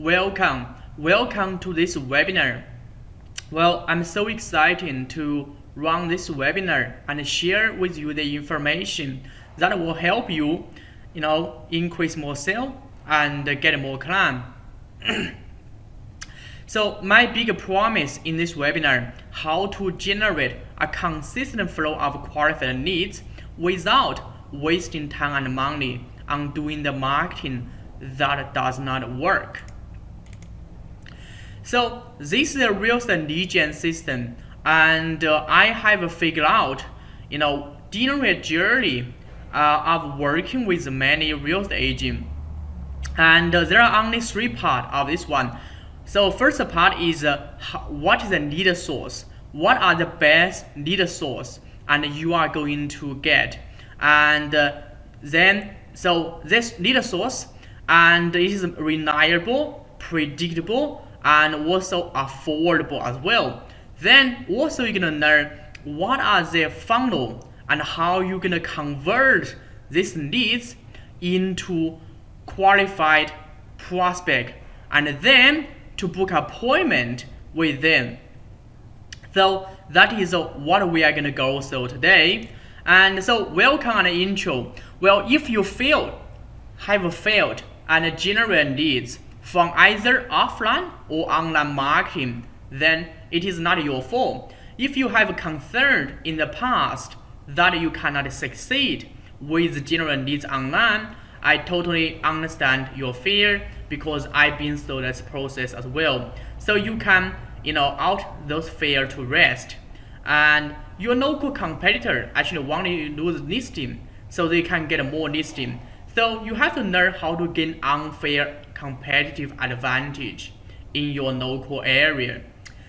Welcome to this webinar. Well, I'm so excited to run this webinar and share with you the information that will help you, increase more sales and get more clients. So my big promise in this webinar, how to generate a consistent flow of qualified leads without wasting time and money on doing the marketing that does not work. So this is a real estate lead gen system, and I have figured out, generate journey of working with many real estate agents, and there are only three parts of this one. So first part is what is the lead source? What are the best lead source and you are going to get? And then so this lead source, and it is reliable, predictable, and also affordable as well. Then also you're gonna learn what are the funnel and how you're gonna convert these leads into qualified prospect, and then to book appointment with them. So that is what we are gonna go through today. And so welcome and intro. Well, if you have failed and generate leads from either offline or online marketing, then it is not your fault. If you have concern in the past that you cannot succeed with generating leads online, I totally understand your fear because I've been through this process as well. So you can, out those fear to rest. And your local competitor actually want to lose listing so they can get more listing. So you have to learn how to gain unfair competitive advantage in your local area.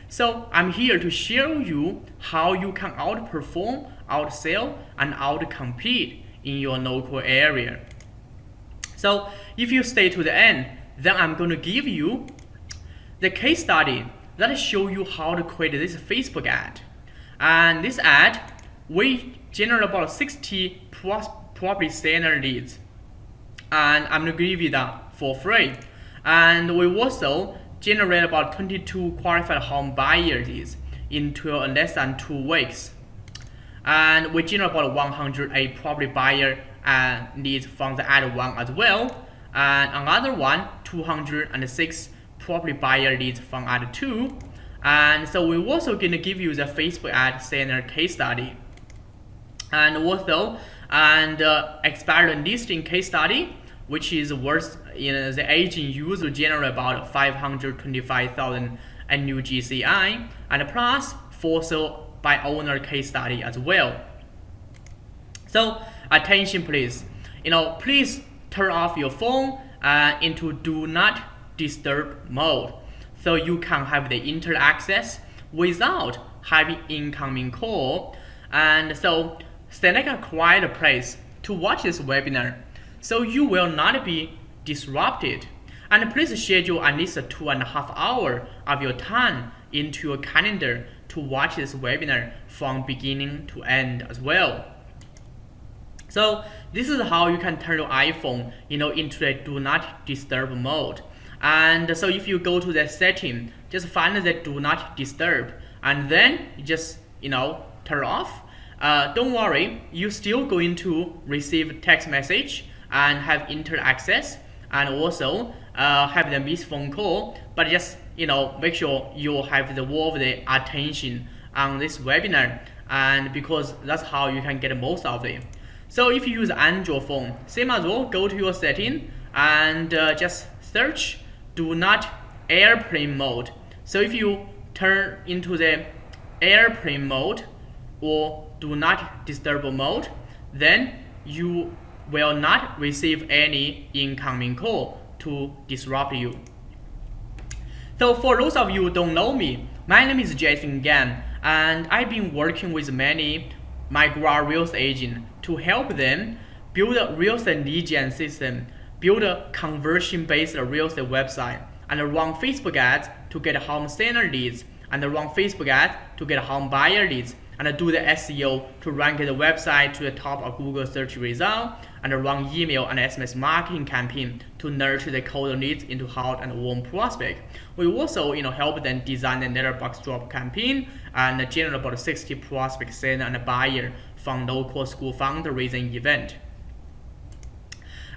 So I'm here to share with you how you can outperform, outsell, and outcompete in your local area. So if you stay to the end, then I'm going to give you the case study that show you how to create this Facebook ad. And this ad, we generate about 60 property seller leads, and I'm going to give you that for free. And we also generate about 22 qualified home buyer leads in less than 2 weeks. And we generate about 108 property buyer leads from the ad one as well. And another one, 206 property buyer leads from ad 2. And so we're also going to give you the Facebook ad seller case study. And also, expired listing case study, which is worth, the agent usually generate about 525,000 annual GCI, and plus for sale by owner case study as well. So attention please, please turn off your phone into do not disturb mode, so you can have the internet access without having incoming call. And so select a quiet place to watch this webinar so you will not be disrupted. And please schedule at least 2.5 hours of your time into your calendar to watch this webinar from beginning to end as well. So this is how you can turn your iPhone into the do not disturb mode. And so if you go to the setting, just find the do not disturb, and then just turn off. Don't worry, you're still going to receive text message and have internet access, and also have the missed phone call, but just make sure you have the all of the attention on this webinar, and because that's how you can get most of it. So if you use Android phone, same as well, go to your setting and just search do not airplane mode. So if you turn into the airplane mode or do not disturb mode, then you will not receive any incoming call to disrupt you. So for those of you who don't know me, my name is Jason Gan, and I've been working with many micro real estate agents to help them build a real estate lead gen system, build a conversion-based real estate website, and run Facebook ads to get home seller leads, and run Facebook ads to get home buyer leads, and do the SEO to rank the website to the top of Google search result, and run email and SMS marketing campaign to nurture the cold leads into hot and warm prospect. We also help them design the letterbox drop campaign and generate about 60 prospect seller and buyer from local school fundraising event.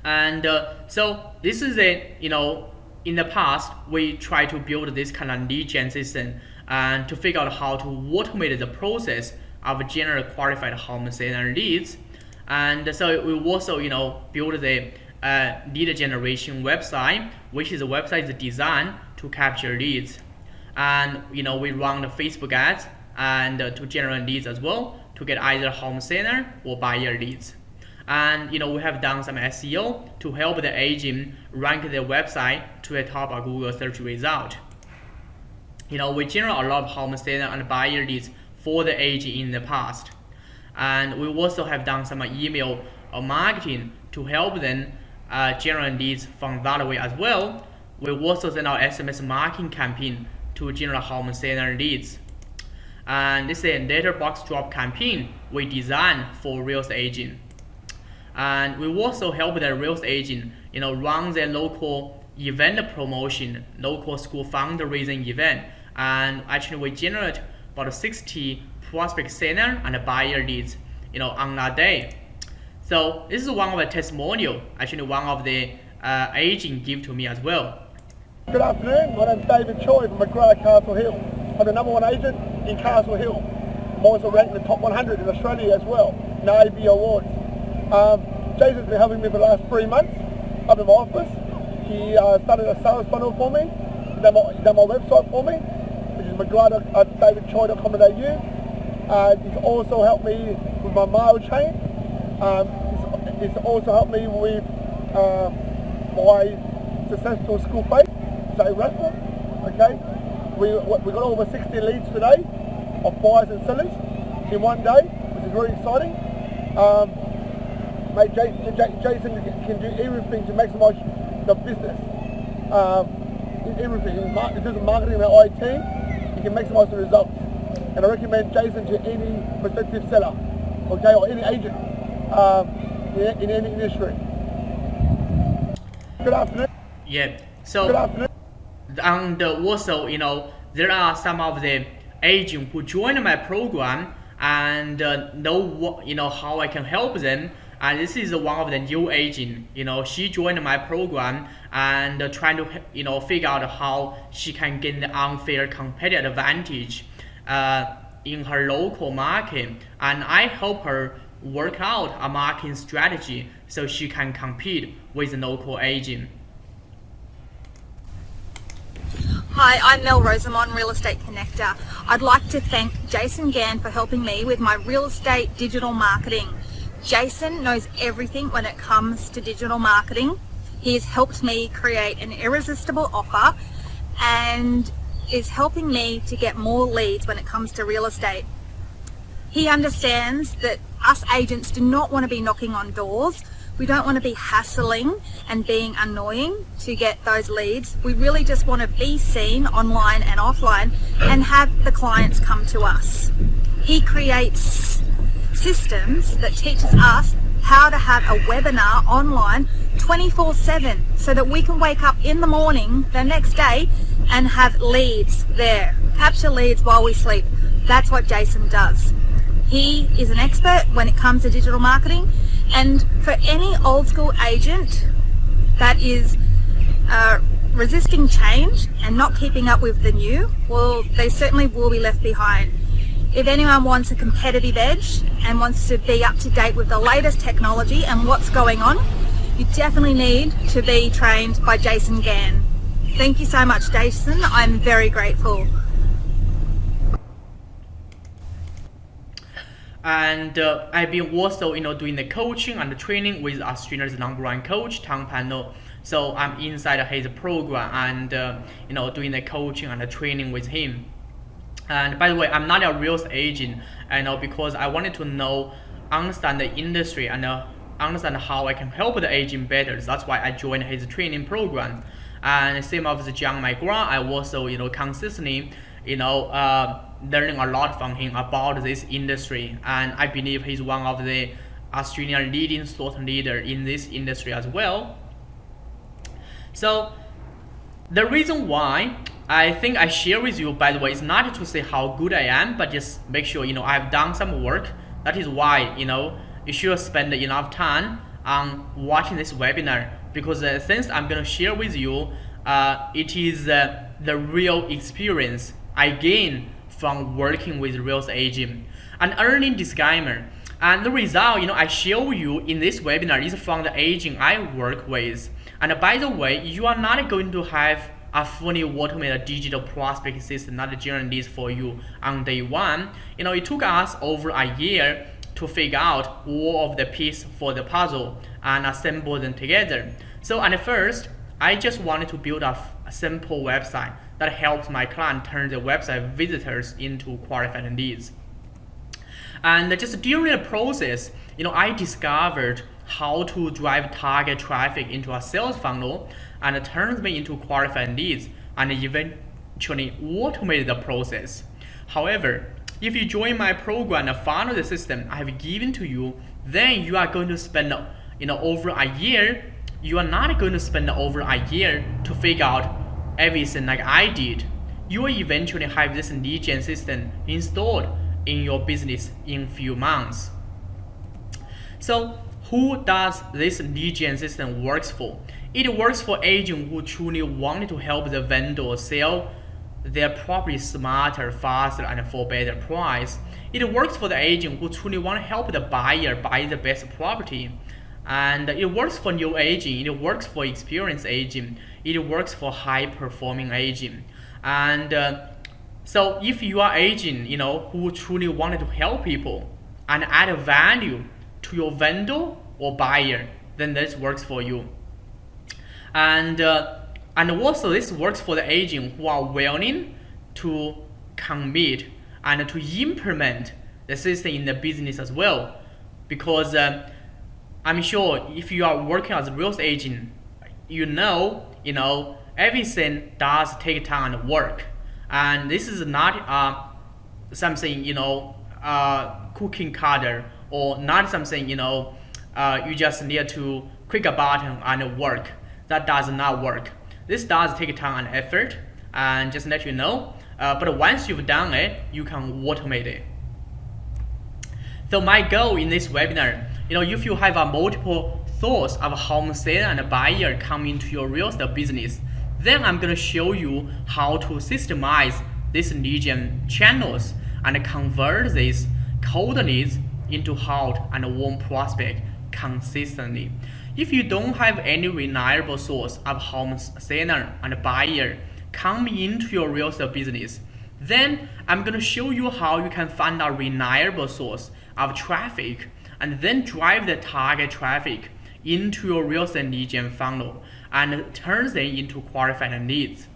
And so this is in the past we try to build this kind of lead gen system and to figure out how to automate the process of generate qualified home seller leads. And so we also build the lead generation website, which is a website designed to capture leads. And we run the Facebook ads and to generate leads as well, to get either home seller or buyer leads. And we have done some SEO to help the agent rank their website to the top of Google search result. We generate a lot of home seller and buyer leads for the agent in the past. And we also have done some email marketing to help them generate leads from that way as well. We also send out SMS marketing campaign to generate home seller leads. And this is a letterbox drop campaign we designed for real estate agent. And we also help the real estate agent run their local event promotion, local school fundraising event. And actually we generate about 60 prospect seller and buyer leads on that day. So this is one of the testimonial actually one of the agent give to me as well. Good afternoon, my name is David Choi from McGrath Castle Hill. I'm the #1 agent in Castle Hill. I'm also ranked in the top 100 in Australia as well, in the AB Awards. Jason's been helping me for the last 3 months up in my office. He started a sales funnel for me, done my website for me, which is mcgrath.davidchoi.com.au. He's also helped me with my mail chain. He's also helped me with my successful school faith, say raffle. Okay, we got over 60 leads today of buyers and sellers in one day, which is very exciting. Mate, Jason can do everything to maximize the business. Everything. He does marketing and IT. He can maximize the results. And I recommend Jason to any prospective seller, okay, or any agent in any industry. Good afternoon. Yeah. So. Good afternoon. And also, there are some of the agents who join my program and know what, how I can help them. And this is one of the new agent. She joined my program and trying to, figure out how she can gain the unfair competitive advantage in her local market. And I help her work out a marketing strategy so she can compete with the local agent. Hi, I'm Mel Rosamond, Real Estate Connector. I'd like to thank Jason Gann for helping me with my real estate digital marketing. Jason knows everything when it comes to digital marketing. He has helped me create an irresistible offer and is helping me to get more leads when it comes to real estate. He understands that us agents do not want to be knocking on doors. We don't want to be hassling and being annoying to get those leads. We really just want to be seen online and offline and have the clients come to us. He creates systems that teaches us how to have a webinar online 24/7 so that we can wake up in the morning the next day and have leads there. Capture leads while we sleep. That's what Jason does. He is an expert when it comes to digital marketing. And for any old school agent that is resisting change and not keeping up with the new, well, they certainly will be left behind. If anyone wants a competitive edge and wants to be up to date with the latest technology and what's going on, you definitely need to be trained by Jason Gann. Thank you so much, Jason. I'm very grateful. And I've been also doing the coaching and the training with Australia's #1 coach Tom Pano. So I'm inside his program and doing the coaching and the training with him. And by the way, I'm not a real estate agent, because I wanted to understand the industry and understand how I can help the agent better. That's why I joined his training program. And same as John McGrath, I also consistently learning a lot from him about this industry, and I believe he's one of the Australian leading thought leader in this industry as well. So the reason why I think I share with you, by the way, is not to say how good I am, but just make sure I've done some work. That is why you should spend enough time on watching this webinar, because since I'm gonna share with you, it is the real experience I gain from working with real estate agent and earning disclaimer. And the result I show you in this webinar is from the agent I work with. And by the way, you are not going to have a fully automated digital prospect system that generates leads for you on day one. It took us over a year to figure out all of the pieces for the puzzle and assemble them together. So at first, I just wanted to build a simple website that helps my client turn their website visitors into qualified leads. And just during the process, I discovered how to drive target traffic into a sales funnel and turn them into qualified leads, and eventually automate the process. However, if you join my program and follow the system I have given to you, then you are going to spend over a year. You are not going to spend over a year to figure out everything like I did. You will eventually have this lead gen system installed in your business in few months. So who does this lead gen system works for? It works for agents who truly wanted to help the vendor sell their property smarter, faster, and for better price. It works for the agent who truly want to help the buyer buy the best property. And it works for new agent, it works for experienced agent, it works for high performing agent. And so if you are agent who truly wanted to help people and add value to your vendor or buyer, then this works for you. And also this works for the agent who are willing to commit and to implement the system in the business as well. Because I'm sure if you are working as a real estate agent, everything does take time and work. And this is not something cooking cutter, or not something you just need to click a button and work. That does not work. This does take time and effort, and just let you know. But once you've done it, you can automate it. So my goal in this webinar, if you have multiple thoughts of home seller and buyer come into your real estate business, then I'm going to show you how to systemize these lead gen channels and convert these cold leads into hot and warm prospect consistently. If you don't have any reliable source of home seller and buyer coming into your real estate business, then I'm going to show you how you can find a reliable source of traffic and then drive the target traffic into your real estate lead gen funnel and turn them into qualified leads.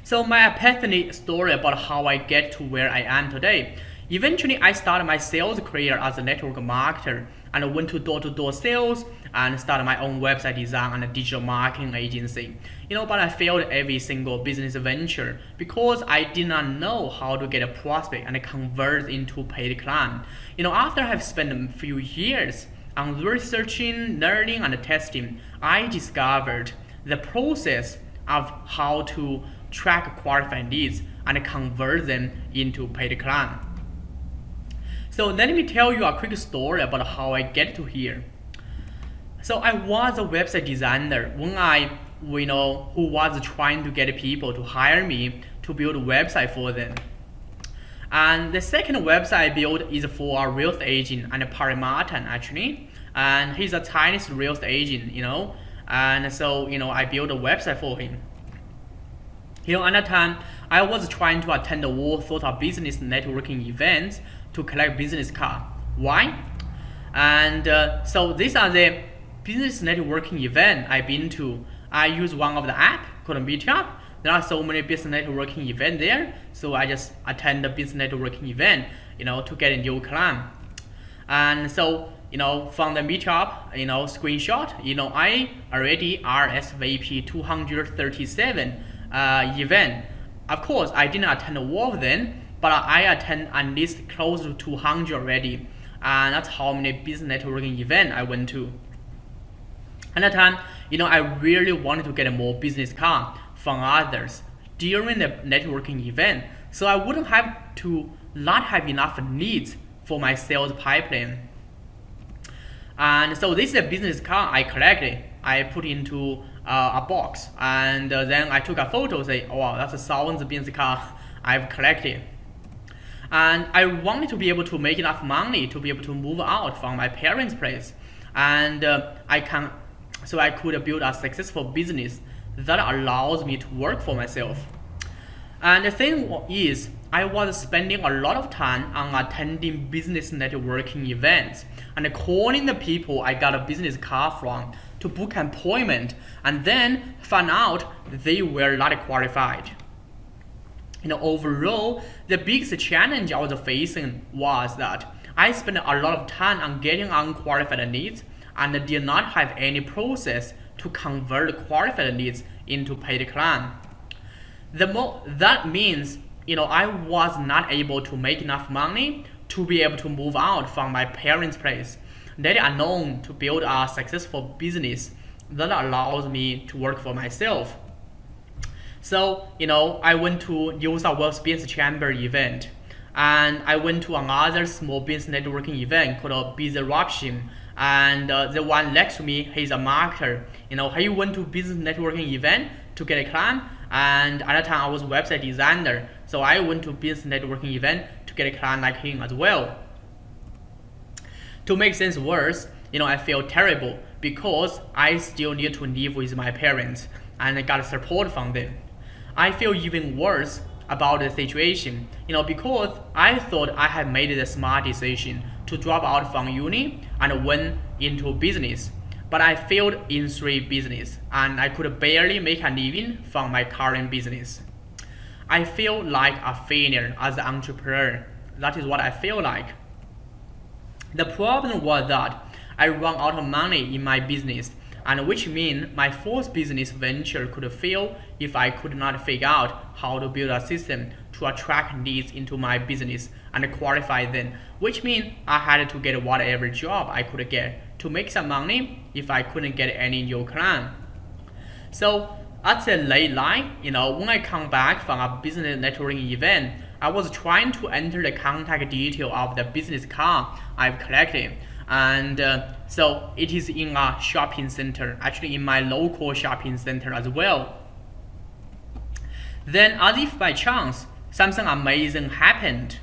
So my epiphany story about how I get to where I am today. Eventually, I started my sales career as a network marketer and went to door-to-door sales and started my own website design and a digital marketing agency. But I failed every single business venture because I did not know how to get a prospect and convert into paid client. After I have spent a few years on researching, learning, and testing, I discovered the process of how to track qualified leads and convert them into paid client. So let me tell you a quick story about how I get to here. So I was a website designer when who was trying to get people to hire me to build a website for them. And the second website I built is for a real estate agent and Paramatan actually. And he's a Chinese real estate agent, And so, I built a website for him. At that time, I was trying to attend all sorts of business networking events to collect business card. Why? And so these are the business networking event I've been to. I use one of the app called Meetup. There are so many business networking events there, so I just attend the business networking event, to get a new client. And so, from the Meetup, screenshot, I already RSVP 237 event. Of course, I didn't attend all of them, but I attend at least close to 200 already. and that's how many business networking events I went to. At that time, I really wanted to get more business card from others during the networking event, so I wouldn't have to not have enough leads for my sales pipeline. And so this is a business card I collected. I put into a box, and then I took a photo, say, oh, wow, that's a 1,000 business card I've collected. And I wanted to be able to make enough money to be able to move out from my parents' place, and so I could build a successful business that allows me to work for myself. And the thing is, I was spending a lot of time on attending business networking events and calling the people I got a business card from to book an appointment, and then found out they were not qualified. Overall, the biggest challenge I was facing was that I spent a lot of time on getting unqualified leads and did not have any process to convert qualified leads into paid clients. That means, I was not able to make enough money to be able to move out from my parents' place, let alone to build a successful business that allows me to work for myself. So, I went to New South Wales Business Chamber event, and I went to another small business networking event called Disruption, and the one next to me, he's a marketer. He went to business networking event to get a client, and at that time I was a website designer, so I went to business networking event to get a client like him as well. To make things worse, I feel terrible because I still need to live with my parents and I got support from them. I feel even worse about the situation, because I thought I had made the smart decision to drop out from uni and went into business. But I failed in 3 businesses, and I could barely make a living from my current business. I feel like a failure as an entrepreneur. That is what I feel like. The problem was that I ran out of money in my business, and which means my 4th business venture could fail if I could not figure out how to build a system to attract leads into my business and qualify them, which means I had to get whatever job I could get to make some money if I couldn't get any new client. So at the late night, when I come back from a business networking event, I was trying to enter the contact detail of the business card I've collected. And so it is in a shopping center, actually in my local shopping center as well. Then, as if by chance, something amazing happened.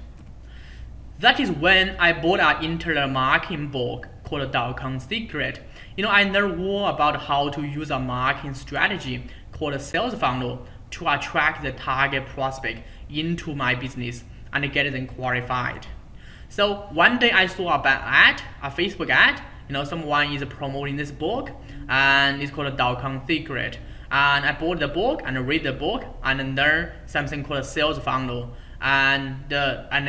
That is when I bought an internet marketing book called .com Secret. I learned more about how to use a marketing strategy called a sales funnel to attract the target prospect into my business and get them qualified. So one day I saw a Facebook ad, someone is promoting this book, and it's called .com Secret. And I bought the book and read the book and learn something called a sales funnel, and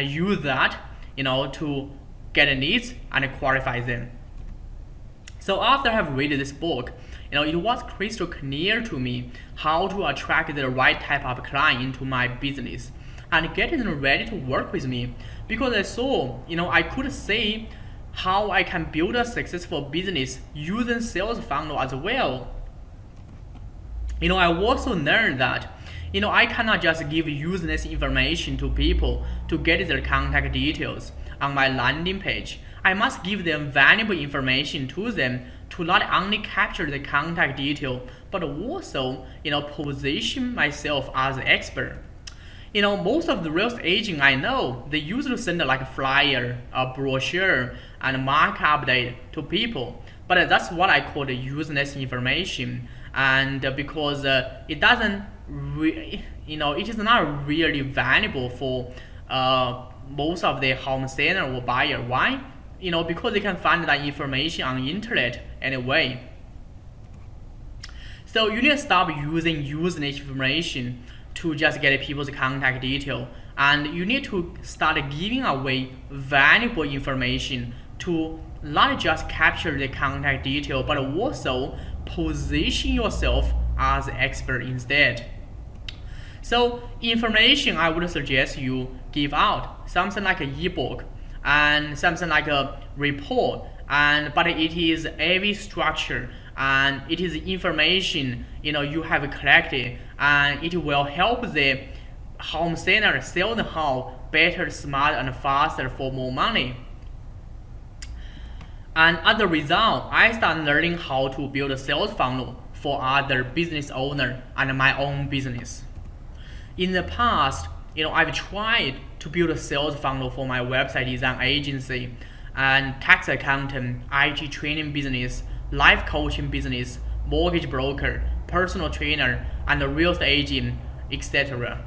use that, to get leads and qualify them. So after I have read this book, it was crystal clear to me how to attract the right type of client into my business and get them ready to work with me, because I saw, I could see how I can build a successful business using sales funnel as well. I also learned that, I cannot just give useless information to people to get their contact details on my landing page. I must give them valuable information to them to not only capture the contact detail, but also, position myself as an expert. Most of the real estate agents I know, they usually send like a flyer, a brochure, and a market update to people. But that's what I call the useless information. And because it doesn't, it is not really valuable for most of the home seller or buyer. Why? Because they can find that information on the internet anyway. So you need to stop using useless information to just get people's contact detail, and you need to start giving away valuable information to not just capture the contact detail, but also position yourself as an expert instead. So information I would suggest you give out, something like an ebook, and something like a report, but it is every structure, and it is information you have collected, and it will help the home center sell the house better, smarter, and faster for more money. And as a result, I started learning how to build a sales funnel for other business owners and my own business. In the past, I've tried to build a sales funnel for my website design agency and tax accountant, IT training business, life coaching business, mortgage broker, personal trainer, and a real estate agent, etc.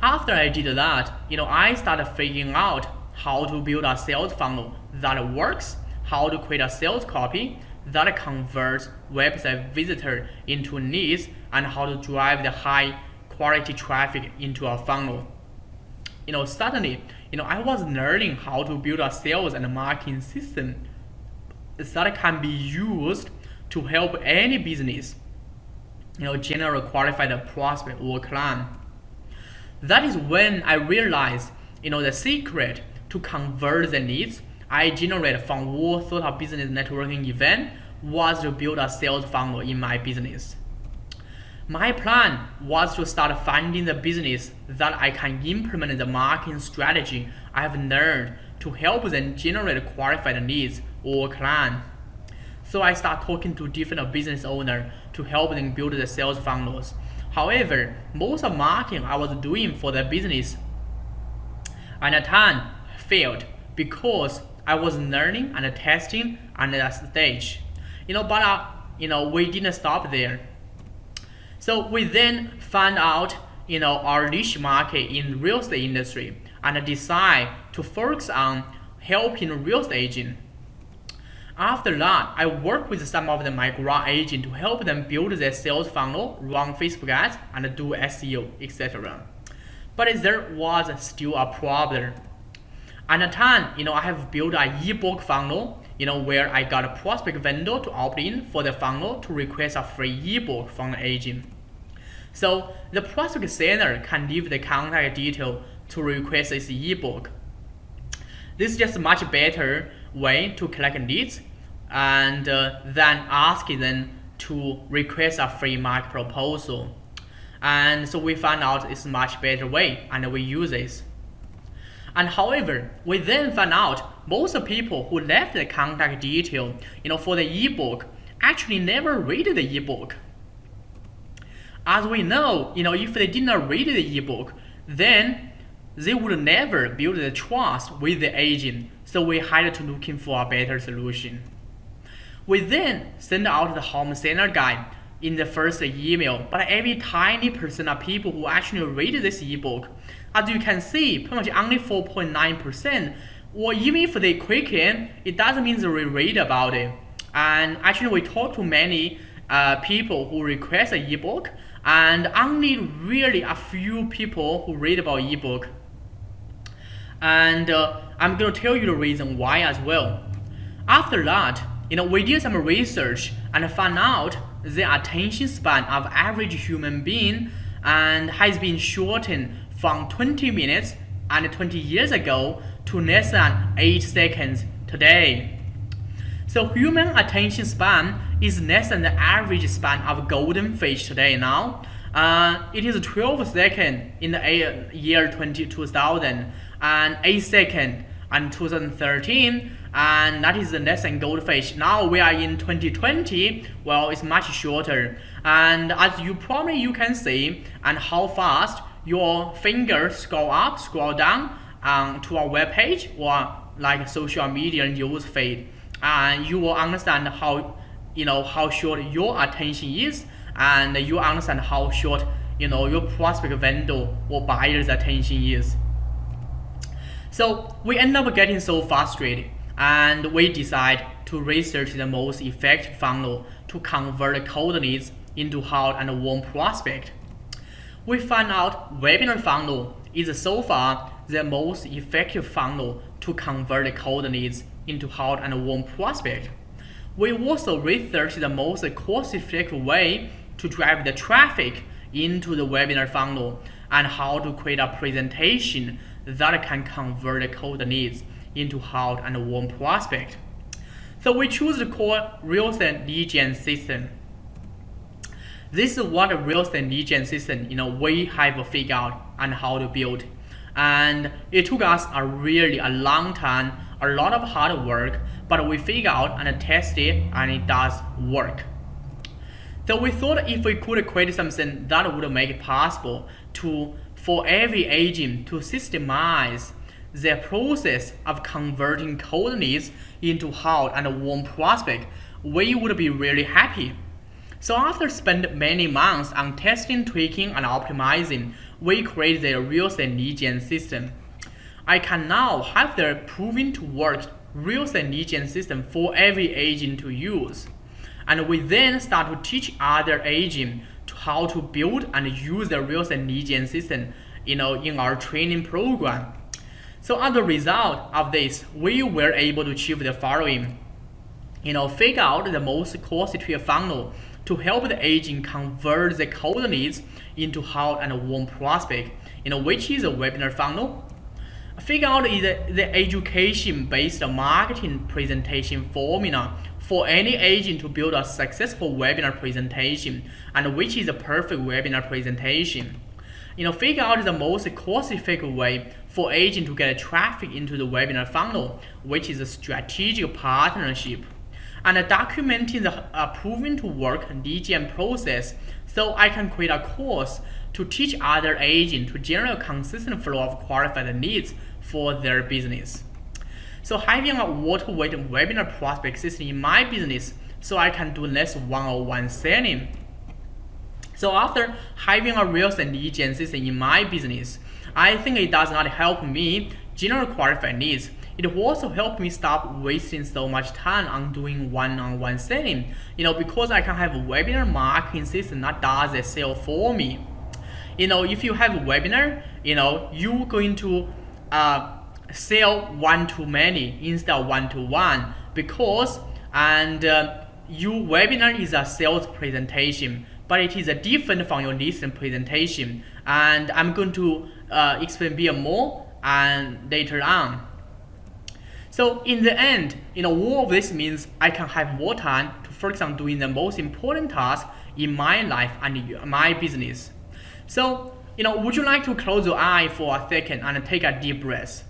After I did that, I started figuring out how to build a sales funnel that works, how to create a sales copy that converts website visitor into leads, and how to drive the high quality traffic into a funnel. Suddenly, I was learning how to build a sales and marketing system that can be used to help any business, generate qualified prospect or client. That is when I realized, the secret to convert the leads I generate from all sort of business networking event was to build a sales funnel in my business. My plan was to start finding the business that I can implement the marketing strategy I have learned to help them generate qualified leads or clients. So I start talking to different business owners to help them build the sales funnels. However, most of marketing I was doing for the business at the time failed because I was learning and testing at that stage. But we didn't stop there. So we then found out, our niche market in real estate industry and decide to focus on helping real estate agents. After that, I worked with some of the micro agents to help them build their sales funnel, run Facebook ads, and do SEO, etc. But there was still a problem. At the time, I have built an ebook funnel, where I got a prospect vendor to opt in for the funnel to request a free ebook from the agent. So the prospect seller can leave the contact detail to request this ebook. This is just a much better way to collect leads and than asking them to request a free market proposal. And so we found out it's a much better way, and we use this. And however, we then found out most people who left the contact detail, for the ebook actually never read the ebook. As we know, if they didn't read the ebook, then they would never build the trust with the agent. So we had to looking for a better solution. We then send out the home center guide in the first email, but every tiny percent of people who actually read this ebook, as you can see, pretty much only 4.9%, or even if they click in, it doesn't mean they read about it. And actually we talked to many people who request an ebook, and only really a few people who read about ebook. And I'm going to tell you the reason why as well. After that, we did some research and found out the attention span of average human being and has been shortened from 20 minutes and 20 years ago to less than 8 seconds today. So human attention span is less than the average span of golden fish today now. It is 12 seconds in the year 2000 and 8 seconds in 2013, and that is less than goldfish. Now we are in 2020, well, it's much shorter. And as you can see, and how fast your fingers scroll up, scroll down to a web page or like social media news feed, and you will understand how short your attention is, and you understand how short your prospect vendor or buyer's attention is. So we end up getting so frustrated, and we decide to research the most effective funnel to convert cold leads into hot and warm prospect. We find out webinar funnel is so far the most effective funnel to convert cold leads into hot and warm prospect. We also researched the most cost-effective way to drive the traffic into the webinar funnel and how to create a presentation that can convert the cold leads into hot and warm prospect. So we choose to call real estate lead gen system. This is what a real estate lead gen system, we have figured out and how to build. And it took us a long time, a lot of hard work, but we figured out and tested, and it does work. So we thought if we could create something that would make it possible for every agent to systemize the process of converting cold leads into hot and warm prospect, we would be really happy. So after spending many months on testing, tweaking, and optimizing, we created the real estate lead gen system. I can now have the proven to work real estate lead gen system for every agent to use. And we then start to teach other agents how to build and use the real estate lead gen system, in our training program. So as a result of this, we were able to achieve the following. Figure out the most cost-effective funnel to help the agent convert the cold leads into hot and warm prospect, which is a webinar funnel. Figure out the education-based marketing presentation formula for any agent to build a successful webinar presentation, and which is a perfect webinar presentation. Figure out the most cost-effective way for agent to get traffic into the webinar funnel, which is a strategic partnership. And documenting the proven to work lead gen process, so I can create a course to teach other agents to generate a consistent flow of qualified leads for their business. So having a auto-weighted webinar prospect system in my business, so I can do less one-on-one selling. So after having a real estate lead gen system in my business, I think it does not help me generate qualified leads. It also helped me stop wasting so much time on doing one-on-one selling, because I can have a webinar marketing system that does the sale for me. If you have a webinar, you're going to sell one-to-many instead of one-to-one, because your webinar is a sales presentation, but it is different from your listing presentation, and I'm going to explain a bit more and later on. So in the end, all of this means I can have more time to focus on doing the most important tasks in my life and my business. So, would you like to close your eye for a second and take a deep breath?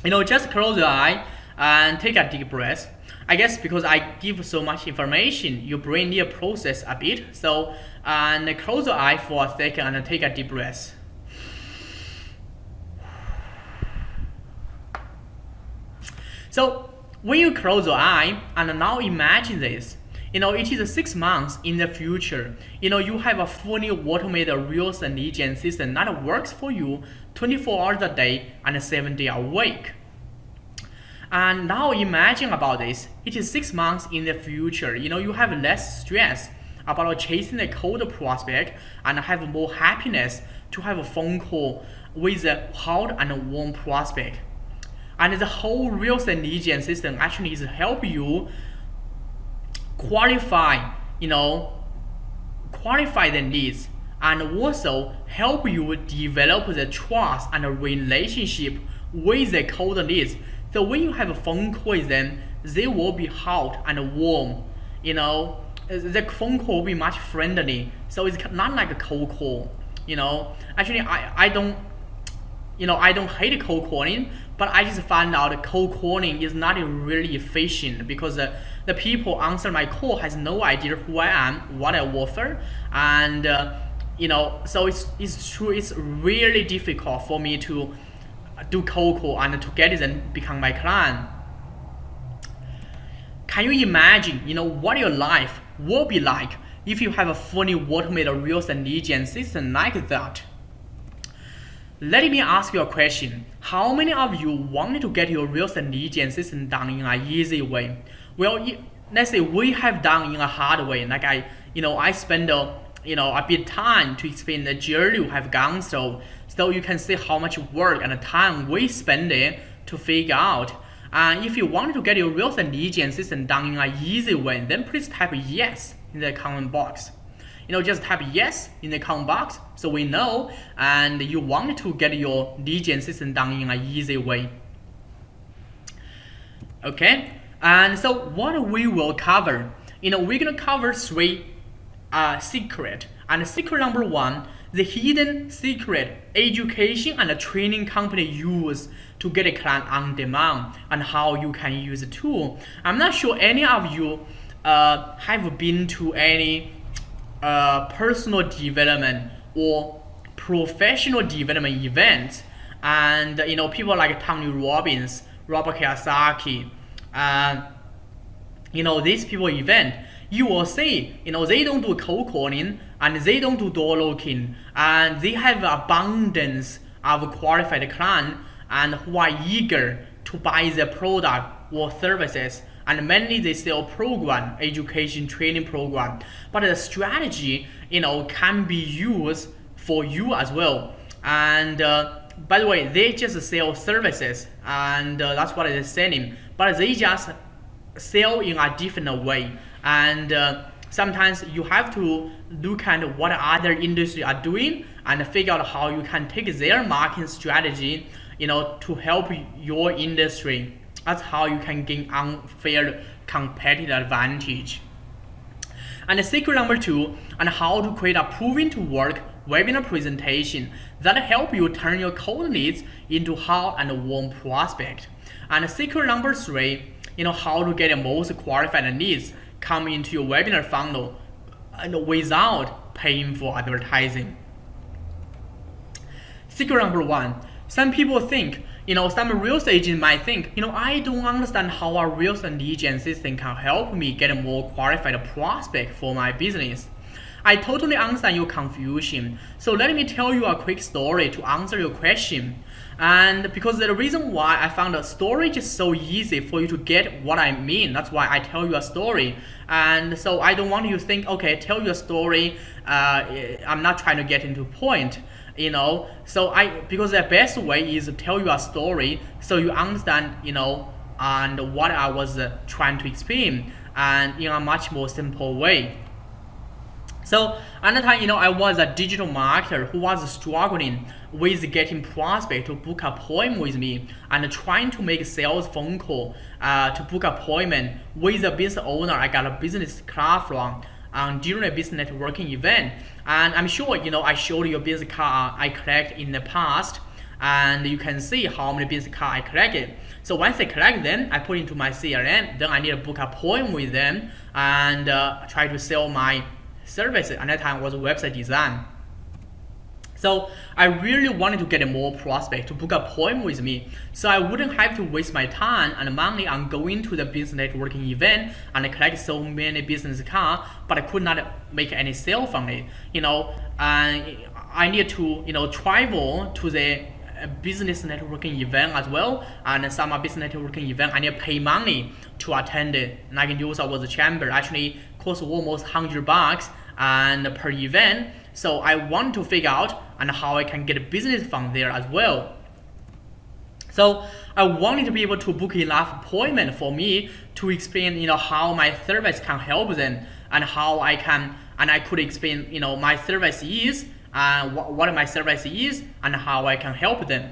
Just close your eye and take a deep breath. I guess because I give so much information, your brain needs to process a bit. So, and close your eye for a second and take a deep breath. So when you close your eye and now imagine this, it is 6 months in the future. You have a fully automated real estate lead gen system that works for you 24 hours a day and 7 days a week. And now imagine about this. It is 6 months in the future. You have less stress about chasing a cold prospect and have more happiness to have a phone call with a hot and warm prospect. And the whole real estate lead gen system actually is help you qualify the leads, and also help you develop the trust and relationship with the cold leads. So when you have a phone call with them, they will be hot and warm. The phone call will be much friendly. So it's not like a cold call. Actually I don't hate cold calling, but I just found out cold calling is not really efficient, because the people answer my call has no idea who I am, what I offer, and so it's true. It's really difficult for me to do cold call and to get them become my client. Can you imagine, what your life will be like if you have a fully automated real estate lead gen system like that? Let me ask you a question. How many of you wanted to get your real estate lead gen system done in an easy way? Well, let's say we have done in a hard way. Like I spend a bit time to explain the journey we have gone through, so you can see how much work and time we spend it to figure out. And if you want to get your real estate lead gen system done in an easy way, then please type yes in the comment box. just type yes in the comment box so we know and you want to get your lead gen system done in an easy way. Okay, and so what we will cover, we're gonna cover 3 secret. And secret number 1, the hidden secret education and training company use to get a client on demand and how you can use the tool. I'm not sure any of you have been to any personal development or professional development events, and people like Tony Robbins, Robert Kiyosaki, these people event, you will see, they don't do cold calling and they don't do door knocking, and they have abundance of qualified clients and who are eager to buy their product or services, and mainly they sell program, education training program. But the strategy, can be used for you as well. And by the way, they just sell services, and that's what they're selling. But they just sell in a different way. And sometimes you have to look at what other industries are doing and figure out how you can take their marketing strategy, to help your industry. That's how you can gain unfair competitive advantage. And the secret number 2, and how to create a proven to work webinar presentation that help you turn your cold leads into hot and warm prospect. And secret number 3, how to get the most qualified leads come into your webinar funnel and without paying for advertising. Secret number 1, some people think, some real estate agent might think, I don't understand how a real estate lead gen system can help me get a more qualified prospect for my business. I totally understand your confusion. So let me tell you a quick story to answer your question. And because the reason why I found a story just so easy for you to get what I mean, that's why I tell you a story. And so I don't want you to think, okay, tell you a story, I'm not trying to get into point. So because the best way is to tell you a story so you understand, and what I was trying to explain, and in a much more simple way. So another time, I was a digital marketer who was struggling with getting prospect to book appointment with me and trying to make sales phone call to book appointment with a business owner I got a business class from during a business networking event. And I'm sure, I showed you a business card I collected in the past, and you can see how many business cards I collected. So once I collect them, I put into my CRM, then I need to book an appointment with them and try to sell my services. At that time was website design. So I really wanted to get more prospect to book an appointment with me, so I wouldn't have to waste my time and money on going to the business networking event and collect so many business cards, but I could not make any sale from it. And I need to travel to the business networking event as well, and some business networking event I need to pay money to attend it. Like in USA was a chamber, actually cost almost $100 and per event. So I want to figure out and how I can get a business from there as well. So I wanted to be able to book enough appointment for me to explain, how my service can help them, and how I can, and I could explain, my service is, what my service is, and how I can help them.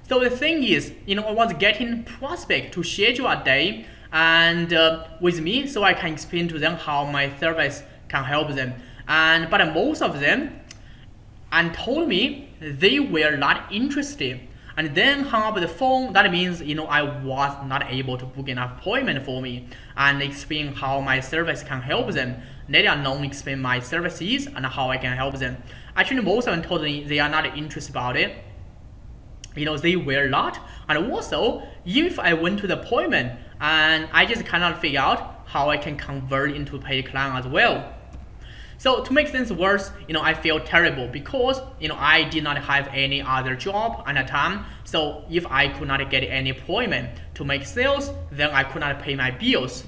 So the thing is, I was getting prospect to schedule a day and with me, so I can explain to them how my service can help them. But most of them told me they were not interested, and then hung up the phone. That means I was not able to book enough appointment for me and explain how my service can help them. Let alone explain my services and how I can help them. Actually, most of them told me they are not interested about it. They were not. And also, even if I went to the appointment and I just cannot figure out how I can convert into paid client as well. So to make things worse, I feel terrible because, I did not have any other job at the time. So if I could not get any appointment to make sales, then I could not pay my bills.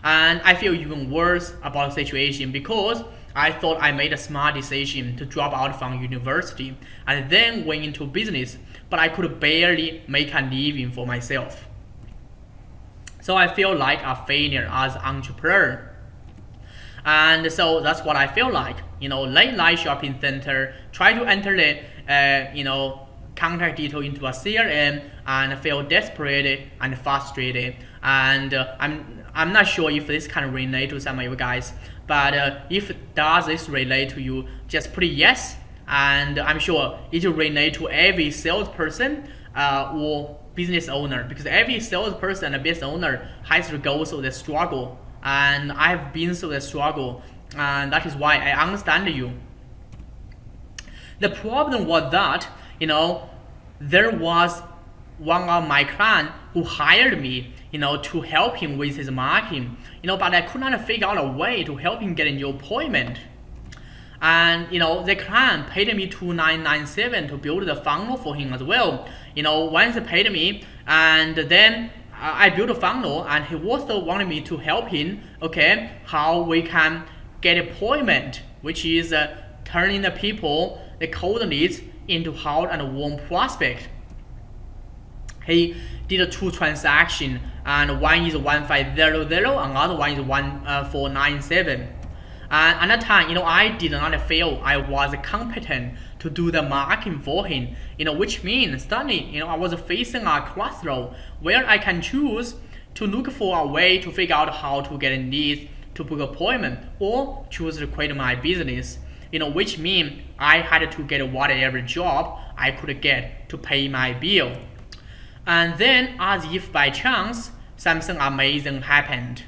And I feel even worse about the situation because I thought I made a smart decision to drop out from university and then went into business, but I could barely make a living for myself. So I feel like a failure as an entrepreneur. And so that's what I feel like. Late night shopping center, try to enter the contact detail into a CRM and feel desperate and frustrated. And I'm not sure if this can relate to some of you guys, but if does this relate to you, just put a yes, and I'm sure it will relate to every salesperson or business owner, because every salesperson and business owner has to go through the struggle, and I've been through the struggle, and that is why I understand you. The problem was that there was one of my clients who hired me to help him with his marketing, but I could not figure out a way to help him get a new appointment. And the client paid me $2,997 to build the funnel for him as well. Once he paid me, and then I built a funnel, and he also wanted me to help him, how we can get appointment, which is turning the people, the cold leads, into hot and warm prospect. He did 2 transactions, and one is 1500, another one is 1497. And at that time, I did not feel I was competent to do the marketing for him, which means suddenly, I was facing a crossroad where I can choose to look for a way to figure out how to get leads to book appointment, or choose to create my business, which means I had to get whatever job I could get to pay my bill. And then, as if by chance, something amazing happened.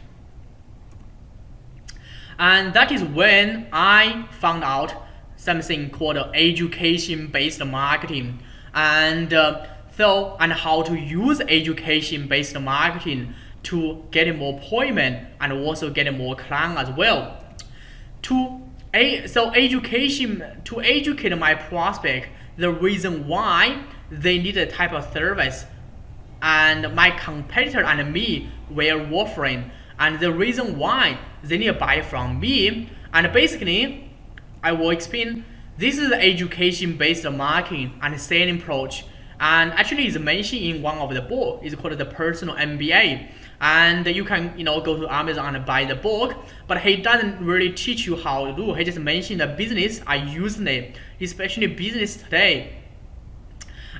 And that is when I found out something called education-based marketing, and how to use education-based marketing to get more appointment and also get more clients as well. To educate my prospect the reason why they need a type of service, and my competitor and me were offering, and the reason why they need to buy from me. And basically, I will explain, this is the education-based marketing and selling approach, and actually it's mentioned in one of the book. It's called the Personal MBA, and you can go to Amazon and buy the book, but he doesn't really teach you how to do. He just mentioned the business are using it, especially business today.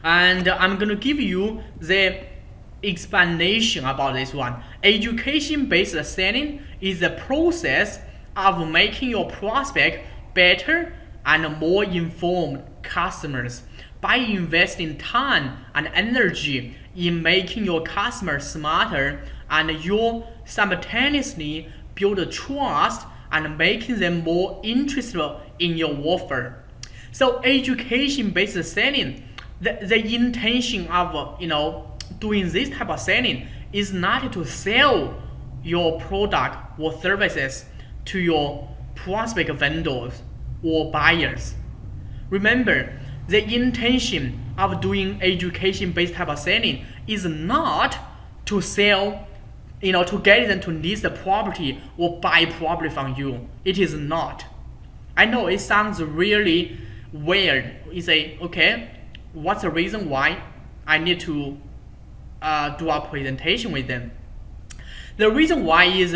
And I'm gonna give you the explanation about this one. Education-based selling is the process of making your prospect better and more informed customers by investing time and energy in making your customers smarter, and you simultaneously build trust and making them more interested in your offer. So education-based selling, the intention of doing this type of selling is not to sell your product or services to your prospect vendors or buyers. Remember, the intention of doing education-based type of selling is not to sell, to get them to list the property or buy property from you. It is not. I know it sounds really weird. You say, okay, what's the reason why I need to do a presentation with them? The reason why is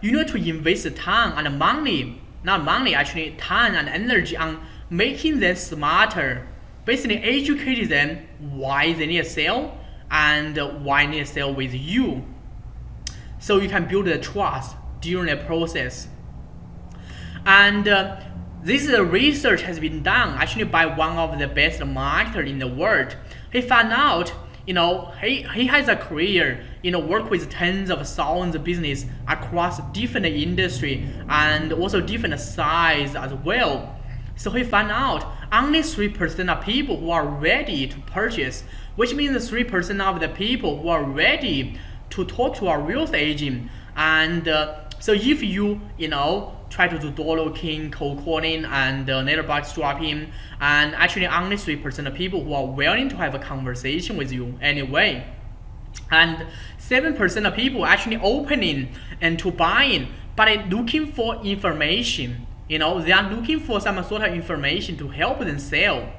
you need to invest time and money, not money actually, time and energy on making them smarter, basically educating them why they need to sell and why they need to sell with you, so you can build the trust during the process. And this research has been done actually by one of the best marketers in the world. He found out, he has a career, work with tens of thousands of business across different industry and also different size as well. So he found out only 3% of people who are ready to purchase, which means 3% of the people who are ready to talk to a real estate agent. And so if you, try to do door knocking, cold calling, and letterbox dropping, and actually only 3% of people who are willing to have a conversation with you anyway. And 7% of people actually opening and to buying, but looking for information. They are looking for some sort of information to help them sell.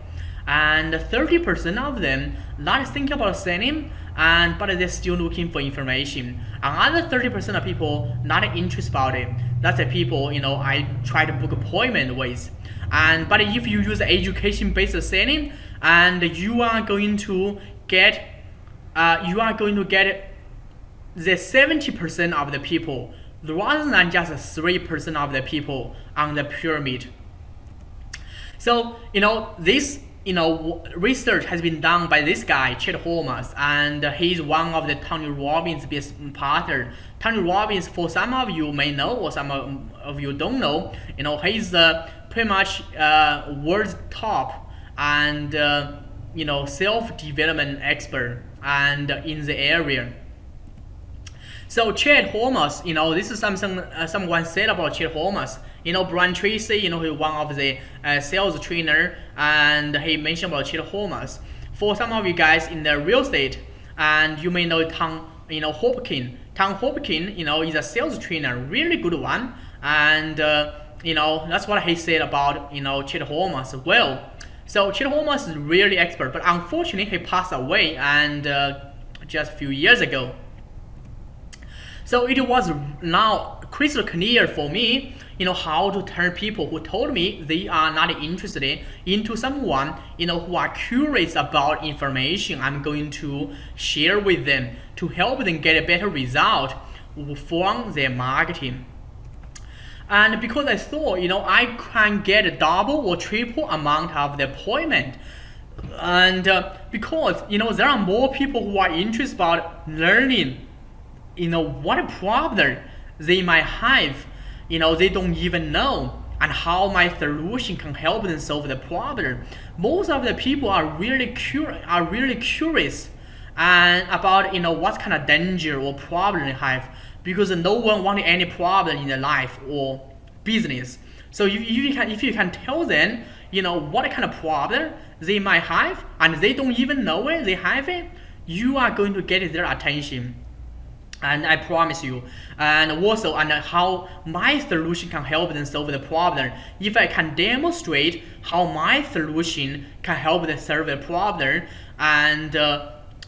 And 30% of them not thinking about selling, but they're still looking for information. Another 30% of people not interested about it. That's the people, I try to book appointment with. But if you use education-based selling, and you are going to get the 70% of the people rather than just 3% of the people on the pyramid. So this research has been done by this guy, Chet Holmes, and he's one of the Tony Robbins business partner. Tony Robbins, for some of you may know, or some of you don't know, he's pretty much world's top and self-development expert and in the area. So Chet Holmes, this is something someone said about Chet Holmes. Brian Tracy, he's one of the sales trainer, and he mentioned about Chet Holmes. For some of you guys in the real estate, and you may know Tom Hopkins. Tom Hopkins, is a sales trainer, really good one, and that's what he said about Chet Holmes as well. So Chet Holmes is really expert, but unfortunately he passed away and just a few years ago. So it was now crystal clear for me, how to turn people who told me they are not interested into someone, who are curious about information I'm going to share with them to help them get a better result from their marketing. And because I thought, I can get a double or triple amount of the appointment. And because, there are more people who are interested about learning what problem they might have, they don't even know, and how my solution can help them solve the problem. Most of the people are really curious and about what kind of danger or problem they have, because no one wants any problem in their life or business. So if you can tell them what kind of problem they might have, and they don't even know it, they have it, you are going to get their attention. And I promise you, and also how my solution can help them solve the problem. If I can demonstrate how my solution can help them solve the problem, and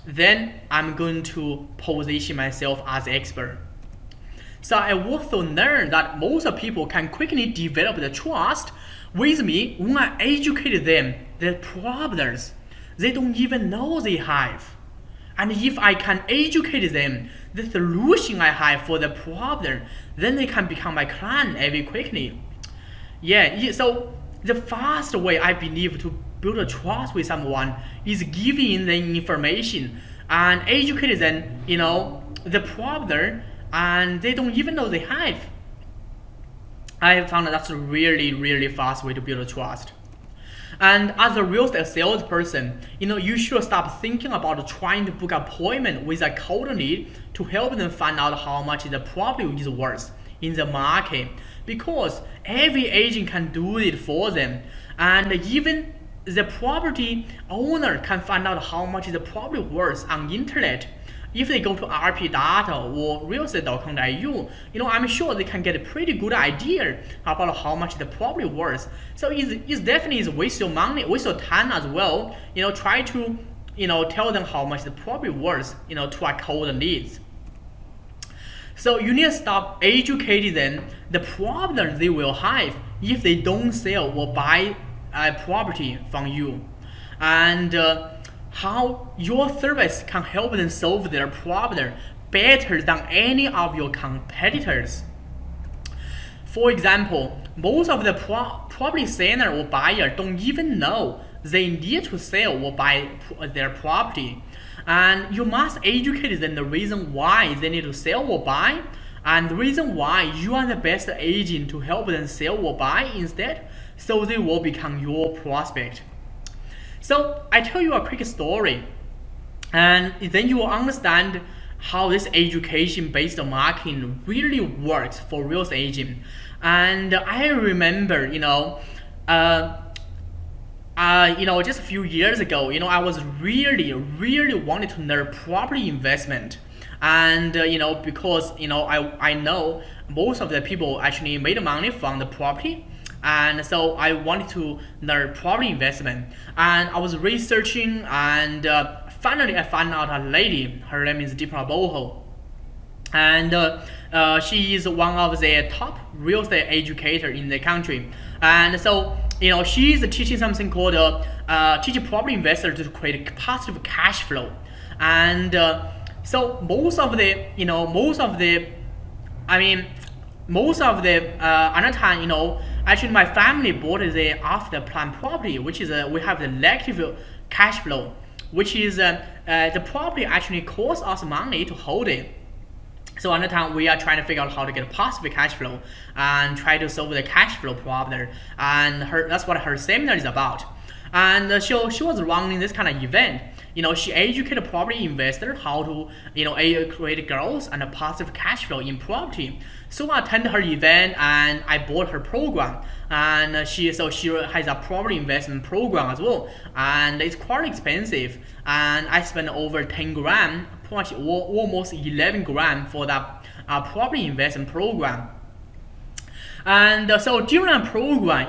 then I'm going to position myself as expert. So I also learned that most people can quickly develop the trust with me when I educate them the problems they don't even know they have. And if I can educate them the solution I have for the problem, then they can become my client very quickly. So the fast way I believe to build a trust with someone is giving them information and educate them, the problem, and they don't even know they have. I have found that's a really, really fast way to build a trust. And as a real estate salesperson, you should stop thinking about trying to book an appointment with a cold lead to help them find out how much the property is worth in the market, because every agent can do it for them, and even the property owner can find out how much the property worth on the internet. If they go to RP data or realestate.com.au, I'm sure they can get a pretty good idea about how much the property worth. So it's definitely waste your money, waste your time as well. Try to tell them how much the property worth, to our cold leads. So you need to stop educating them the problems they will have if they don't sell or buy a property from you, and how your service can help them solve their problem better than any of your competitors. For example, most of the property seller or buyer don't even know they need to sell or buy their property. And you must educate them the reason why they need to sell or buy, and the reason why you are the best agent to help them sell or buy instead, so they will become your prospect. So I tell you a quick story, and then you will understand how this education-based marketing really works for real estate agent. And I remember, just a few years ago, I was really wanted to learn property investment, and because I know most of the people actually made money from the property. And so I wanted to learn property investment, and I was researching, and finally I found out a lady. Her name is Deepa Boho, and she is one of the top real estate educator in the country. And so she's teaching something called teaching property investors to create positive cash flow. And so most of the other time, actually my family bought the after plan property, which is we have the negative cash flow, which is the property actually costs us money to hold it. So another time we are trying to figure out how to get positive cash flow and try to solve the cash flow problem. And that's what her seminar is about. And she was running this kind of event. She educated property investor how to create growth and a positive cash flow in property. So I attended her event and I bought her program. And she has a property investment program as well, and it's quite expensive. And I spent over 10 grand, pretty much almost 11 grand for that property investment program. And so during that program,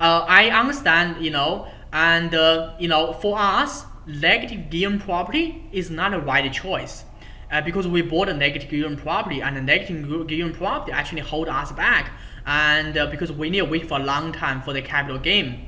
I understand, and for us, negative gearing property is not the right choice. Because we bought a negative gearing property, and the negative gearing property actually hold us back, and because we need to wait for a long time for the capital gain.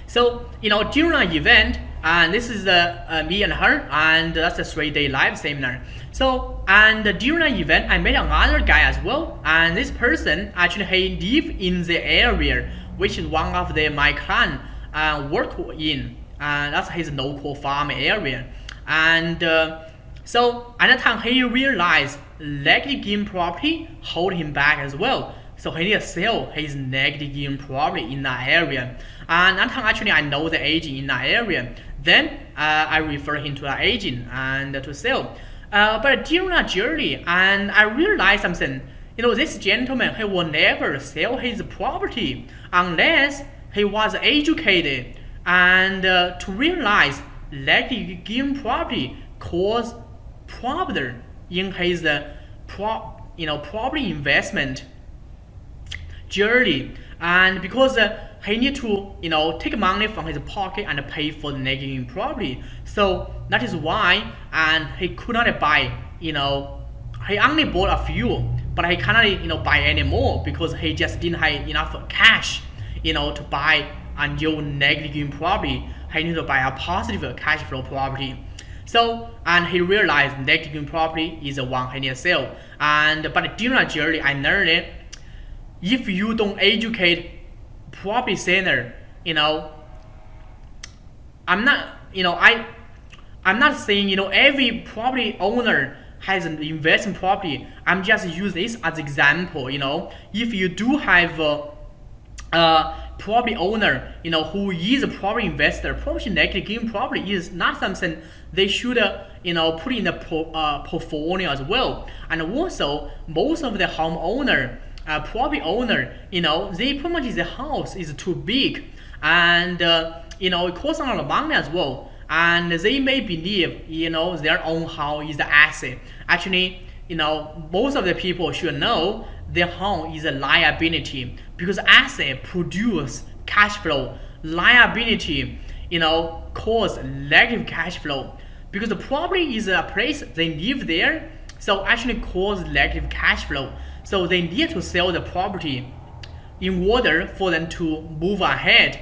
So during an event, and this is me and her, and that's a 3-day live seminar. So and during an event, I met another guy as well, and this person actually he live in the area which is one of my client work in, and that's his local farm area. And so at that time he realized negative gearing property hold him back as well. So he need to sell his negative gearing property in that area. And that time actually I know the agent in that area. Then I refer him to an agent and to sell. But during that journey, and I realized something. This gentleman, he will never sell his property unless he was educated and to realize negative gearing property cause problem in his property investment journey. And because he need to take money from his pocket and pay for the negative property, so that is why, and he could not buy, he only bought a few, but he cannot buy any more because he just didn't have enough cash to buy a new negative property. He need to buy a positive cash flow property. So, and he realized negative property is the one he need to sell. But during that journey, I learned if you don't educate property seller, I'm not saying every property owner has an investment property. I'm just use this as example. If you do have a property owner, who is a property investor, property negative gearing property is not something they should, put in the portfolio as well. And also, most of the homeowner, property owner, they pretty much the house is too big, and it costs a lot of money as well. And they may believe, their own house is the asset. Actually, most of the people should know their home is a liability, because asset produce cash flow. Liability, cause negative cash flow, because the property is a place they live there, so actually cause negative cash flow. So they need to sell the property in order for them to move ahead.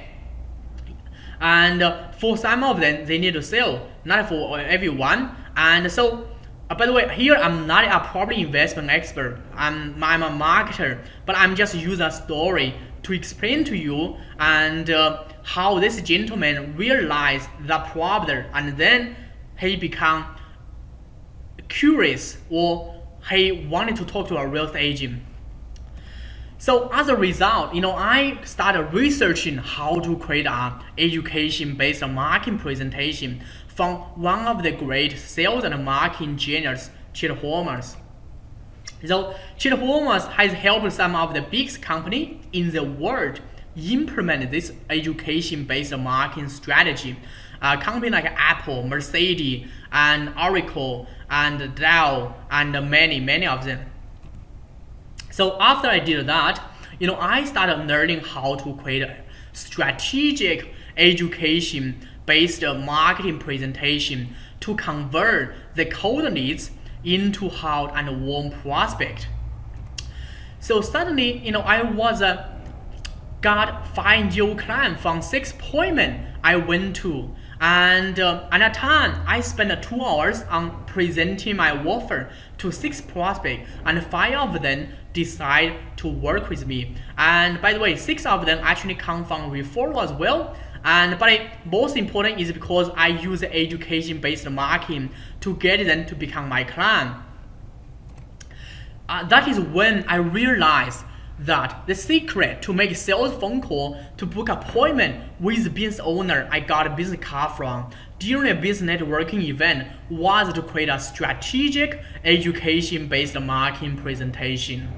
And for some of them, they need to sell, not for everyone. And so, by the way, here I'm not a property investment expert. I'm a marketer, but I'm just using a story to explain to you and how this gentleman realized the problem, and then he become curious, or he wanted to talk to a real estate agent. So as a result, I started researching how to create an education-based marketing presentation from one of the great sales and marketing genius, Chet Holmes. So Chet Holmes has helped some of the biggest companies in the world implement this education-based marketing strategy. Companies like Apple, Mercedes, and Oracle, and Dell, and many of them. So after I did that, I started learning how to create a strategic education-based marketing presentation to convert the cold leads into hot and warm prospect. So suddenly, I was got 5 new clients from 6 appointments I went to. And at that time, I spent 2 hours on presenting my offer to 6 prospects, and 5 of them decide to work with me. And by the way, 6 of them actually come from referral as well. But most important is because I use education-based marketing to get them to become my client. That is when I realized that the secret to make sales phone call to book appointment with the business owner I got a business card from during a business networking event was to create a strategic education-based marketing presentation.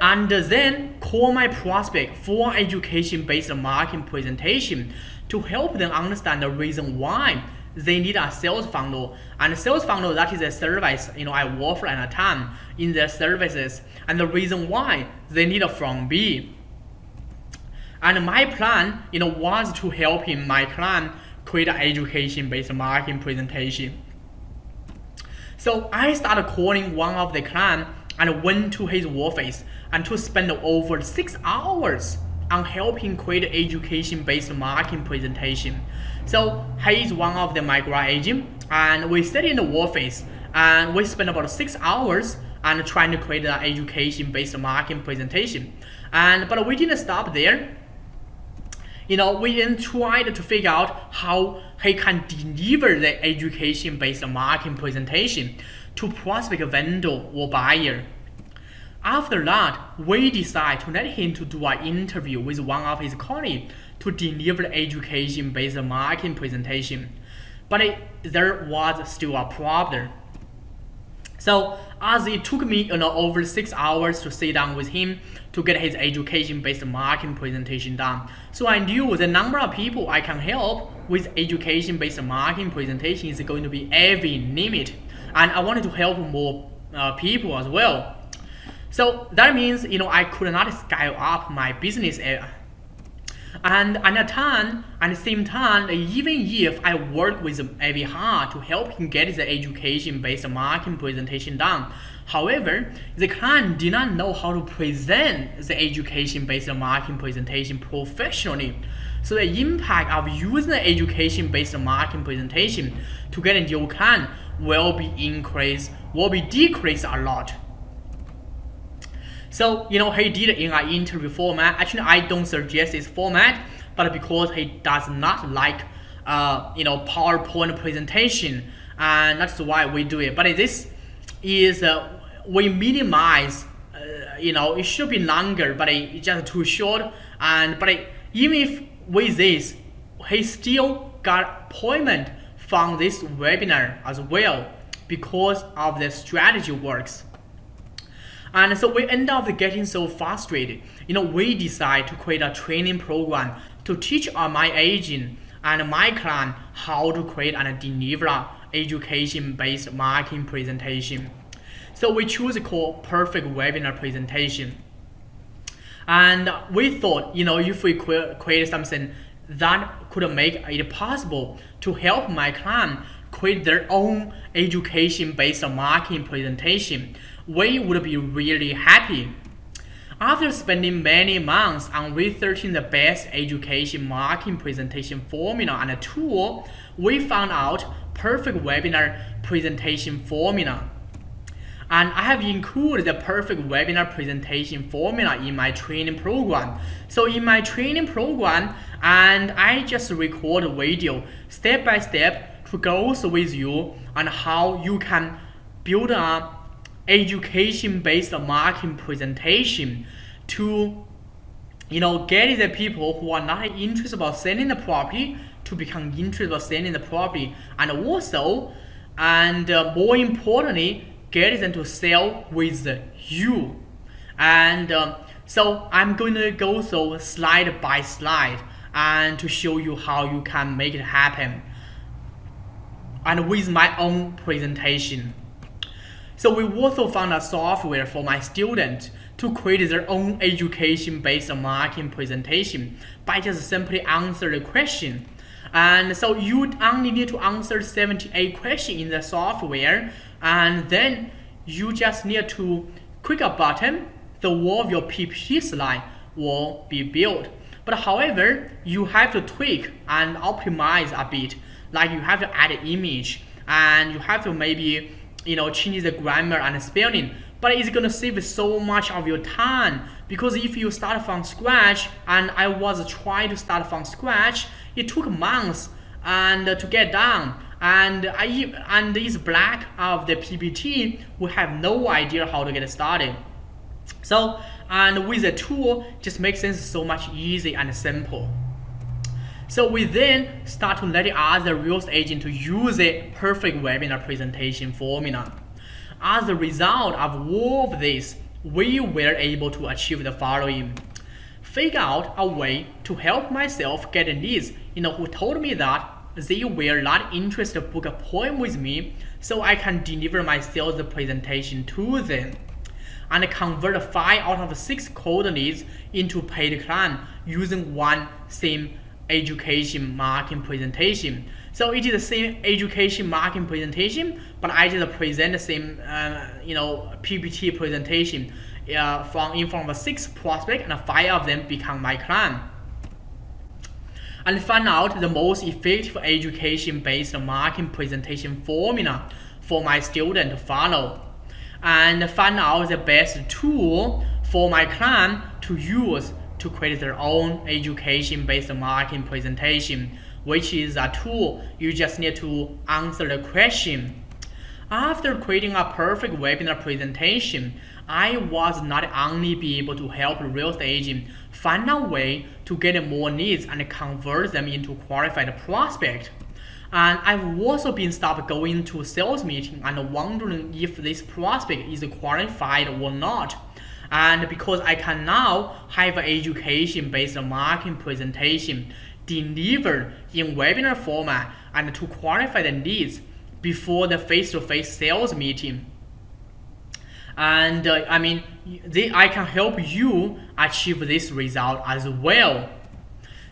And then call my prospect for education-based marketing presentation to help them understand the reason why they need a sales funnel. And a sales funnel, that is a service I offer at a time in their services, and the reason why they need a from B. And my plan was to help him, my client, create an education-based marketing presentation. So I started calling one of the clients and went to his office and to spend over 6 hours on helping create an education-based marketing presentation. So he is one of the micro agent, and we sat in the office and we spent about 6 hours and trying to create an education-based marketing presentation. But we didn't stop there. We then tried to figure out how he can deliver the education-based marketing presentation to prospect vendor or buyer. After that, we decided to let him to do an interview with one of his colleagues to deliver the education-based marketing presentation. But there was still a problem. So as it took me over 6 hours to sit down with him to get his education-based marketing presentation done. So I knew the number of people I can help with education-based marketing presentation is going to be every limit. And I wanted to help more people as well. So that means, I could not scale up my business. And at the same time, even if I work with him very hard to help him get the education-based marketing presentation done, however, the client did not know how to present the education-based marketing presentation professionally. So the impact of using the education-based marketing presentation to get a new client will be decreased a lot. So, he did it in an interview format. Actually, I don't suggest this format, but because he does not like, PowerPoint presentation, and that's why we do it. But this is, we minimize, it should be longer, but it's just too short. But even if with this, he still got appointment from this webinar as well because of the strategy works. And so we end up getting so frustrated. We decide to create a training program to teach my agent and my client how to create and deliver education-based marketing presentation. So we choose called perfect webinar presentation. And we thought, if we create something that could make it possible to help my client create their own education-based marketing presentation, we would be really happy. After spending many months on researching the best education marketing presentation formula and tool, we found out perfect webinar presentation formula. And I have included the perfect webinar presentation formula in my training program. So in my training program, and I just record a video step by step to go with you on how you can build a education-based marketing presentation to get the people who are not interested about selling the property to become interested about selling the property, and also more importantly, get them to sell with you. And so I'm going to go through slide by slide and to show you how you can make it happen, and with my own presentation. So we also found a software for my students to create their own education-based marketing presentation by just simply answer the question. And so you only need to answer 78 questions in the software, and then you just need to click a button, the wall of your PPT slide will be built. But however, you have to tweak and optimize a bit. Like you have to add an image, and you have to maybe change the grammar and spelling. But it's gonna save so much of your time, because if you start from scratch, and I was trying to start from scratch, it took months and to get done. And this black of the PPT, we have no idea how to get started. So, and with the tool, just makes things so much easy and simple. So we then start to let other real estate agent to use a perfect webinar presentation formula. As a result of all of this, we were able to achieve the following. Figure out a way to help myself get leads, who told me that they were not interested to book an appointment with me, so I can deliver my sales presentation to them. And convert 5 out of 6 cold leads into paid clients using one same education marketing presentation. So it is the same education marketing presentation, but I just present the same PPT presentation in front of 6 prospects, and 5 of them become my client. And find out the most effective education-based marketing presentation formula for my student to follow. And find out the best tool for my client to use to create their own education-based marketing presentation, which is a tool you just need to answer the question. After creating a perfect webinar presentation, I was not only be able to help real estate agents find a way to get more leads and convert them into qualified prospects, and I've also been stopped going to sales meeting and wondering if this prospect is qualified or not. And because I can now have an education-based marketing presentation delivered in webinar format and to qualify the leads before the face-to-face sales meeting. And I can help you achieve this result as well.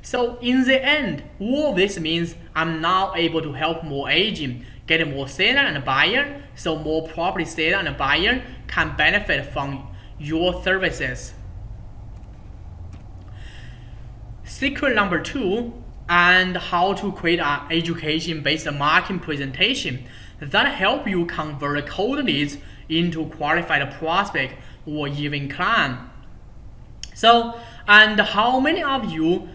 So in the end, all this means I'm now able to help more agents get more seller and buyer, so more property seller and buyer can benefit from your services. Secret number 2, and how to create an education-based marketing presentation that help you convert cold leads into qualified prospect or even client. So, and how many of you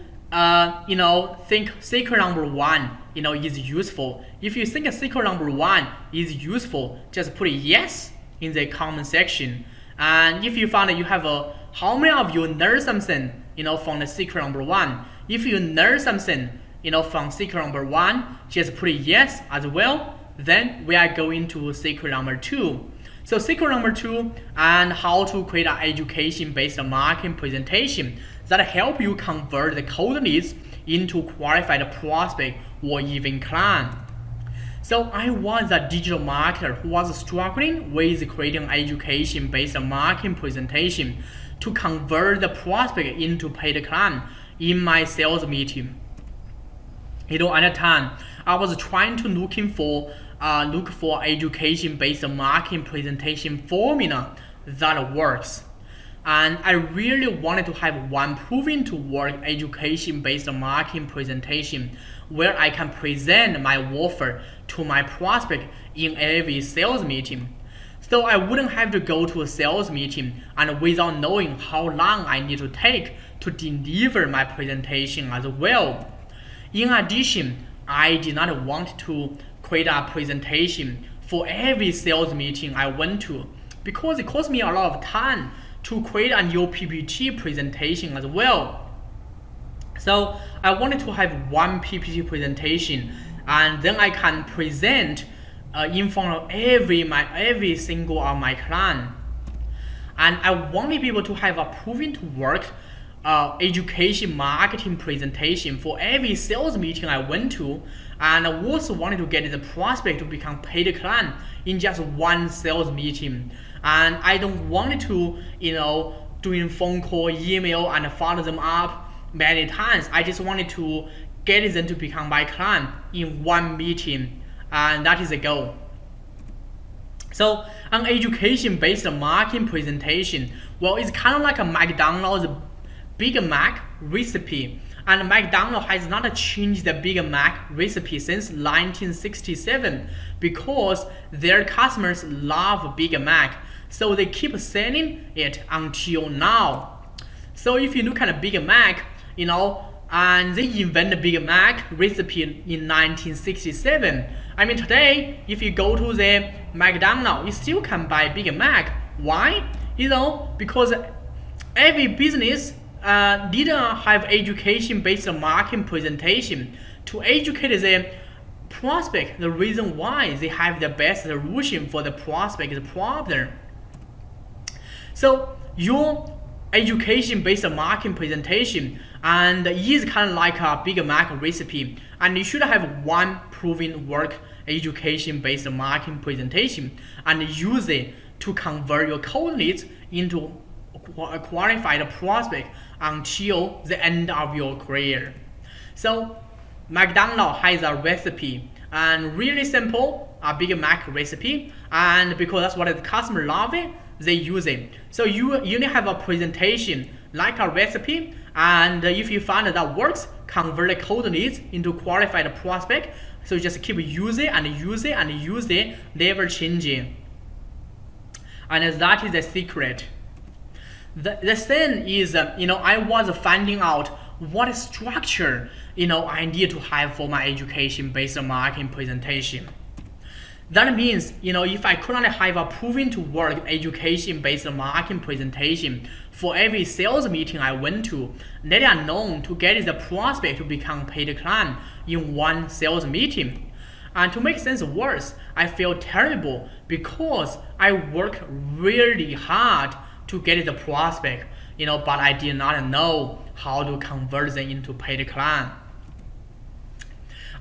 think secret number 1 is useful? If you think secret number 1 is useful, just put a yes in the comment section. And if you found that you have how many of you learned something from the secret number 1? If you learn something from secret number 1, just put a yes as well. Then we are going to secret number 2. So secret number 2, and how to create an education-based marketing presentation that help you convert the cold leads into qualified prospect or even client. So I was a digital marketer who was struggling with creating an education-based marketing presentation to convert the prospect into paid client in my sales meeting. At the time, I was trying to look for education-based marketing presentation formula that works. And I really wanted to have one proven to work education-based marketing presentation where I can present my offer to my prospect in every sales meeting. So I wouldn't have to go to a sales meeting and without knowing how long I need to take to deliver my presentation as well. In addition, I did not want to create a presentation for every sales meeting I went to, because it cost me a lot of time to create a new PPT presentation as well. So I wanted to have one PPT presentation, and then I can present in front of every single of my client. And I want to be able to have a proven to work education marketing presentation for every sales meeting I went to, and I also wanted to get the prospect to become paid client in just one sales meeting. And I don't want to, doing phone call, email, and follow them up many times. I just wanted to get them to become my client in one meeting, and that is the goal. So an education-based marketing presentation, well, it's kind of like a McDonald's Big Mac recipe. And McDonald's has not changed the Big Mac recipe since 1967 because their customers love Big Mac. So they keep selling it until now. So if you look at a Big Mac, and they invent the Big Mac recipe in 1967. I mean, today, if you go to the McDonald's, you still can buy Big Mac. Why? Because every business didn't have education-based marketing presentation to educate the prospect the reason why they have the best solution for the prospect's problem. So your education-based marketing presentation and is kind of like a Big Mac recipe, and you should have one proven work education-based marketing presentation and use it to convert your cold leads into a qualified prospect until the end of your career. So McDonald's has a recipe and really simple, a Big Mac recipe, and because that's what the customer love it, they use it. So you need to have a presentation like a recipe, and if you find that works, convert the cold leads into qualified prospect. So just keep using and use it and use it, never changing. And that is the secret. The thing is, I was finding out what structure, I need to have for my education-based marketing presentation. That means, if I could not have a proven to work education-based marketing presentation for every sales meeting I went to, let alone to get the prospect to become paid client in one sales meeting. And to make things worse, I feel terrible because I work really hard to get the prospect, but I did not know how to convert them into paid client.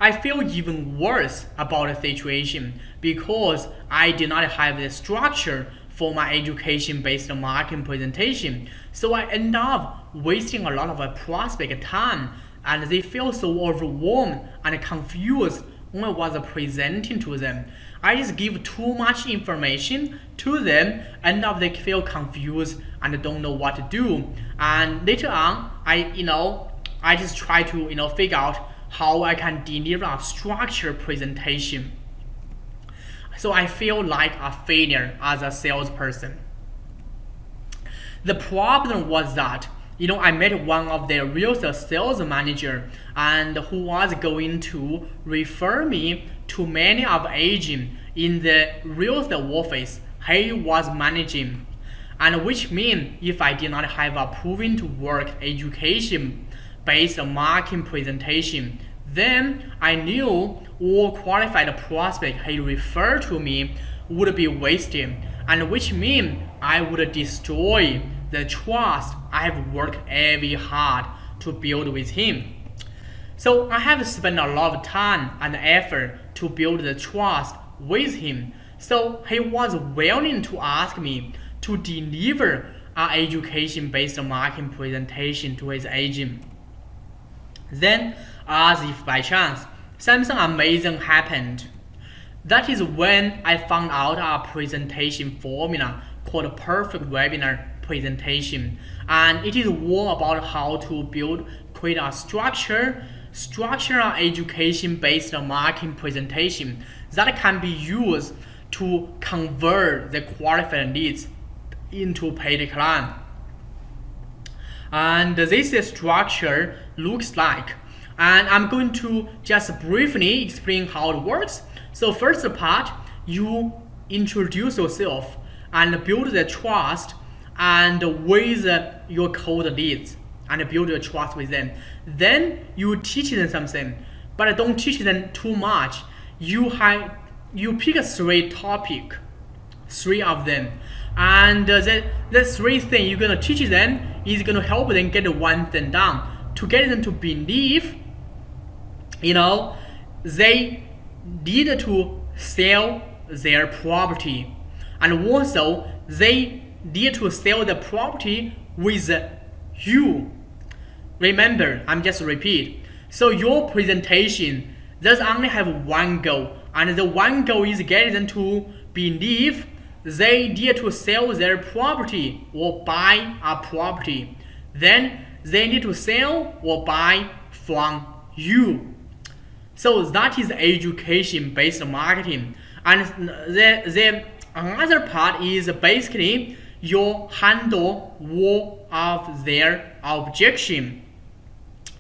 I feel even worse about the situation because I did not have the structure for my education-based marketing presentation. So I end up wasting a lot of prospect time, and they feel so overwhelmed and confused when I was presenting to them. I just give too much information to them, end up they feel confused and don't know what to do. And later on, I just try to figure out how I can deliver a structured presentation. So I feel like a failure as a salesperson. The problem was that I met one of the real estate sales manager and who was going to refer me to many of agents in the real estate office he was managing, and which means if I did not have a proven to work education-based marketing presentation, then I knew all qualified prospects he referred to me would be wasted, and which means I would destroy the trust I have worked very hard to build with him. So I have spent a lot of time and effort to build the trust with him. So he was willing to ask me to deliver an education-based marketing presentation to his agent. Then, as if by chance, something amazing happened. That is when I found out a presentation formula called Perfect Webinar Presentation, and it is all about how to create a structured education-based marketing presentation that can be used to convert the qualified leads into paid client. And this structure looks like, and I'm going to just briefly explain how it works. So first part, you introduce yourself and build the trust and with your cold leads and build your trust with them. Then you teach them something, but don't teach them too much. You pick three of them, and the three things you're gonna teach them is gonna help them get one thing done, to get them to believe, they need to sell their property, and also they need to sell the property with you. Remember, I'm just repeat. So your presentation does only have one goal, and the one goal is getting them to believe they need to sell their property or buy a property. Then they need to sell or buy from you. So that is education-based marketing. And the another part is basically you handle all of their objection.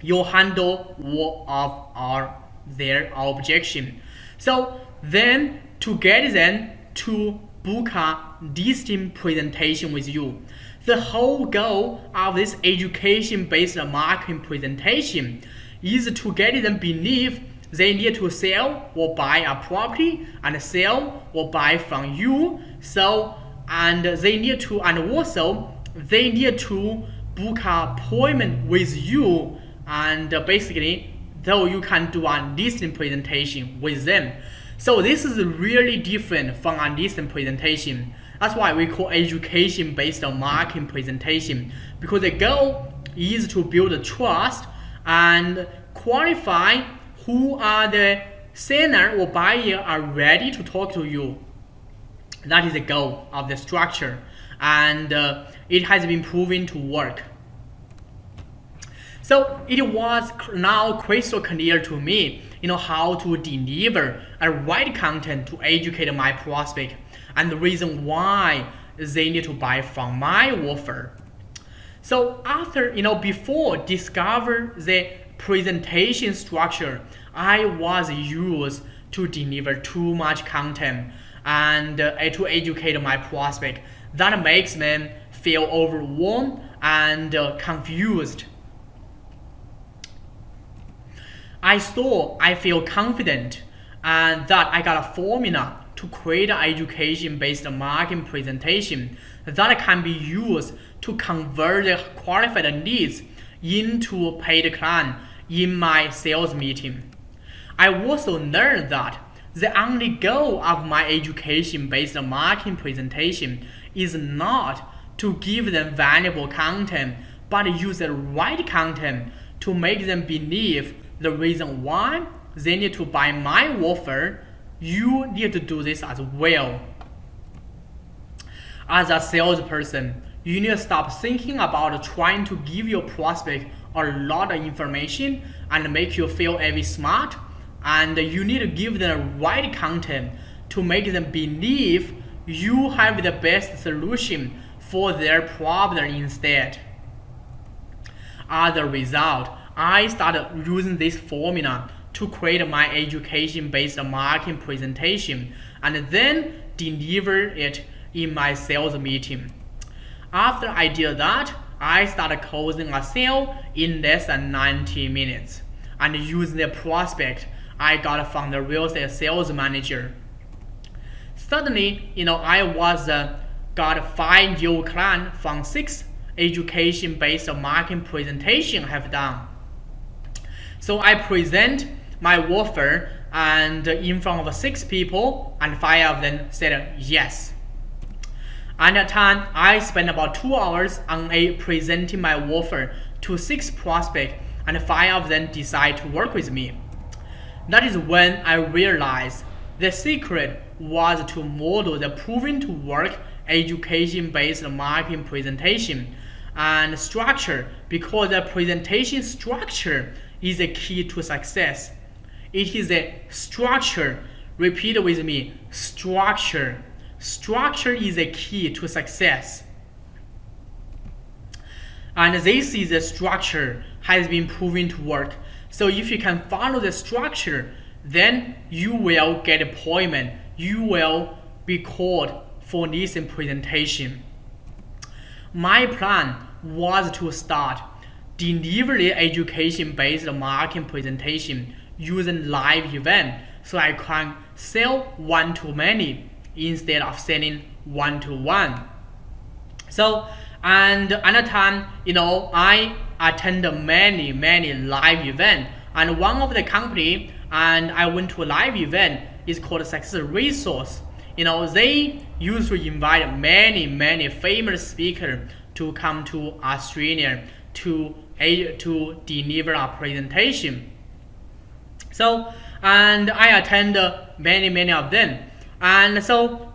You handle all of their objection. So then to get them to book a distinct presentation with you. The whole goal of this education-based marketing presentation is to get them believe they need to sell or buy a property and sell or buy from you. So and they need to, and also they need to book an appointment with you, and basically though you can do a listing presentation with them. So this is really different from a listing presentation. That's why we call education-based marketing presentation, because the goal is to build trust and qualify who are the seller or buyer are ready to talk to you. That is the goal of the structure, and it has been proven to work. So it was now crystal clear to me, how to deliver a right content to educate my prospect, and the reason why they need to buy from my offer. So after, before discover the presentation structure, I was used to deliver too much content and to educate my prospect. That makes them feel overwhelmed and confused. I feel confident and that I got a formula to create an education-based marketing presentation that can be used to convert the qualified leads into a paid client in my sales meeting. I also learned that the only goal of my education-based marketing presentation is not to give them valuable content, but use the right content to make them believe the reason why they need to buy my offer. You need to do this as well. As a salesperson, you need to stop thinking about trying to give your prospect a lot of information and make you feel very smart, and you need to give them the right content to make them believe you have the best solution for their problem instead. As a result, I started using this formula to create my education-based marketing presentation and then deliver it in my sales meeting. After I did that, I started closing a sale in less than 90 minutes and using the prospect I got from the real estate sales manager. Suddenly, I got 5 new clients from 6 education-based marketing presentation I have done. So I present my offer and in front of 6 people, and 5 of them said yes. At that time, I spent about 2 hours on presenting my offer to 6 prospects, and 5 of them decided to work with me. That is when I realized the secret was to model the proven to work education-based marketing presentation and structure, because the presentation structure is the key to success. It is a structure. Repeat with me. Structure. Structure is the key to success. And this is the structure has been proven to work. So if you can follow the structure, then you will get appointment. You will be called for this presentation. My plan was to start deliver the education-based marketing presentation using live event, so I can sell one-to-many instead of selling one-to-one. So, and another time, I attend many live events, and one of the company, and I went to a live event, is called Success Resource. They used to invite many famous speakers to come to Australia to deliver a presentation. So, and I attend many of them. And so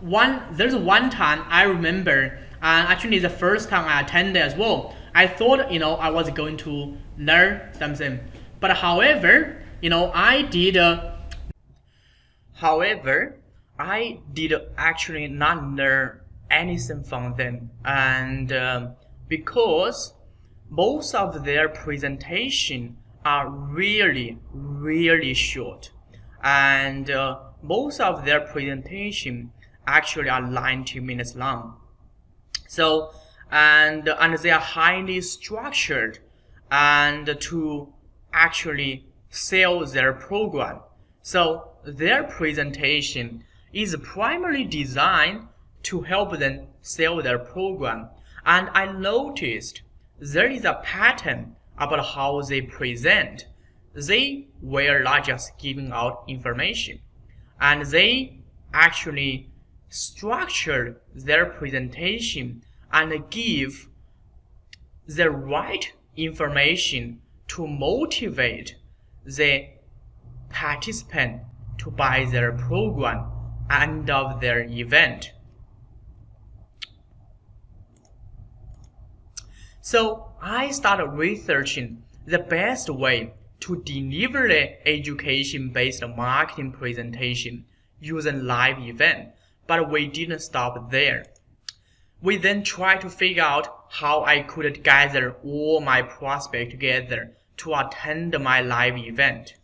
there's one time I remember, and actually the first time I attended as well. I thought I was going to learn something, but however I did actually not learn anything from them, and because most of their presentation are really short, and most of their presentation actually are 90 minutes long. So and they are highly structured and to actually sell their program. So their presentation is primarily designed to help them sell their program. And I noticed there is a pattern about how they present. They were not just giving out information, and they actually structured their presentation and give the right information to motivate the participant to buy their program end of their event. So I started researching the best way to deliver the education-based marketing presentation using live event, but we didn't stop there. We then tried to figure out how I could gather all my prospects together to attend my live event.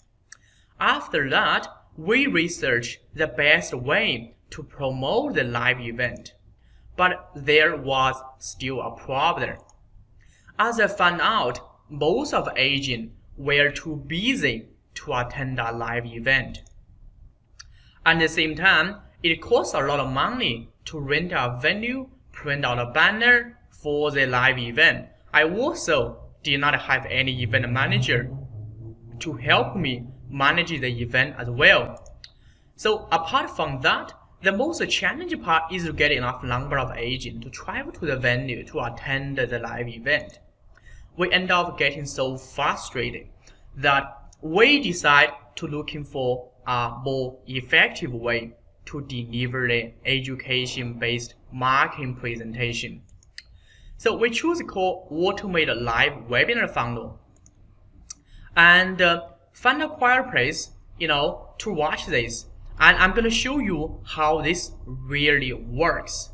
After that, we researched the best way to promote the live event, but there was still a problem. As I found out, most of the agents were too busy to attend a live event. At the same time, it costs a lot of money to rent a venue, print out a banner for the live event. I also did not have any event manager to help me manage the event as well. So apart from that, the most challenging part is to get enough number of agents to travel to the venue to attend the live event. We end up getting so frustrated that we decide to looking for a more effective way to deliver the education-based marketing presentation. So we choose called Automated Live Webinar Funnel. And find a quiet place, to watch this. And I'm going to show you how this really works.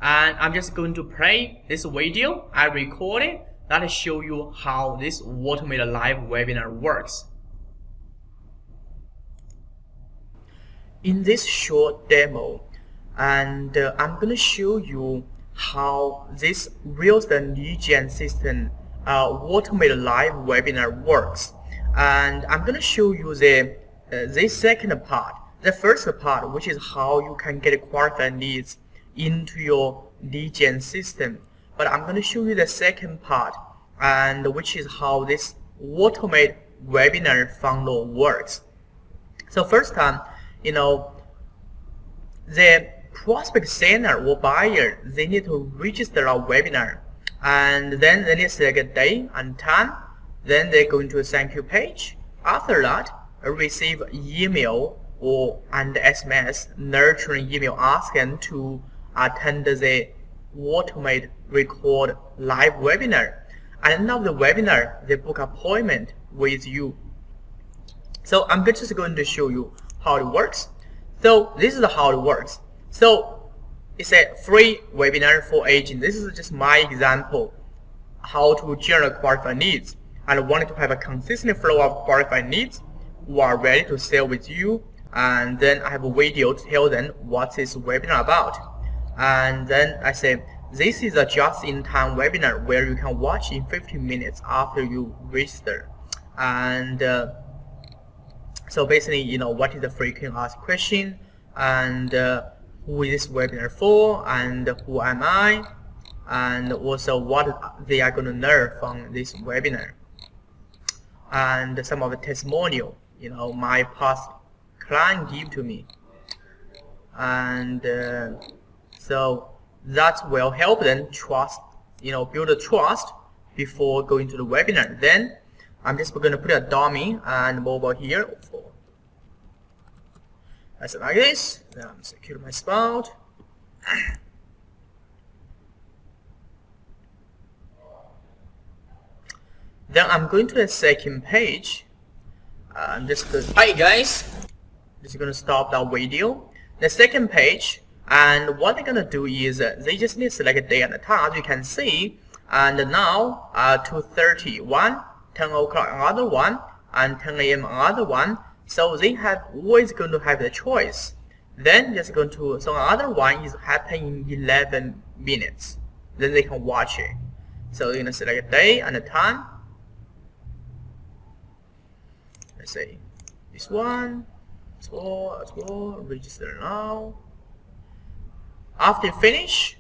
And I'm just going to play this video. I record it. That will show you how this automated live webinar works. In this short demo, and I'm going to show you how this real estate lead gen system automated live webinar works. And I'm going to show you the second part. The first part, which is how you can get qualified leads into your lead gen system. But I'm going to show you the second part, and which is how this automated webinar funnel works. So first time, the prospect sender or buyer, they need to register a webinar, and then they need to select a day and time. Then they go into a thank you page. After that, receive email and SMS nurturing email asking to attend the automated record live webinar. At the end of the webinar, they book appointment with you. So I'm just going to show you how it works. So this is how it works. So it's a free webinar for agents. This is just my example how to generate qualified leads. And I wanted to have a consistent flow of qualified leads who are ready to sell with you. And then I have a video to tell them what this webinar about. And then I say, this is a just-in-time webinar where you can watch in 15 minutes after you register. And so basically, what is the frequent asked question, and who is this webinar for, and who am I, and also what they are going to learn from this webinar, and some of the testimonial, my past client give to me, and so that will help them trust, build a trust before going to the webinar. Then I'm just going to put a dummy and mobile here That's like this. Then I'm secure my spout. Then I'm going to the second page. I'm just going. Hi guys. Just going to stop that video. The second page, and what they're going to do is they just need to select a day and a time. You can see, and now 2:30 10 o'clock another one, and 10 a.m. another one. So they have always going to have the choice. Then just going to, so another one is happening in 11 minutes. Then they can watch it. So you're going to select a day and a time. Let's say this one, as well, register now. After you finish,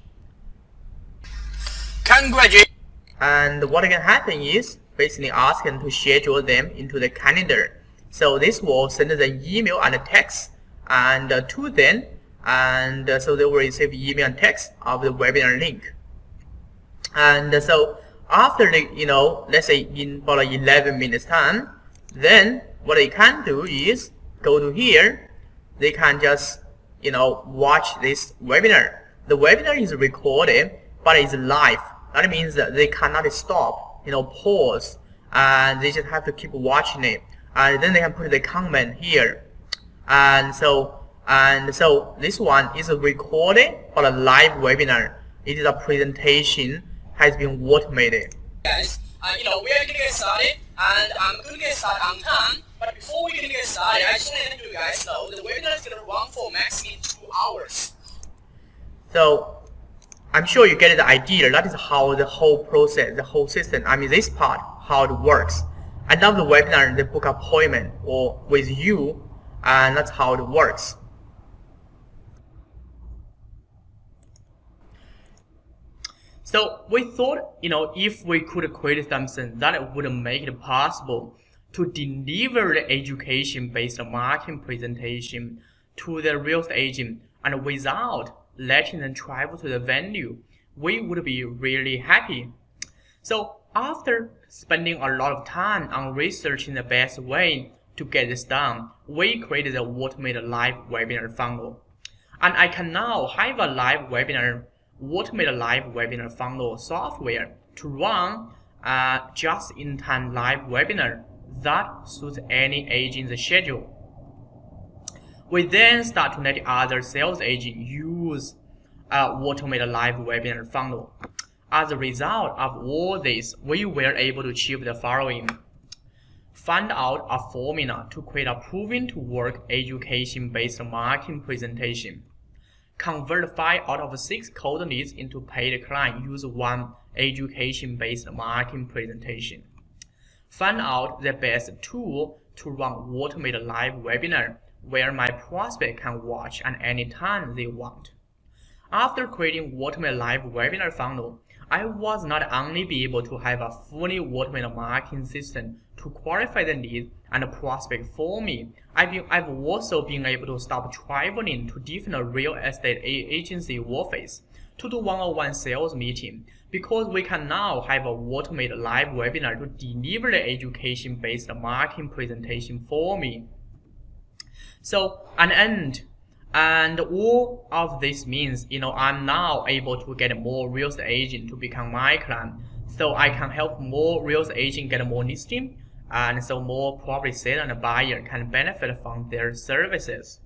congratulations. And what can happen is basically ask them to schedule them into the calendar. So this will send the email and a text and to them, and so they will receive email and text of the webinar link. And so after the, let's say in about 11 minutes time, then what they can do is go to here. They can just watch this webinar. The webinar is recorded, but it's live. That means that they cannot stop, pause, and they just have to keep watching it. And then they can put the comment here. And so this one is recorded for a live webinar. It is a presentation has been automated. Guys, we are going to get started, and I'm going to get started on time. But before we can get started, I just want to let you guys know the webinar is going to run for maximum 2 hours. So I'm sure you get the idea. That is how the whole process, the whole system, this part, how it works. And now the webinar, they book appointment or with you, and that's how it works. So we thought, if we could create something that would make it possible to deliver the education-based marketing presentation to the real estate agent and without letting them travel to the venue, we would be really happy. So after spending a lot of time on researching the best way to get this done, we created the automated live webinar funnel. And I can now have a automated live webinar funnel software to run just-in-time live webinar that suits any agent's schedule. We then start to let other sales agents use automated live webinar funnel. As a result of all this, we were able to achieve the following. Find out a formula to create a proven to work education-based marketing presentation. Convert 5 out of 6 cold leads into paid clients. Use one education-based marketing presentation. Find out the best tool to run automated live webinar where my prospect can watch at any time they want. After creating automated live webinar funnel, I was not only be able to have a fully automated marketing system to qualify the lead and prospect for me, I've also been able to stop traveling to different real estate agency office to do one-on-one sales meeting, because we can now have an automated live webinar to deliver the education-based marketing presentation for me. So, and all of this means, I'm now able to get more real estate agent to become my client. So I can help more real estate agent get more listing, and so more property seller and buyer can benefit from their services.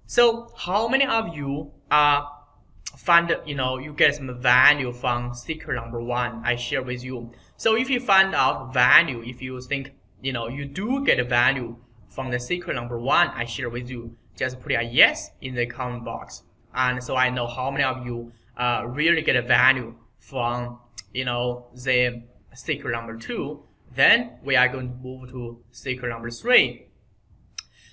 So how many of you find, you get some value from secret number 1 I share with you? So if you find out value, if you think, you do get value from the secret number 1 I share with you, just put a yes in the comment box. And so I know how many of you really get a value from, the secret number 2. Then we are going to move to secret number 3.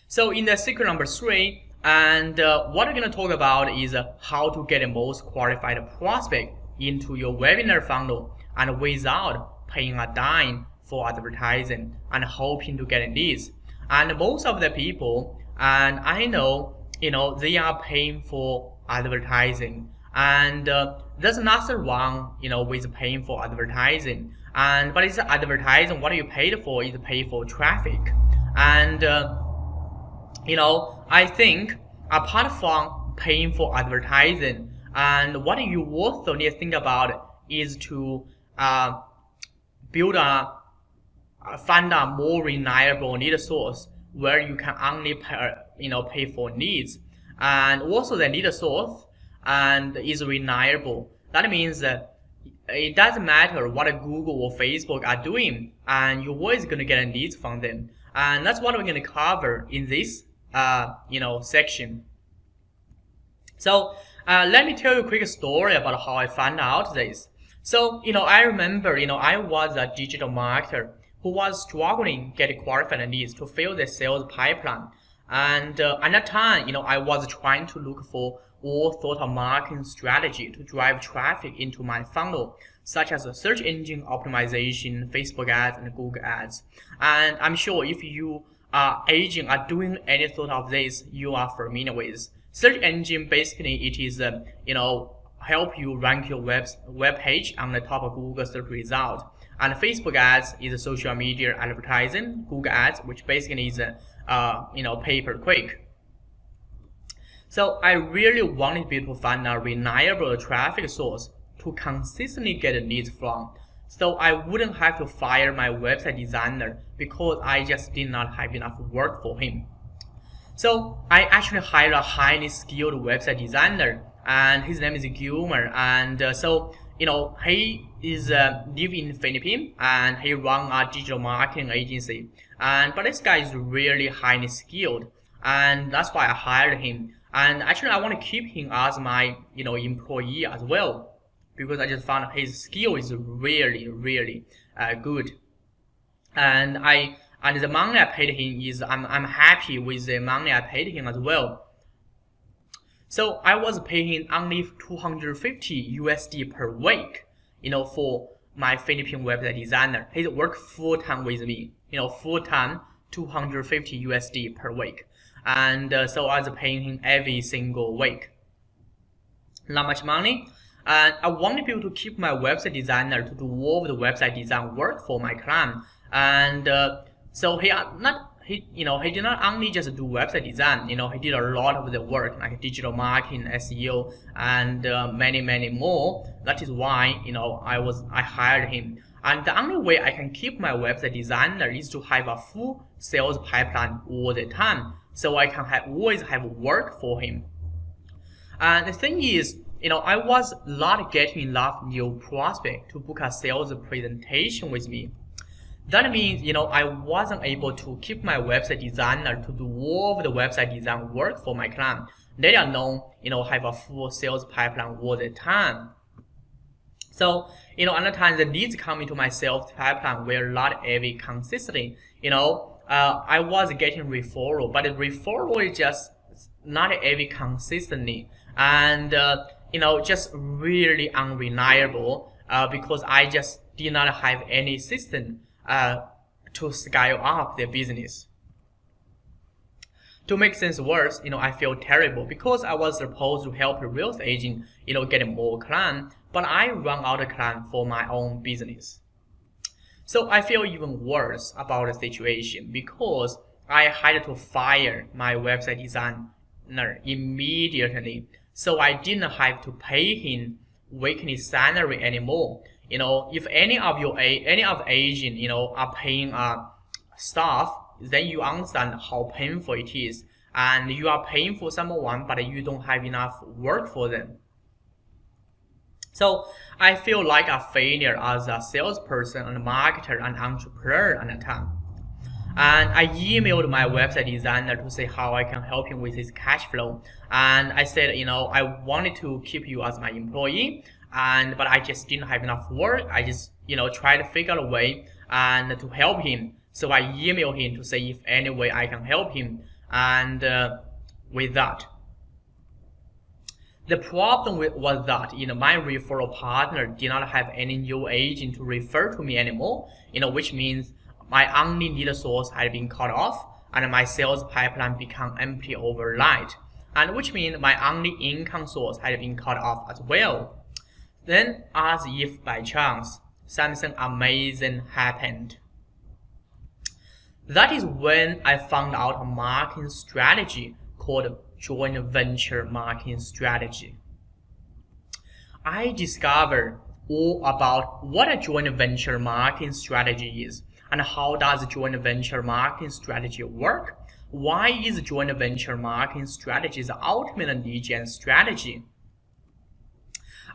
So in the secret number 3, and what we're going to talk about is how to get the most qualified prospect into your webinar funnel and without paying a dime for advertising and hoping to get leads. And most of the people, and I know, they are paying for advertising, and there's nothing wrong, with paying for advertising. But it's advertising. What you paid for is paid for traffic, and I think apart from paying for advertising, and what you also need to think about is to find a more reliable lead source where you can only pay for leads, and also the lead source and is reliable. That means that it doesn't matter what Google or Facebook are doing, and you're always going to get leads from them. And that's what we're going to cover in this section. So let me tell you a quick story about how I found out this. So I remember I was a digital marketer who was struggling getting qualified leads to fill the sales pipeline. And at that time, I was trying to look for all sort of marketing strategy to drive traffic into my funnel, such as search engine optimization, Facebook ads, and Google ads. And I'm sure if you are doing any sort of this, you are familiar with. Search engine, basically, it is help you rank your web page on the top of Google search result. And Facebook ads is social media advertising. Google ads, which basically is pay per click. So I really wanted to be able to find a reliable traffic source to consistently get leads from, so I wouldn't have to fire my website designer because I just did not have enough work for him. So I actually hired a highly skilled website designer, and his name is Gilmer. And he is live in Philippines, and he run a digital marketing agency. But this guy is really highly skilled, and that's why I hired him. And actually, I want to keep him as my employee as well, because I just found his skill is really, really good. And the money I paid him is I'm happy with the money I paid him as well. So I was paying him only $250 USD per week, for my Philippine website designer. He worked full time with me, full time, $250 USD per week. And so I was paying him every single week. Not much money. And I wanted people to keep my website designer to do all of the website design work for my client. And so he did not only just do website design. He did a lot of the work like digital marketing, SEO, and many more. That is why I hired him. And the only way I can keep my website designer is to have a full sales pipeline all the time, so I can always have work for him. And the thing is, I was not getting enough new prospect to book a sales presentation with me. That means, I wasn't able to keep my website designer to do all of the website design work for my client. Let alone, have a full sales pipeline all the time. So, other times the leads coming to my sales pipeline were not every consistently. I was getting referral, but the referral is just not every consistently, and just really unreliable because I just did not have any system to scale up the business. To make things worse, I feel terrible because I was supposed to help a real estate agent, get more clients, but I run out of clients for my own business. So I feel even worse about the situation because I had to fire my website designer immediately, so I didn't have to pay him weekly salary anymore. If any of agent are paying staff, then you understand how painful it is, and you are paying for someone but you don't have enough work for them. So I feel like a failure as a salesperson and marketer and entrepreneur at the time. And I emailed my website designer to say how I can help him with his cash flow. And I said, I wanted to keep you as my employee, but I just didn't have enough work. I just, tried to figure out a way and to help him. So I emailed him to say if any way I can help him. And with that, the problem was that my referral partner did not have any new agent to refer to me anymore, which means my only lead source had been cut off and my sales pipeline became empty overnight, and which means my only income source had been cut off as well. Then, as if by chance, something amazing happened. That is when I found out a marketing strategy called joint venture marketing strategy. I discovered all about what a joint venture marketing strategy is and how does a joint venture marketing strategy work. Why is joint venture marketing strategy the ultimate lead gen strategy?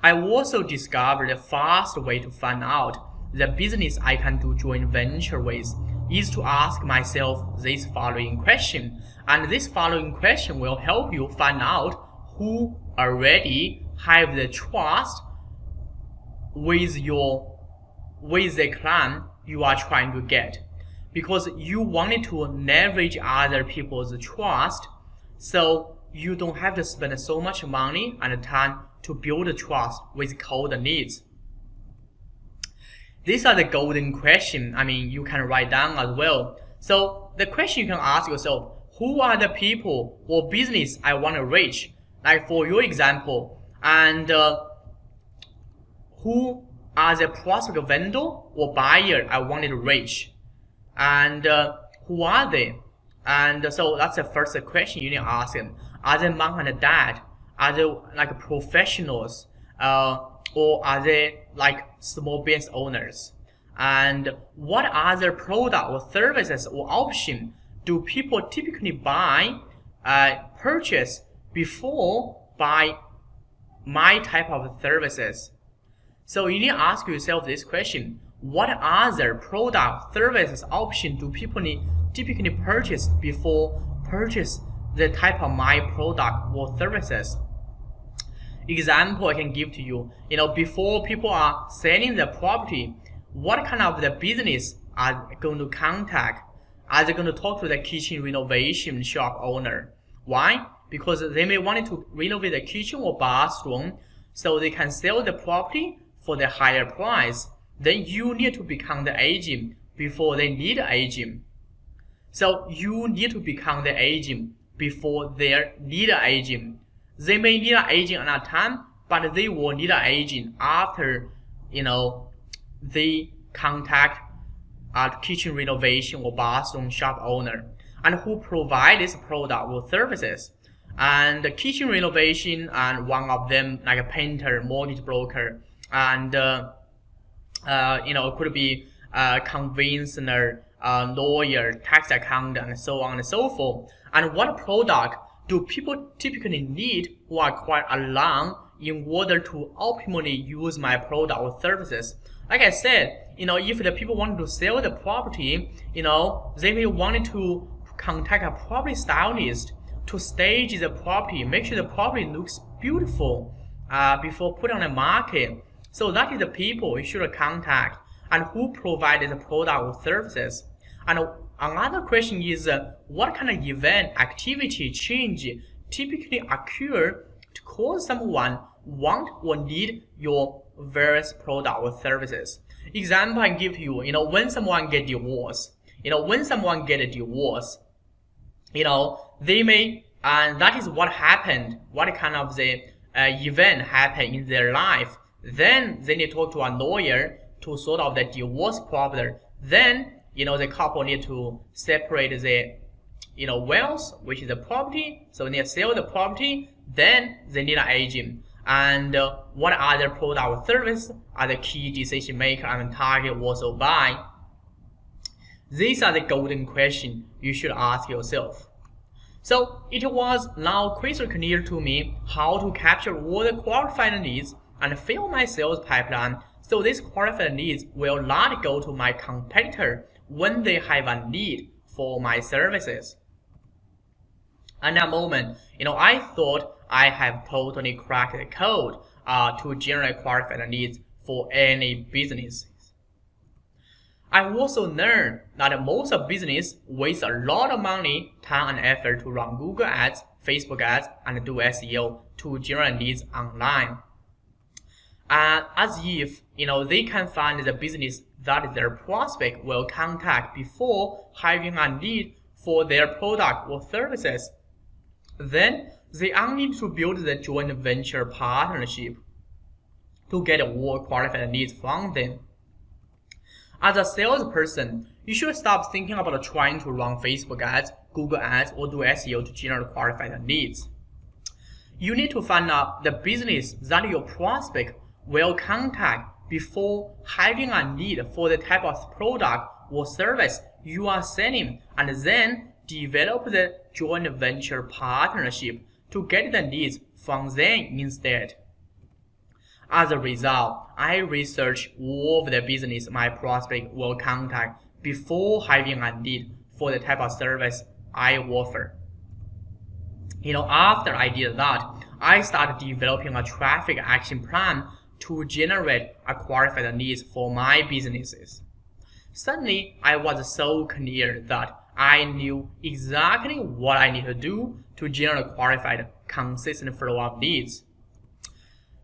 I also discovered a fast way to find out the business I can do joint venture with is to ask myself this following question. And this following question will help you find out who already have the trust with the client you are trying to get. Because you wanted to leverage other people's trust, so you don't have to spend so much money and time to build trust with cold leads. These are the golden questions. You can write down as well. So the question you can ask yourself, who are the people or business I want to reach? Like for your example, and who are the prospect vendor or buyer I wanted to reach? And who are they? And so that's the first question you need to ask them. Are they mom and dad? Are they like professionals? Or are they like small business owners? And what other product or services or option do people typically purchase before buy my type of services? So you need to ask yourself this question. What other product, services, option do people typically purchase before purchase the type of my product or services? Example I can give to you, before people are selling the property, what kind of the business are going to contact? Are they going to talk to the kitchen renovation shop owner? Why? Because they may want to renovate the kitchen or bathroom so they can sell the property for the higher price. Then you need to become the agent before they need an agent. So you need to become the agent before they need an agent. They may need an agent at that time, but they will need an agent after, they contact a kitchen renovation or bathroom shop owner and who provide this product or services. And the kitchen renovation, and one of them like a painter, mortgage broker, and it could be a conveyancer, lawyer, tax accountant, and so on and so forth. And what product do people typically need who are quite alone in order to optimally use my product or services? Like I said, if the people want to sell the property, they may want to contact a property stylist to stage the property, make sure the property looks beautiful before put on the market. So that is the people you should contact and who provide the product or services. And another question is what kind of event, activity, change typically occur to cause someone want or need your various product or services. Example I give to you, when someone get divorced, they may, and that is what happened, what kind of the event happened in their life. Then they need to talk to a lawyer to sort out the divorce problem. Then, the couple need to separate the, wealth, which is the property. So they need to sell the property. Then they need an agent. And what other product or service are the key decision maker and target also buy? These are the golden questions you should ask yourself. So it was now crystal clear to me how to capture all the qualified leads and fill my sales pipeline, so these qualified leads will not go to my competitor when they have a need for my services. At that moment, I thought I have totally cracked the code to generate qualified leads for any business. I also learned that most of business waste a lot of money, time, and effort to run Google ads, Facebook ads, and do SEO to generate leads online. As if they can find the business that their prospect will contact before having a need for their product or services. Then they only need to build the joint venture partnership to get more qualified leads from them. As a salesperson, you should stop thinking about trying to run Facebook ads, Google ads, or do SEO to generate qualified leads. You need to find out the business that your prospect will contact before having a need for the type of product or service you are selling, and then develop the joint venture partnership to get the leads from them instead. As a result, I research all of the business my prospect will contact before having a need for the type of service I offer. After I did that, I started developing a traffic action plan to generate a qualified leads for my businesses. Suddenly, I was so clear that I knew exactly what I need to do to generate qualified, consistent flow of leads.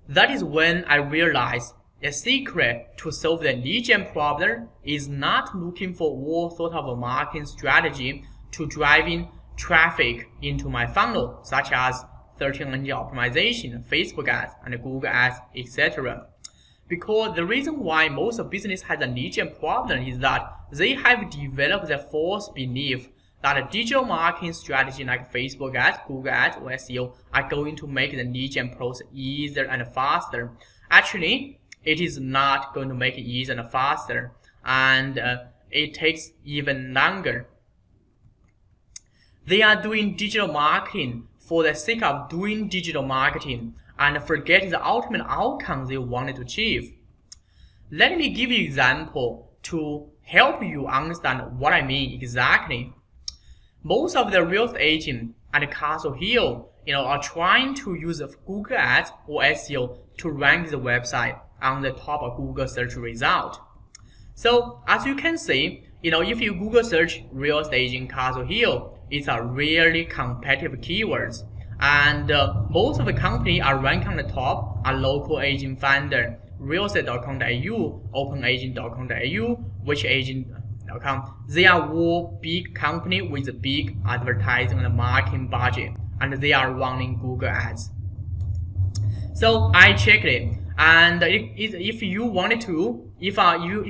That is when I realized the secret to solve the lead gen problem is not looking for all sort of a marketing strategy to driving traffic into my funnel, such as search engine optimization, Facebook ads, and Google ads, etc. Because the reason why most of business has a lead gen problem is that they have developed the false belief that a digital marketing strategy like Facebook ads, Google ads, or SEO are going to make the lead gen process easier and faster. Actually, it is not going to make it easier and faster, and it takes even longer. They are doing digital marketing for the sake of doing digital marketing and forget the ultimate outcome they wanted to achieve. Let me give you an example to help you understand what I mean exactly. Most of the real estate agents at Castle Hill, are trying to use Google ads or SEO to rank the website on the top of Google search result. So as you can see, if you Google search real estate agent Castle Hill, it's a really competitive keywords. And most of the companies are ranked on the top are local agent finder, realestate.com.au, openagent.com.au, wishagent.com. They are all big companies with big advertising and marketing budget, and they are running Google ads. So I checked it, and if you wanted to, if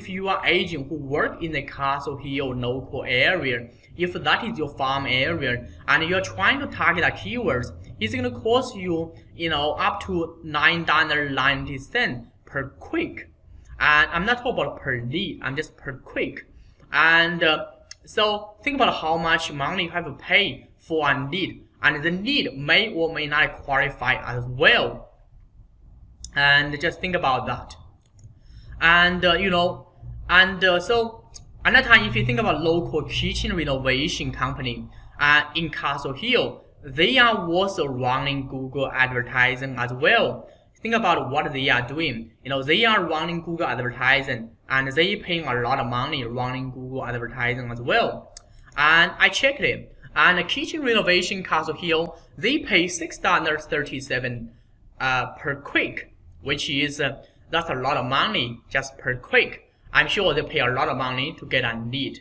you are agent who work in the Castle Hill local area, if that is your farm area and you're trying to target the keywords, it's going to cost you, up to $9.90 per click. And I'm not talking about per lead, I'm just per click. And so think about how much money you have to pay for a lead, and the lead may or may not qualify as well. And just think about that. And so another time, if you think about local kitchen renovation company in Castle Hill, they are also running Google advertising as well. Think about what they are doing. They are running Google advertising, and they paying a lot of money running Google advertising as well. And I checked it. And the kitchen renovation Castle Hill, they pay $6.37 per click, which is that's a lot of money just per click. I'm sure they pay a lot of money to get a lead.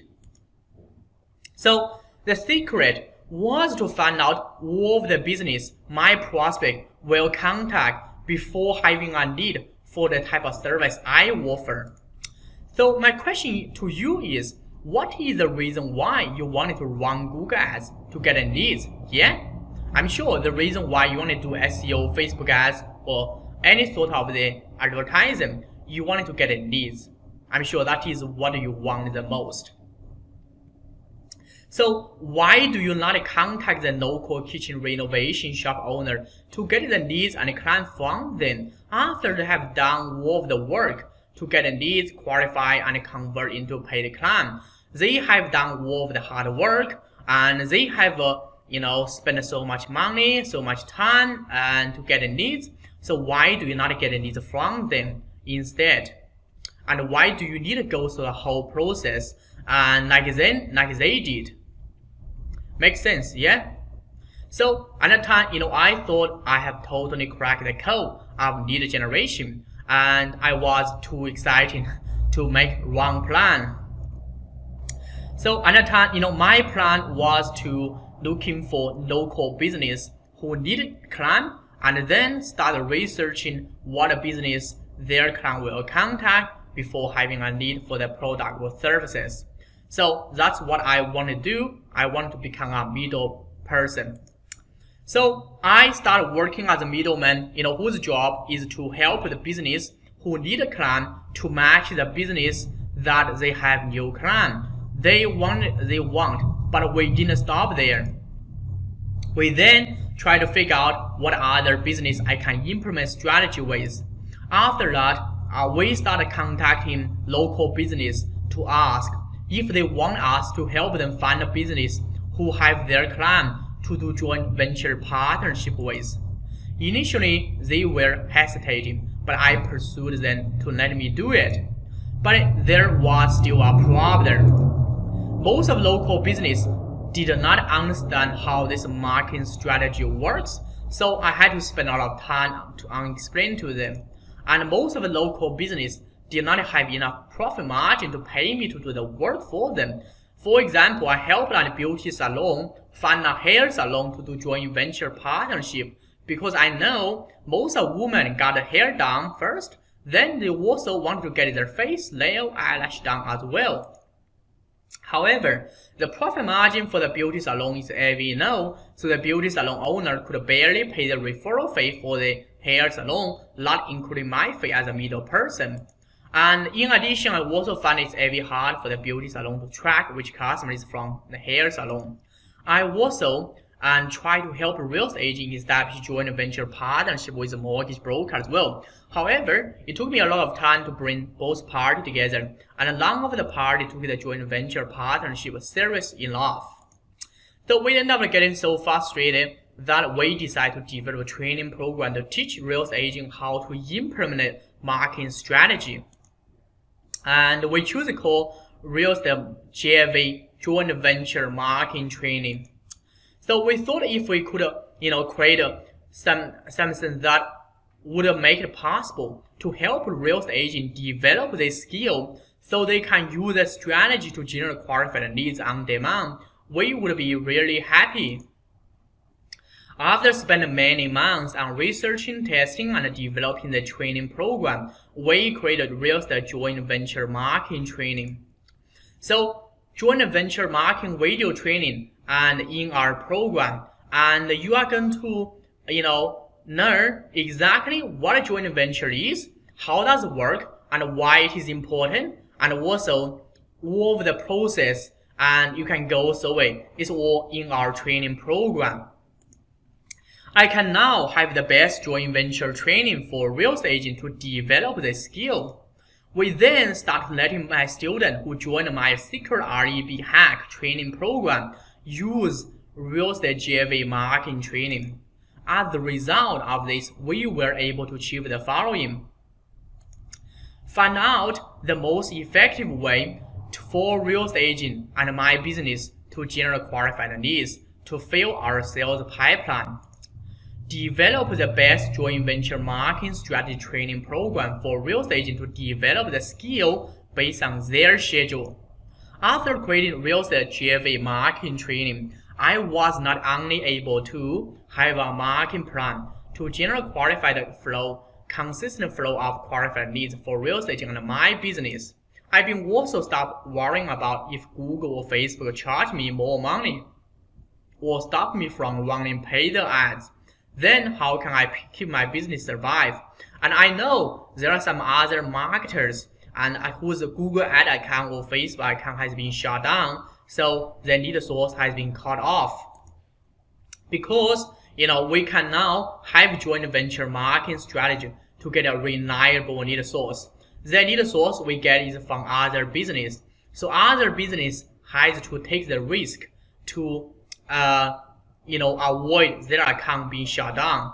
So the secret was to find out all of the business my prospect will contact before having a lead for the type of service I offer. So my question to you is, what is the reason why you wanted to run Google ads to get leads? Yeah, I'm sure the reason why you want to do SEO, Facebook ads, or any sort of the advertising, you wanted to get leads. I'm sure that is what you want the most. So why do you not contact the local kitchen renovation shop owner to get the leads and clients from them after they have done all of the work to get the leads, qualify, and convert into paid client? They have done all of the hard work, and they have spent so much money, so much time, and to get the leads. So why do you not get the leads from them instead? And why do you need to go through the whole process and like they did? Makes sense, yeah? So another time, I thought I have totally cracked the code of lead generation, and I was too excited to make wrong plan. So another time, my plan was to looking for local business who needed client, and then start researching what business their client will contact before having a need for the product or services. So that's what I want to do. I want to become a middle person. So I started working as a middleman, whose job is to help the business who need a client to match the business that they have new client. They want, but we didn't stop there. We then try to figure out what other business I can implement strategy with. After that, we started contacting local business to ask if they want us to help them find a business who have their client to do joint venture partnership with. Initially, they were hesitating, but I pursued them to let me do it. But there was still a problem. Most of local business did not understand how this marketing strategy works, so I had to spend a lot of time to explain to them. And most of the local business did not have enough profit margin to pay me to do the work for them. For example, I helped a beauty salon find a hair salon to do joint venture partnership because I know most of women got their hair done first, then they also want to get their face, nail, eyelash done as well. However, the profit margin for the beauty salon is very low, so the beauty salon owner could barely pay the referral fee for the hair salon, not including my fee as a middle person. And in addition, I also find it's very hard for the beauty salon to track which customer is from the hair salon. I also try to help real estate agents establish joint venture partnership with a mortgage broker as well. However, it took me a lot of time to bring both parties together, and none of the parties took the joint venture partnership serious enough. So we ended up getting so frustrated that we decided to develop a training program to teach real estate agents how to implement marketing strategy. And we choose to call real estate JV, joint venture marketing training. So we thought if we could, create something that would make it possible to help real estate agents develop this skill so they can use the strategy to generate qualified leads on demand, we would be really happy. After spending many months on researching, testing, and developing the training program, we created real estate joint venture marketing training. So joint venture marketing video training and in our program, and you are going to learn exactly what a joint venture is, how does it work, and why it is important, and also all of the process, and you can go through it. It's all in our training program. I can now have the best joint venture training for real estate agents to develop the skill. We then start letting my students who join my Secret REB Hack training program use real estate JV marketing training. As the result of this, we were able to achieve the following. Find out the most effective way for real estate agent and my business to generate qualified leads to fill our sales pipeline. Develop the best joint venture marketing strategy training program for real estate agents to develop the skill based on their schedule. After creating real estate JV marketing training, I was not only able to have a marketing plan to generate consistent flow of qualified leads for real estate and my business. I've been also stopped worrying about if Google or Facebook charge me more money or stop me from running paid ads. Then how can I keep my business survive? And I know there are some other marketers and whose Google ad account or Facebook account has been shut down, so their lead source has been cut off. Because we can now have joint venture marketing strategy to get a reliable lead source. The lead source we get is from other business. So other business has to take the risk to avoid their account being shut down.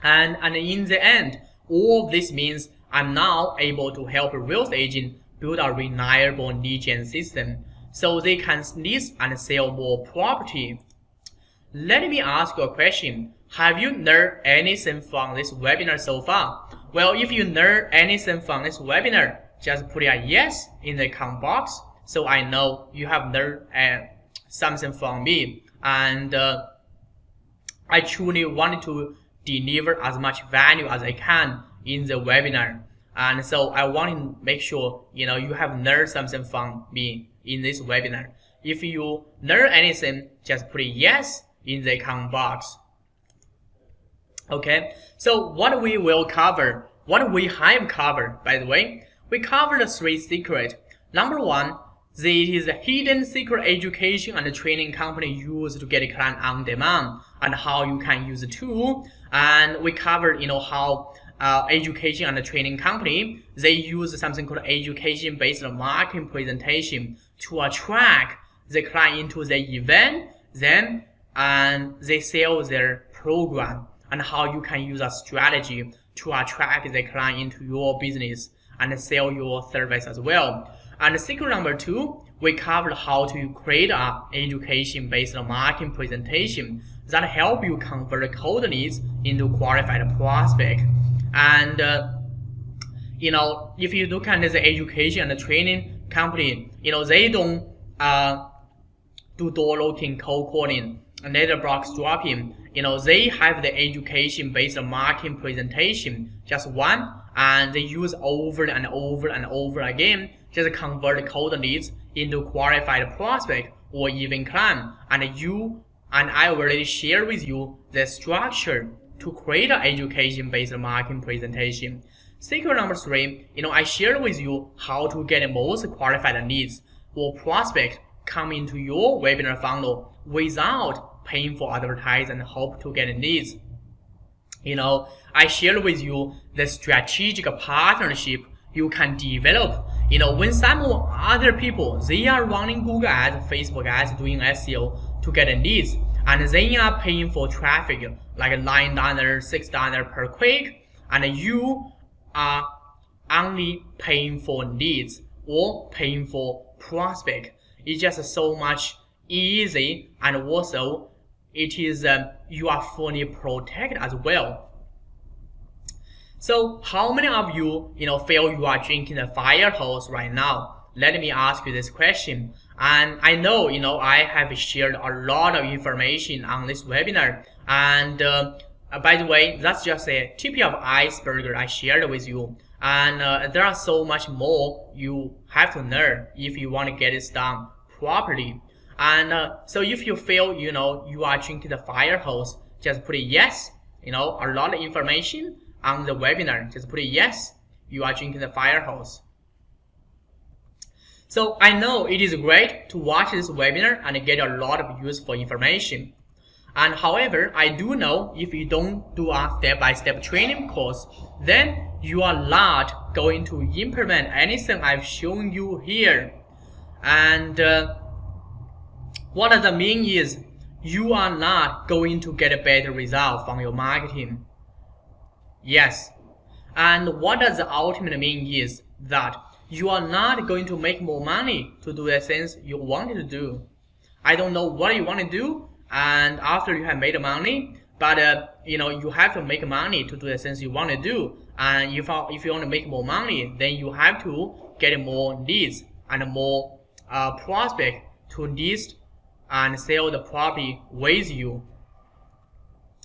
And in the end, all of this means I'm now able to help a real estate agent build a reliable lead gen system so they can list and sell more property. Let me ask you a question. Have you learned anything from this webinar so far? Well, if you learned anything from this webinar, just put a yes in the comment box so I know you have learned something from me. And I truly wanted to deliver as much value as I can in the webinar. And so I want to make sure you have learned something from me in this webinar. If you learn anything, just put a yes in the comment box. Okay, so what we will cover, what we have covered, by the way, we covered the 3 secrets. Number 1, it is a hidden secret education and training company use to get a client on demand, and how you can use the tool. And we covered, how education and training company, they use something called education-based marketing presentation to attract the client into the event, and they sell their program, and how you can use a strategy to attract the client into your business and sell your service as well. And secret number 2, we covered how to create an education-based marketing presentation that help you convert cold leads into qualified prospect. And if you look at the education and training company, they don't do door knocking, cold calling, letterbox dropping. They have the education-based marketing presentation, just one, and they use over and over and over again, just convert cold leads into qualified prospect or even client. And I already share with you the structure to create an education-based marketing presentation. Secret number 3, I shared with you how to get the most qualified leads or prospect come into your webinar funnel without paying for advertising and hope to get leads. I shared with you the strategic partnership you can develop. When some other people, they are running Google ads, Facebook ads, doing SEO to get leads, and they are paying for traffic like $9, $6 per click, and you are only paying for leads or paying for prospect. It's just so much easy, and also it is you are fully protected as well. So how many of you feel you are drinking a fire hose right now? Let me ask you this question. And I know I have shared a lot of information on this webinar, and by the way, that's just a tip of iceberg I shared with you, and there are so much more you have to learn if you want to get this done properly. And so if you feel you are drinking the fire hose, just put a yes. A lot of information on the webinar, just put a yes, you are drinking the fire hose. So I know it is great to watch this webinar and get a lot of useful information. And however, I do know if you don't do a step-by-step training course, then you are not going to implement anything I've shown you here. And what does that mean is you are not going to get a better result from your marketing. Yes. And what does the ultimate mean is that you are not going to make more money to do the things you wanted to do. I don't know what you want to do, and after you have made money, but you have to make money to do the things you want to do. And if you want to make more money, then you have to get more leads and more prospect to list and sell the property with you.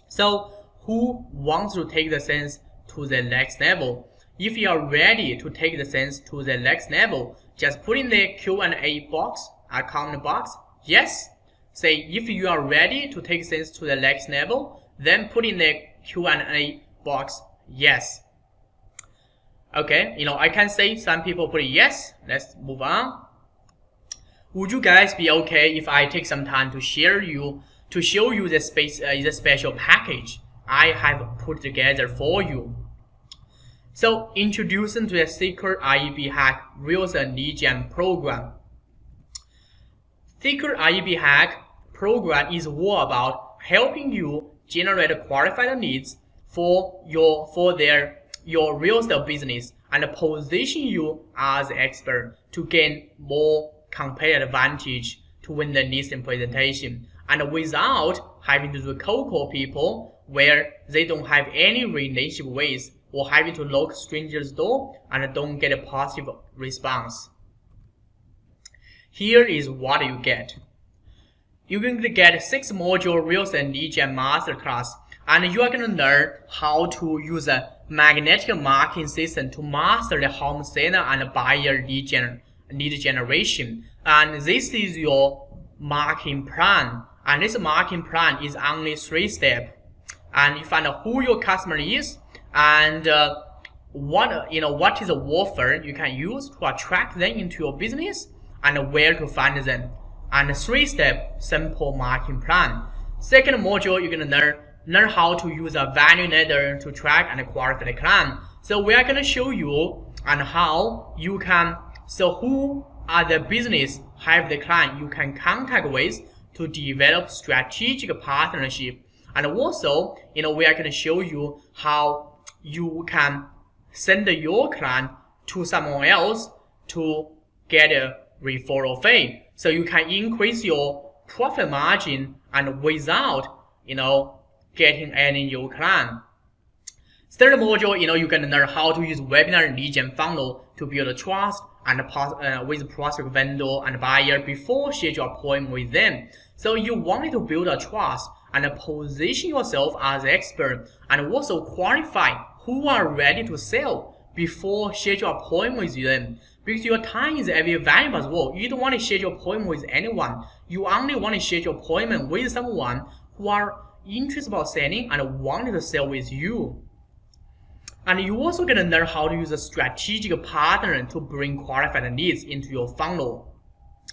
So who wants to take the things to the next level? If you are ready to take the things to the next level, just put in the Q&A box, comment box, yes. Say if you are ready to take things to the next level, then put in the Q&A box, yes. Okay, I can say some people put yes. Let's move on. Would you guys be okay if I take some time to show you the special package I have put together for you? So introducing to the Secret IEB Hack Reels and Lead Gen program. Secret IEB Hack program is all about helping you generate qualified leads for your real estate business and position you as an expert to gain more competitive advantage to win the listing presentation, and without having to do cold call people where they don't have any relationship with, or having to knock strangers' door and don't get a positive response. Here is what you get. You're going to get 6-module Reels and Lead Gen Masterclass, and you are going to learn how to use magnetic marketing system to master the home seller and buyer lead generation. And this is your marketing plan. And this marketing plan is only 3 steps. And you find out who your customer is and what is the offer you can use to attract them into your business and where to find them. And 3-step simple marketing plan. Second module, you're gonna learn how to use a value ladder to track and qualify the client. So we are gonna show you on how you can, so who are the business have the client you can contact with to develop strategic partnership. And also, we are gonna show you how you can send your client to someone else to get a referral fee. So you can increase your profit margin and without, getting any new client. Third module, you're gonna learn how to use webinar lead gen funnel to build trust and with prospect vendor and buyer before schedule appointment with them. So you wanted to build a trust and position yourself as expert and also qualify who are ready to sell before schedule appointment with them. Because your time is very valuable as well. You don't want to schedule appointment with anyone. You only want to schedule appointment with someone who are interested about selling and wanted to sell with you. And you're also going to learn how to use a strategic partner to bring qualified leads into your funnel.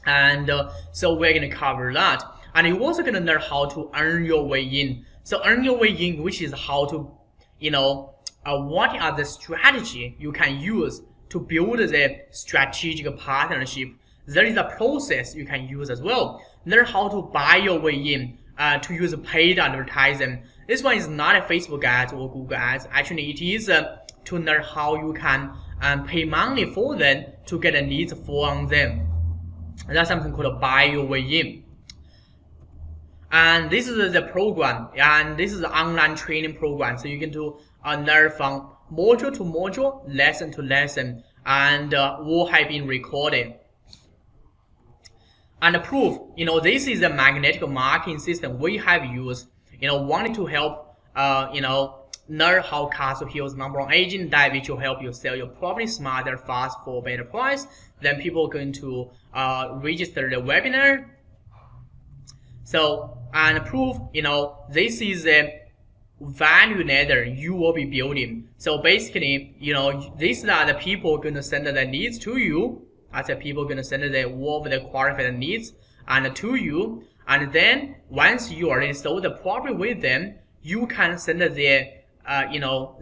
And so we're going to cover that. And you're also going to learn how to earn your way in. So earn your way in, which is how to, what are the strategy you can use to build the strategic partnership. There is a process you can use as well. Learn how to buy your way in, to use paid advertising. This one is not a Facebook ads or Google ads. Actually, it is to learn how you can pay money for them to get leads from them. That's something called buy your way in. And this is the program, and this is the online training program. So you can do learn from module to module, lesson to lesson, and all have been recorded. And proof, this is the magnetic marketing system we have used. Wanted to help, learn how Castle Hill's #1 agent that which will help you sell your property smarter, fast, for better price. Then people are going to register the webinar. So, and proof, this is a value ladder you will be building. So basically, these are the people going to send the leads to you. As the people going to send all of the qualified leads and to you. And then once you already sold the property with them, you can send the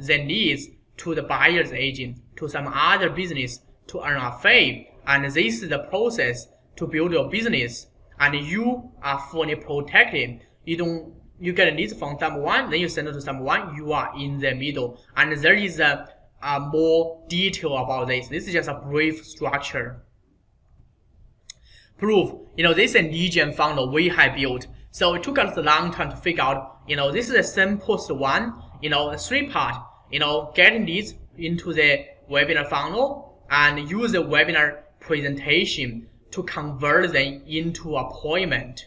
leads to the buyer's agent, to some other business to earn a fee. And this is the process to build your business. And you are fully protected. You get leads from someone, then you send it to someone, you are in the middle. And there is a more detail about this. This is just a brief structure. Proof, this is a lead gen funnel we have built. So it took us a long time to figure out, this is the simplest one, 3-part, getting leads into the webinar funnel and use the webinar presentation to convert them into appointment.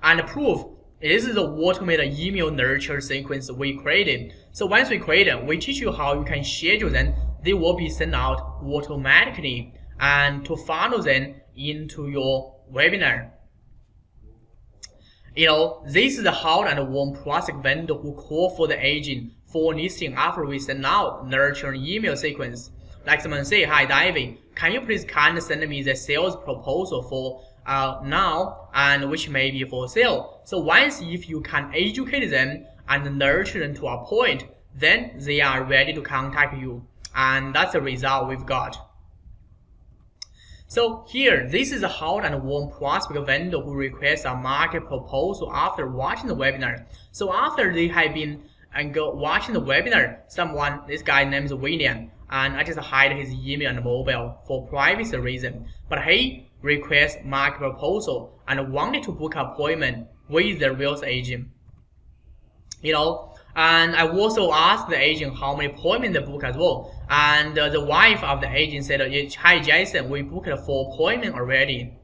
And proof, this is the automated email nurture sequence we created. So once we create it, we teach you how you can schedule them. They will be sent out automatically and to funnel them into your webinar. This is the hot and warm prospect vendor who call for the agent for listing after we send out nurture email sequence. Like someone say, "Hi David, can you please kindly send me the sales proposal for now, and which may be for sale." So once if you can educate them and nurture them to a point, then they are ready to contact you. And that's the result we've got. So here, this is a hot and warm prospect vendor who requests a market proposal after watching the webinar. So after they have been watching the webinar, this guy named William, and I just hide his email and mobile for privacy reason. But he requests market proposal and wanted to book an appointment with the real estate agent. And I also asked the agent how many appointments they book as well. And the wife of the agent said, "Hi Jason, we booked 4 appointments already."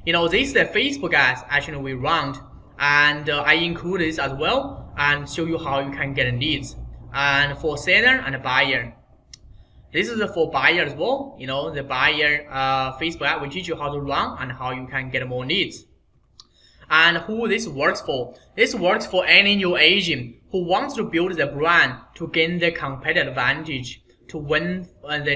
This is the Facebook ads actually we run. and I include this as well and show you how you can get leads. And for seller and buyer, this is for buyer as well. The buyer Facebook ad will teach you how to run and how you can get more leads. And who this works for? This works for any new agent who wants to build the brand to gain the competitive advantage to win the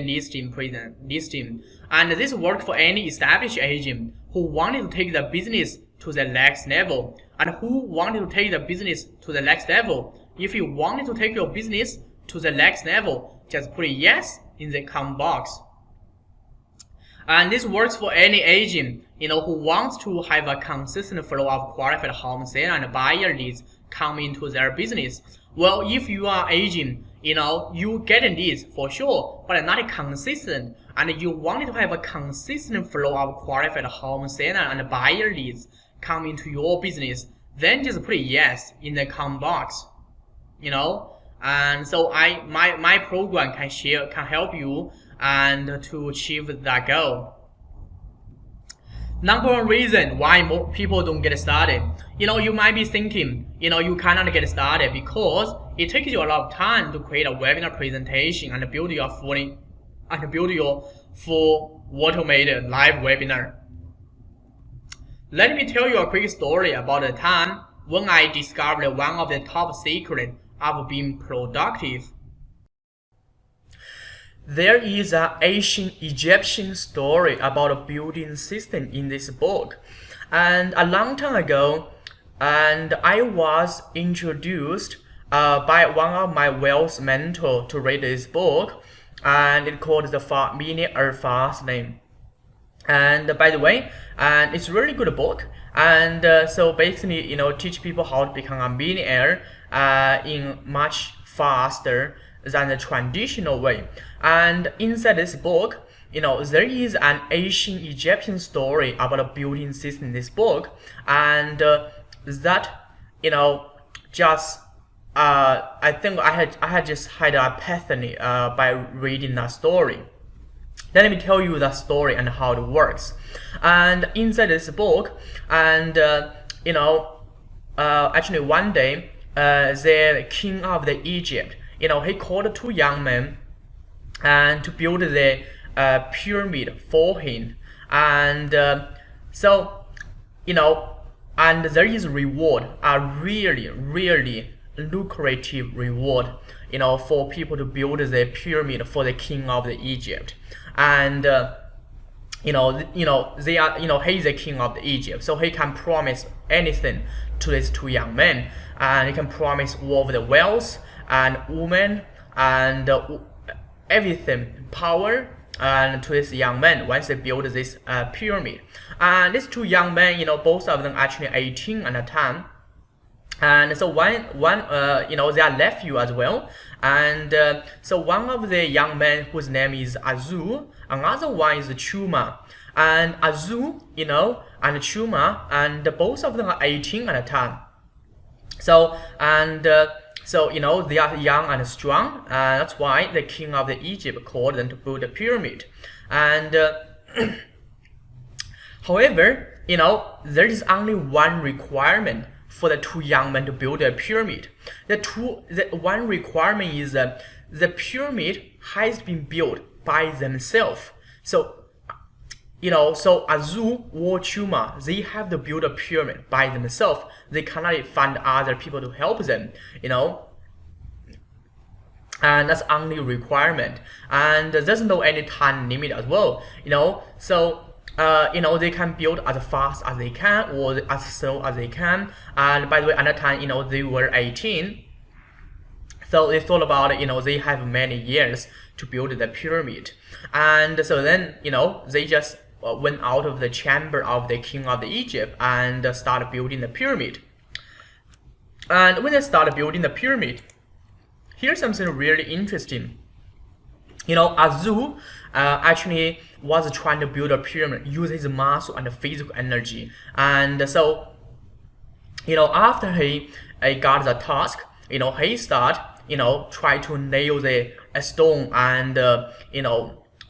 listing. And this works for any established agent who wanted to take the business to the next level. And who wanted to take the business to the next level? If you wanted to take your business to the next level, just put a yes in the comment box. And this works for any agent, who wants to have a consistent flow of qualified home sale and buyer leads come into their business. Well, if you are agent, you get leads for sure, but not consistent, and you wanted to have a consistent flow of qualified home seller and buyer leads come into your business, then just put a yes in the comment box. And so my program can help you and to achieve that goal. Number one reason why more people don't get started. You might be thinking, you cannot get started because it takes you a lot of time to create a webinar presentation and build your full automated live webinar. Let me tell you a quick story about the time when I discovered one of the top secrets of being productive. There is an ancient Egyptian story about a building system in this book. And a long time ago, and I was introduced by one of my wealth mentors to read this book, and it's called The Millionaire Fast Lane. And by the way, and it's a really good book. And so basically, teach people how to become a millionaire in much faster than the traditional way. And inside this book, there is an ancient Egyptian story about a building system in this book, and that just I think I had just had an epiphany by reading that story. Let me tell you the story and how it works. And inside this book, and actually one day, the king of the Egypt, he called two young men and to build the pyramid for him. And and there is reward, a really lucrative reward, for people to build the pyramid for the king of the Egypt. And they are, he's the king of the Egypt, so he can promise anything to these two young men, and he can promise all of the wealth and women and everything, power, and to this young man once they build this pyramid. And these two young men, both of them actually 18 at the time. And so one they are nephew as well. And so one of the young men whose name is Azu, another one is Chuma. And Azu, and Chuma, and both of them are 18 at the time. So they are young and strong, and that's why the king of the Egypt called them to build a pyramid. And however, there is only one requirement for the two young men to build a pyramid. The one requirement is that the pyramid has been built by themselves. So Azu or Chuma, they have to build a pyramid by themselves. They cannot find other people to help them, and that's only requirement. And there's no any time limit as well, so they can build as fast as they can or as slow as they can. And by the way, at that time, they were 18, so they thought about they have many years to build the pyramid. And so then they just went out of the chamber of the king of the Egypt and started building the pyramid. And when they started building the pyramid, here's something really interesting. Azu actually was trying to build a pyramid using his muscle and physical energy. And so, after he got the task, he started, try to nail a stone and,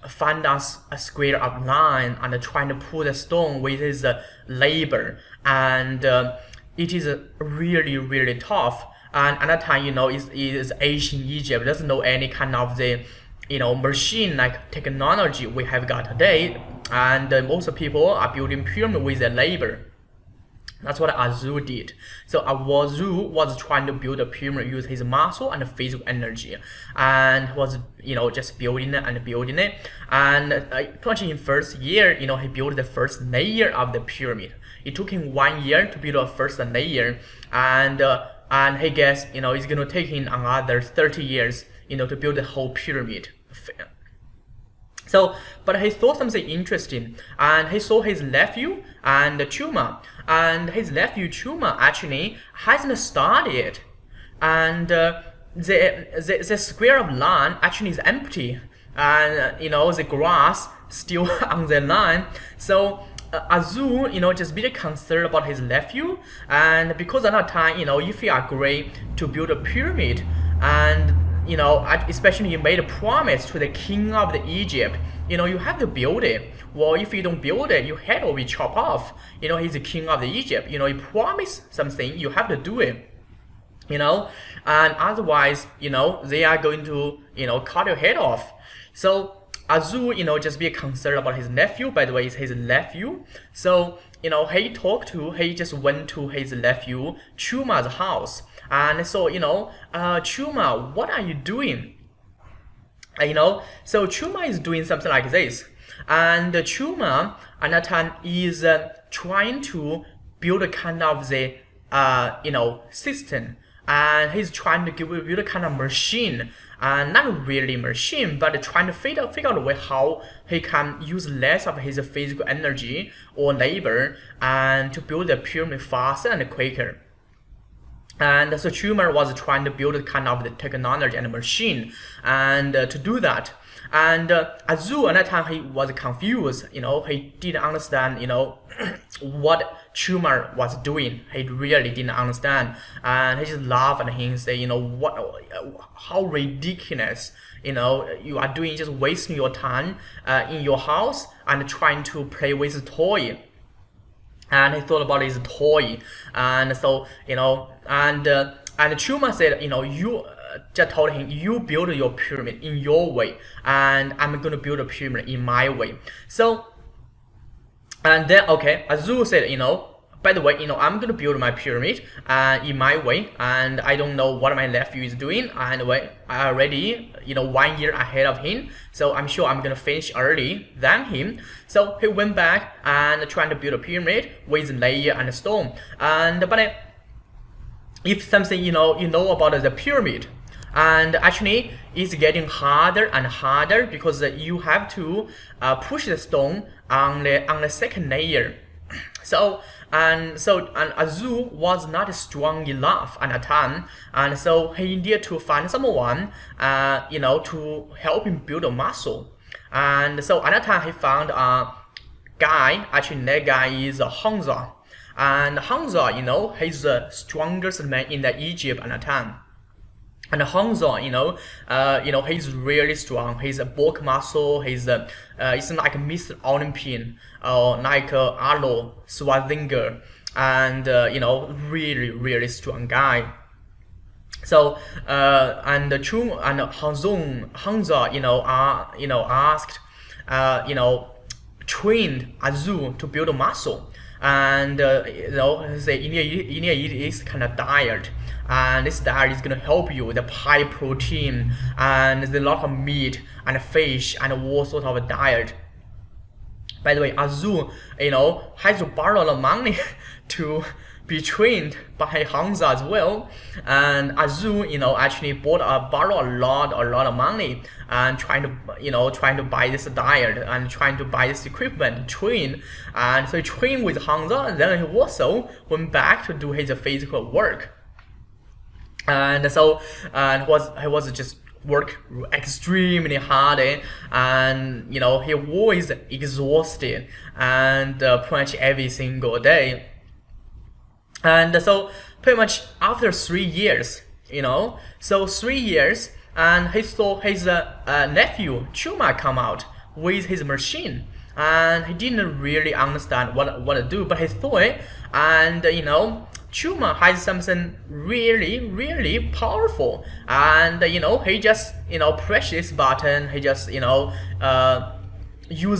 find us a square of line and trying to pull the stone with his labor. And it is really, really tough. And at that time, is ancient Egypt doesn't know any kind of the, machine like technology we have got today. And most people are building pyramid with their labor. That's what Azu did. So Azu was trying to build a pyramid using his muscle and physical energy, and was just building it and building it. And pretty in first year, he built the first layer of the pyramid. It took him 1 year to build a first layer, and he guessed it's gonna take him another 30 years to build the whole pyramid. So, but he saw something interesting, and he saw his nephew and Chuma, and his nephew Chuma actually hasn't started, and the square of land actually is empty, and the grass still on the line. So Azu, just be concerned about his nephew, and because at that time, if you agree to build a pyramid, and especially you made a promise to the king of the Egypt, you have to build it. Well, if you don't build it, your head will be chopped off. He's the king of the Egypt. You promise something, you have to do it. And otherwise, they are going to, cut your head off. So Azu, just be concerned about his nephew. By the way, it's his nephew. So, he just went to his nephew Chuma's house. And so, Chuma, what are you doing? So Chuma is doing something like this. And Chuma at that time is trying to build a kind of the, system. And he's trying to build a kind of machine. Not really machine, but trying to figure out a way how he can use less of his physical energy or labor and to build the pyramid faster and quicker. And so Chuma was trying to build kind of the technology and machine, and to do that. And Azu at that time he was confused. He didn't understand. What Chuma was doing. He really didn't understand, and he just laughed at him and say, how ridiculous. You are doing, just wasting your time in your house and trying to play with a toy. And he thought about his toy, and so and Chuma said, you just told him, you build your pyramid in your way, and I'm gonna build a pyramid in my way. So, and then Azu said, by the way, I'm gonna build my pyramid in my way, and I don't know what my nephew is doing. Anyway, I already 1 year ahead of him, so I'm sure I'm gonna finish early than him. So he went back and trying to build a pyramid with layer and stone. But if something you know about the pyramid, and actually it's getting harder and harder because you have to push the stone on the second layer. So Azu was not strong enough at the time, and so he needed to find someone to help him build a muscle. And so at that time he found a guy. Actually, that guy is Hamza, and Hamza, he's the strongest man in the Egypt at the time. And Hamza, he's really strong. He's a bulk muscle. He's it's like Mr. Olympian, like Arnold Schwarzenegger, and really, really strong guy. So and Hamza, asked, trained Azu to build a muscle, and say you need to eat this kind of diet. And this diet is gonna help you with the high protein and there's a lot of meat and fish and all sort of diet. By the way, Azu, has to borrow a lot of money to be trained by Hamza as well. And Azu, actually borrow a lot of money and trying to buy this diet and trying to buy this equipment to train. And so he trained with Hamza, and then he also went back to do his physical work. And so he was just work extremely hard, and he was exhausted and pretty much every single day. And so pretty much after 3 years, so 3 years, and he saw his nephew Chuma come out with his machine, and he didn't really understand what to do, but he saw it, and Chuma has something really powerful, and he just press this button. He just use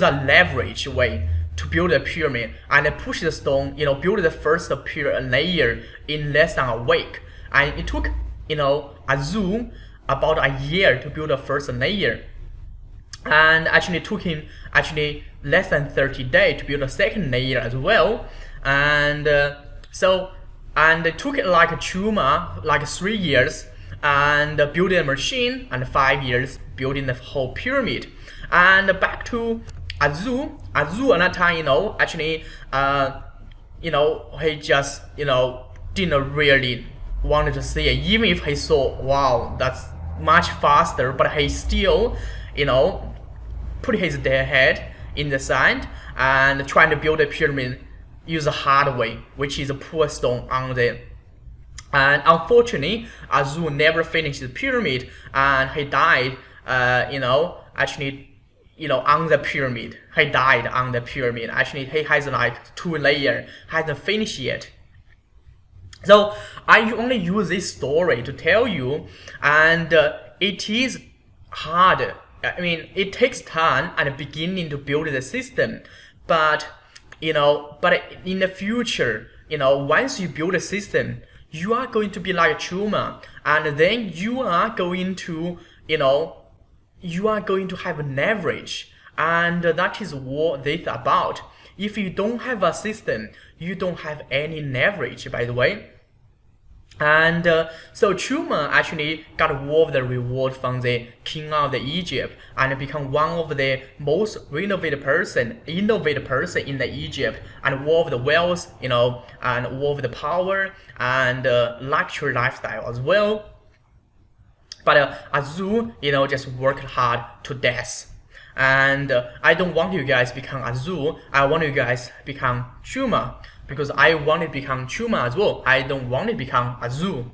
a leverage way to build a pyramid and push the stone, build the first layer in less than a week. And it took, a Zoom about a year to build the first layer. And actually it took him less than 30 days to build a second layer as well. And and it took like Chuma like 3 years and building a machine, and 5 years building the whole pyramid. And back to Azu at that time, he just, didn't really wanted to see it, even if he saw, wow, that's much faster, but he still, put his head in the sand and trying to build a pyramid, use a hard way, which is a poor stone on the. And unfortunately, Azu never finished the pyramid, and he died, on the pyramid. He died on the pyramid. Actually, he has like 2 layers, hasn't finished yet. So I only use this story to tell you, and it is hard. I mean, it takes time at the beginning to build the system, but in the future, once you build a system, you are going to be like Chuma, and then you are going to, have an leverage, and that is what this is about. If you don't have a system, you don't have any leverage, by the way. And so Chuma actually got all of the reward from the king of the Egypt and become one of the most innovative person in the Egypt, and all of the wealth, and all of the power and luxury lifestyle as well. But Azu, just worked hard to death. And I don't want you guys become Azu. I want you guys become Chuma, because I want to become Chuma as well. I don't want to become Azu.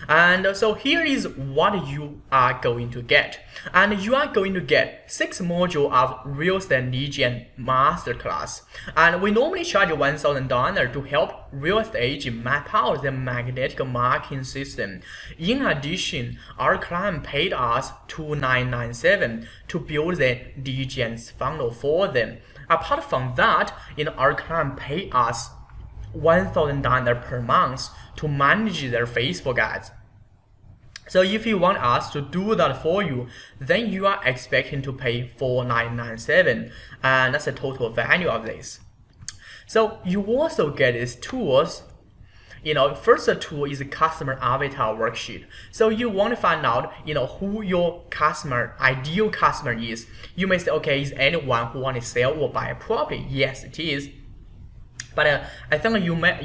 And so here is what you are going to get. And you are going to get 6 modules of Real Estate Lead Gen Masterclass. And we normally charge $1,000 to help real estate agents map out the magnetic marketing system. In addition, our client paid us $2,997 to build the Lead Gen funnel for them. Apart from that, our client paid us $1,000 per month to manage their Facebook ads. So if you want us to do that for you, then you are expecting to pay $4,997, and that's the total value of this. So you also get these tools. First tool is a customer avatar worksheet. So you want to find out, who your ideal customer is. You may say, okay, is anyone who want to sell or buy a property? Yes, it is. But I think you may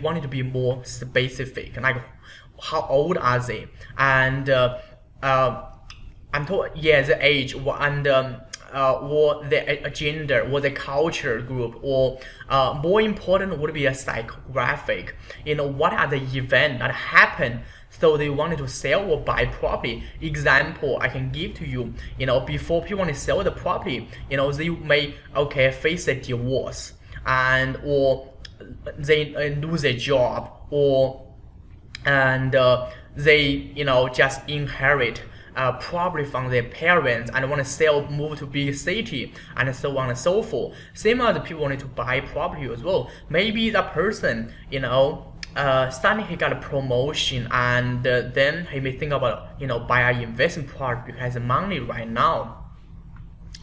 want it to be more specific, like how old are they, and I'm told, the age, and or the gender, or the culture group, or more important would be a psychographic. What are the events that happen so they wanted to sell or buy property? Example I can give to you, before people want to sell the property, they may face a divorce, or they lose a job, and they just inherit property from their parents and want to move to big city, and so on and so forth. Same as the people wanting to buy property as well. Maybe that person, suddenly he got a promotion, and then he may think about buy an investment property because he has money right now.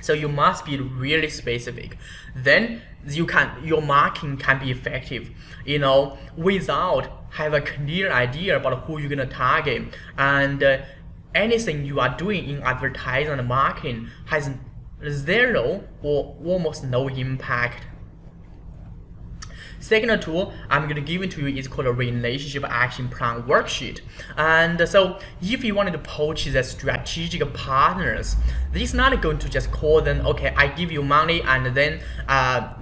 So you must be really specific. Then your marketing can be effective, without have a clear idea about who you're gonna target, and anything you are doing in advertising and marketing has zero or almost no impact. Second tool I'm going to give it to you is called a Relationship Action Plan Worksheet. And so if you wanted to poach the strategic partners, this is not going to just call them, okay, I give you money and then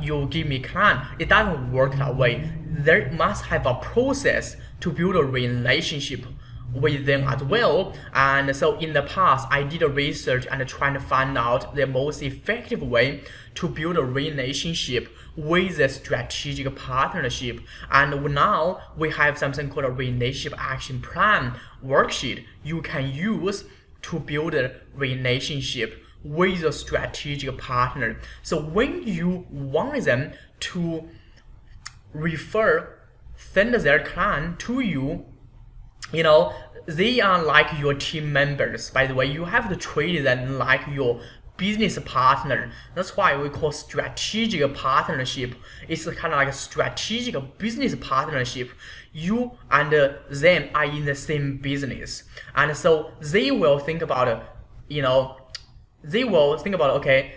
you give me client. It doesn't work that way. There must have a process to build a relationship with them as well. And so in the past, I did a research and trying to find out the most effective way to build a relationship with a strategic partnership. And now we have something called a relationship action plan worksheet you can use to build a relationship with a strategic partner. So when you want them to send their client to you, they are like your team members. By the way, you have to treat them like your business partner. That's why we call strategic partnership. It's kind of like a strategic business partnership. You and them are in the same business, and so they will think about, okay,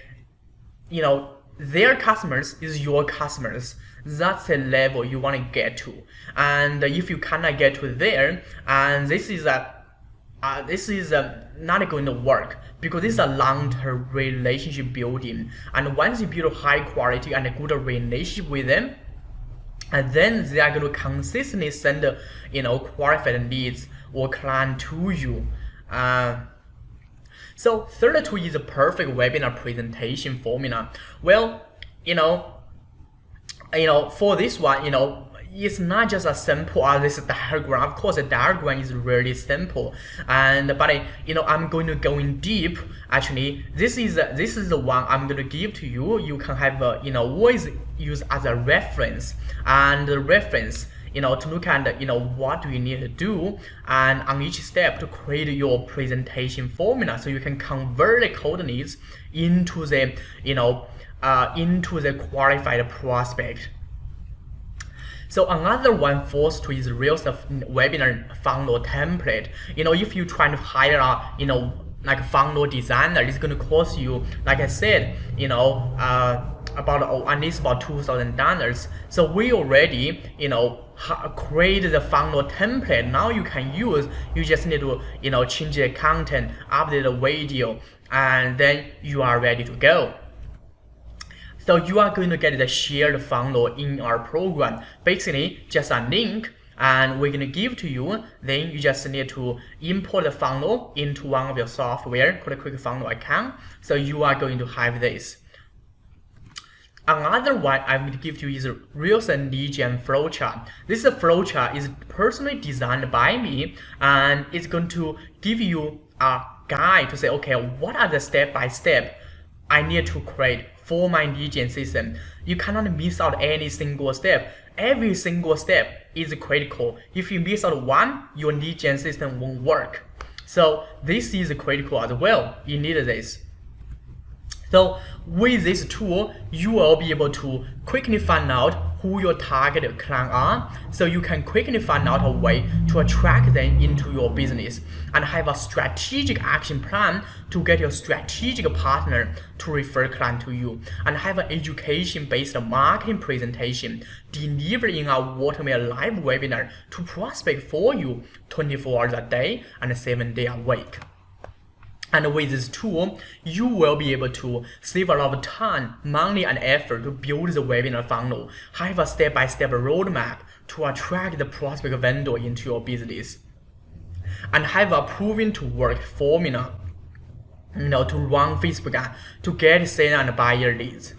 their customers is your customers. That's the level you want to get to. And if you cannot get to there, and this is not going to work, because this is a long-term relationship building. And once you build high quality and a good relationship with them, and then they are going to consistently send qualified leads or client to you. So third tool is a perfect webinar presentation formula. Well, for this one, it's not just as simple as this diagram. Of course, the diagram is really simple, but I'm going to go in deep. Actually, this is the one I'm going to give to you. You can have always use as a reference, and the reference to look at what do you need to do, and on each step to create your presentation formula, so you can convert the code needs into the qualified prospect. So another one, fourth tool, is real webinar funnel template. If you try to hire like a funnel designer, it's going to cost you, like I said, at least about $2,000. So we already create the funnel template. Now you can use. You just need to change the content, update the video, and then you are ready to go. So you are going to get the shared funnel in our program. Basically, just a link, and we're going to give to you. Then you just need to import the funnel into one of your software called Quick Funnel Account. So you are going to have this. Another one I'm going to give to you is a Reels and Lead Gen flowchart. This flowchart is personally designed by me, and it's going to give you a guide to say, okay, what are the step-by-step I need to create for my lead gen system. You cannot miss out any single step. Every single step is critical. If you miss out one, your lead gen system won't work. So this is critical as well. You need this. So with this tool, you will be able to quickly find out who your target clients are, so you can quickly find out a way to attract them into your business, and have a strategic action plan to get your strategic partner to refer client to you, and have an education-based marketing presentation delivered in our automated live webinar to prospect for you 24 hours a day and 7 days a week. And with this tool, you will be able to save a lot of time, money, and effort to build the webinar funnel, have a step-by-step roadmap to attract the prospect vendor into your business, and have a proven to work formula, to run Facebook ads to get seller and buyer leads.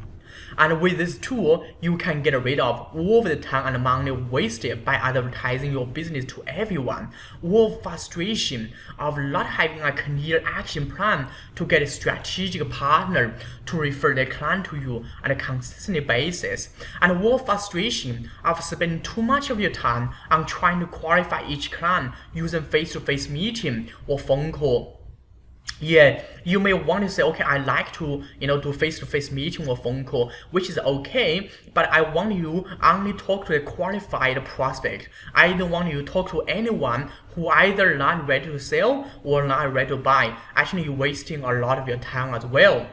And with this tool, you can get rid of all the time and money wasted by advertising your business to everyone, or frustration of not having a clear action plan to get a strategic partner to refer their client to you on a consistent basis, and more frustration of spending too much of your time on trying to qualify each client using face-to-face meeting or phone call. Yeah, you may want to say, okay, I like to do face-to-face meeting or phone call, which is okay, but I want you only talk to a qualified prospect. I don't want you to talk to anyone who either not ready to sell or not ready to buy. Actually, you're wasting a lot of your time as well.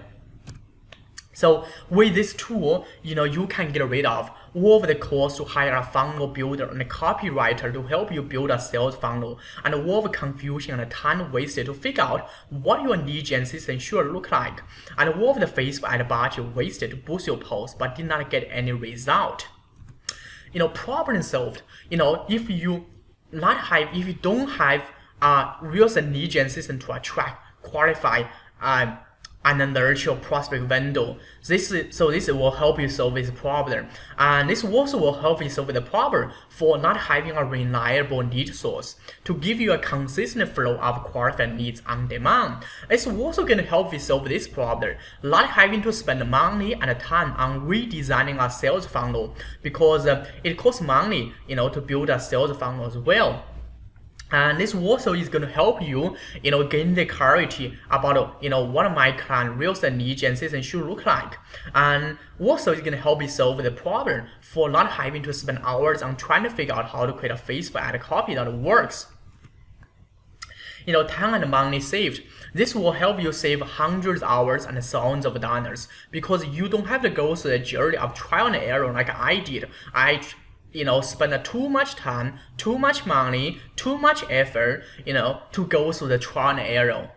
So with this tool, you can get rid of all of the costs to hire a funnel builder and a copywriter to help you build a sales funnel, and all of the confusion and the time wasted to figure out what your lead gen system should look like, and all of the Facebook ad budget wasted to boost your post but did not get any result. Problem solved. If you don't have real estate lead gen system to attract, qualify, and nurture prospect vendor. This will help you solve this problem, and this also will help you solve the problem for not having a reliable lead source to give you a consistent flow of qualified leads on demand. It's also going to help you solve this problem, not having to spend money and time on redesigning a sales funnel, because it costs money, to build a sales funnel as well. And this also is going to help you, gain the clarity about, what my client real estate lead gen system should look like. And also it's going to help you solve the problem for not having to spend hours on trying to figure out how to create a Facebook ad copy that works. Time and money saved. This will help you save hundreds of hours and thousands of dollars, because you don't have to go through the journey of trial and error like I did. Spend too much time, too much money, too much effort, to go through the trial and error.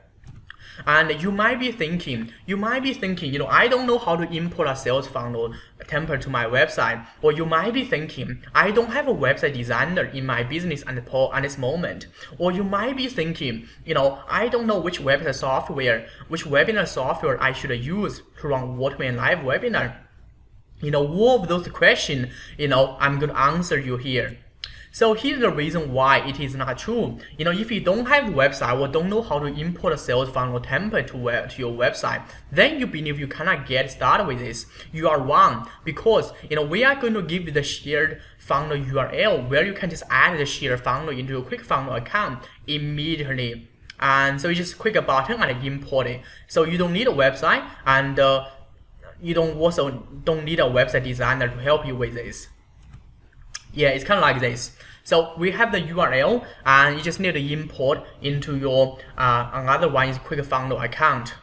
And you might be thinking, I don't know how to import a sales funnel template to my website. Or you might be thinking, I don't have a website designer in my business at this moment. Or you might be thinking, I don't know which webinar software I should use to run Waterman live webinar. All of those questions, I'm going to answer you here. So here's the reason why it is not true. If you don't have a website or don't know how to import a sales funnel template to your website, then you believe you cannot get started with this. You are wrong, because we are going to give you the shared funnel URL where you can just add the shared funnel into your quick funnel account immediately. And so you just click a button and import it. So you don't need a website, and you don't need a website designer to help you with this. Yeah, it's kind of like this. So we have the URL, and you just need to import into your another one is quick funnel account.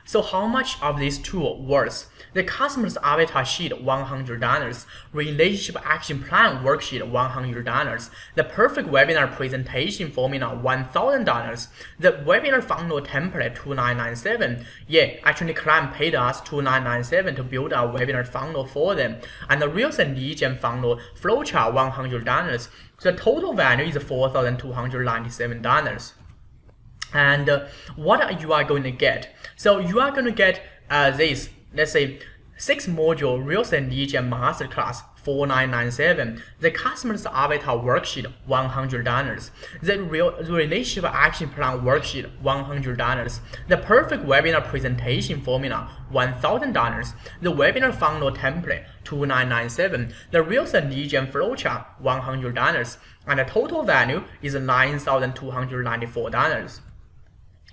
So how much of this tool worth? The customer's avatar sheet $100, relationship action plan worksheet $100, the perfect webinar presentation formula $1,000, the webinar funnel template $2,997. Yeah, actually client paid us $2,997 to build our webinar funnel for them, and the real estate lead gen funnel flowchart $100. So the total value is $4,297. And what you are going to get? So you are going to get this, let's say, 6-module Real Estate Lead Gen Masterclass $4,997, the customer's avatar worksheet $100, the relationship action plan worksheet $100, the perfect webinar presentation formula $1,000, the webinar funnel template $2,997, the Real Estate Lead Gen flowchart $100, and the total value is $9,294.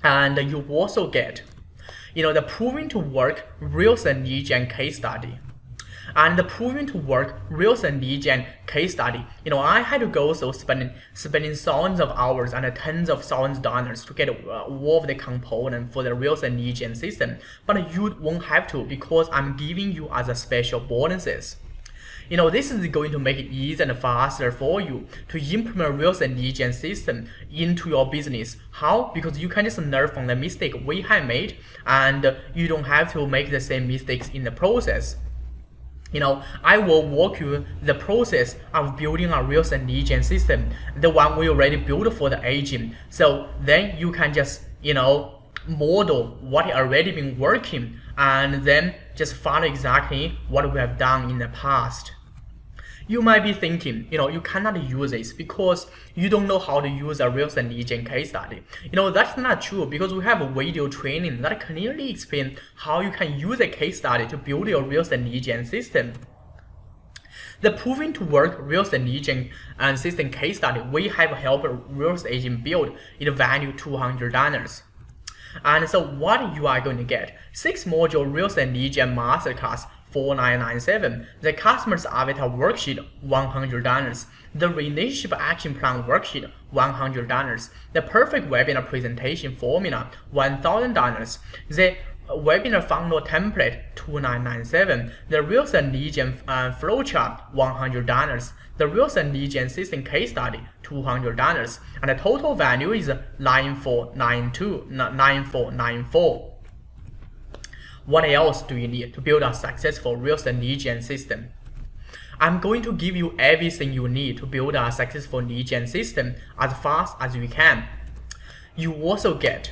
And you also get, the proven to work real estate lead gen case study. And the proven to work real estate lead gen case study, I had to go through spending thousands of hours and tens of thousands of dollars to get all of the components for the real estate lead gen system. But you won't have to, because I'm giving you as a special bonuses. This is going to make it easier and faster for you to implement real estate lead gen system into your business. How? Because you can just learn from the mistake we have made, and you don't have to make the same mistakes in the process. I will walk you the process of building a real estate lead gen system, the one we already built for the agent. So then you can just, model what already been working, and then just follow exactly what we have done in the past. You might be thinking, you cannot use this because you don't know how to use a real estate lead gen case study. That's not true, because we have a video training that clearly explains how you can use a case study to build your real estate lead gen system. The proven to work real estate lead gen system case study we have helped a real estate agent build is valued $200. And so what you are going to get? 6-module real estate lead gen masterclass $4,997, the customer's avatar worksheet $100, the relationship action plan worksheet $100, the perfect webinar presentation formula $1,000, the webinar funnel template $2,997, the real estate lead gen flowchart $100, the real estate lead gen system case study $200, and the total value is $9494. What else do you need to build a successful real estate lead gen system? I'm going to give you everything you need to build a successful lead gen system as fast as you can. you also get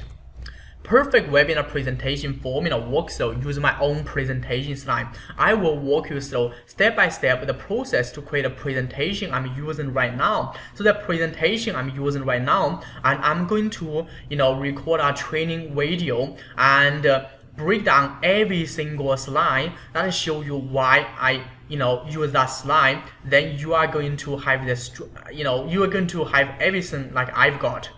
perfect webinar presentation formula workflow using my own presentation slide. I will walk you through step by step the process to create a presentation I'm using right now. So the presentation I'm using right now, and I'm going to record a training video and break down every single slide that show you why I use that slide. Then you are going to have this, you are going to have everything like I've got.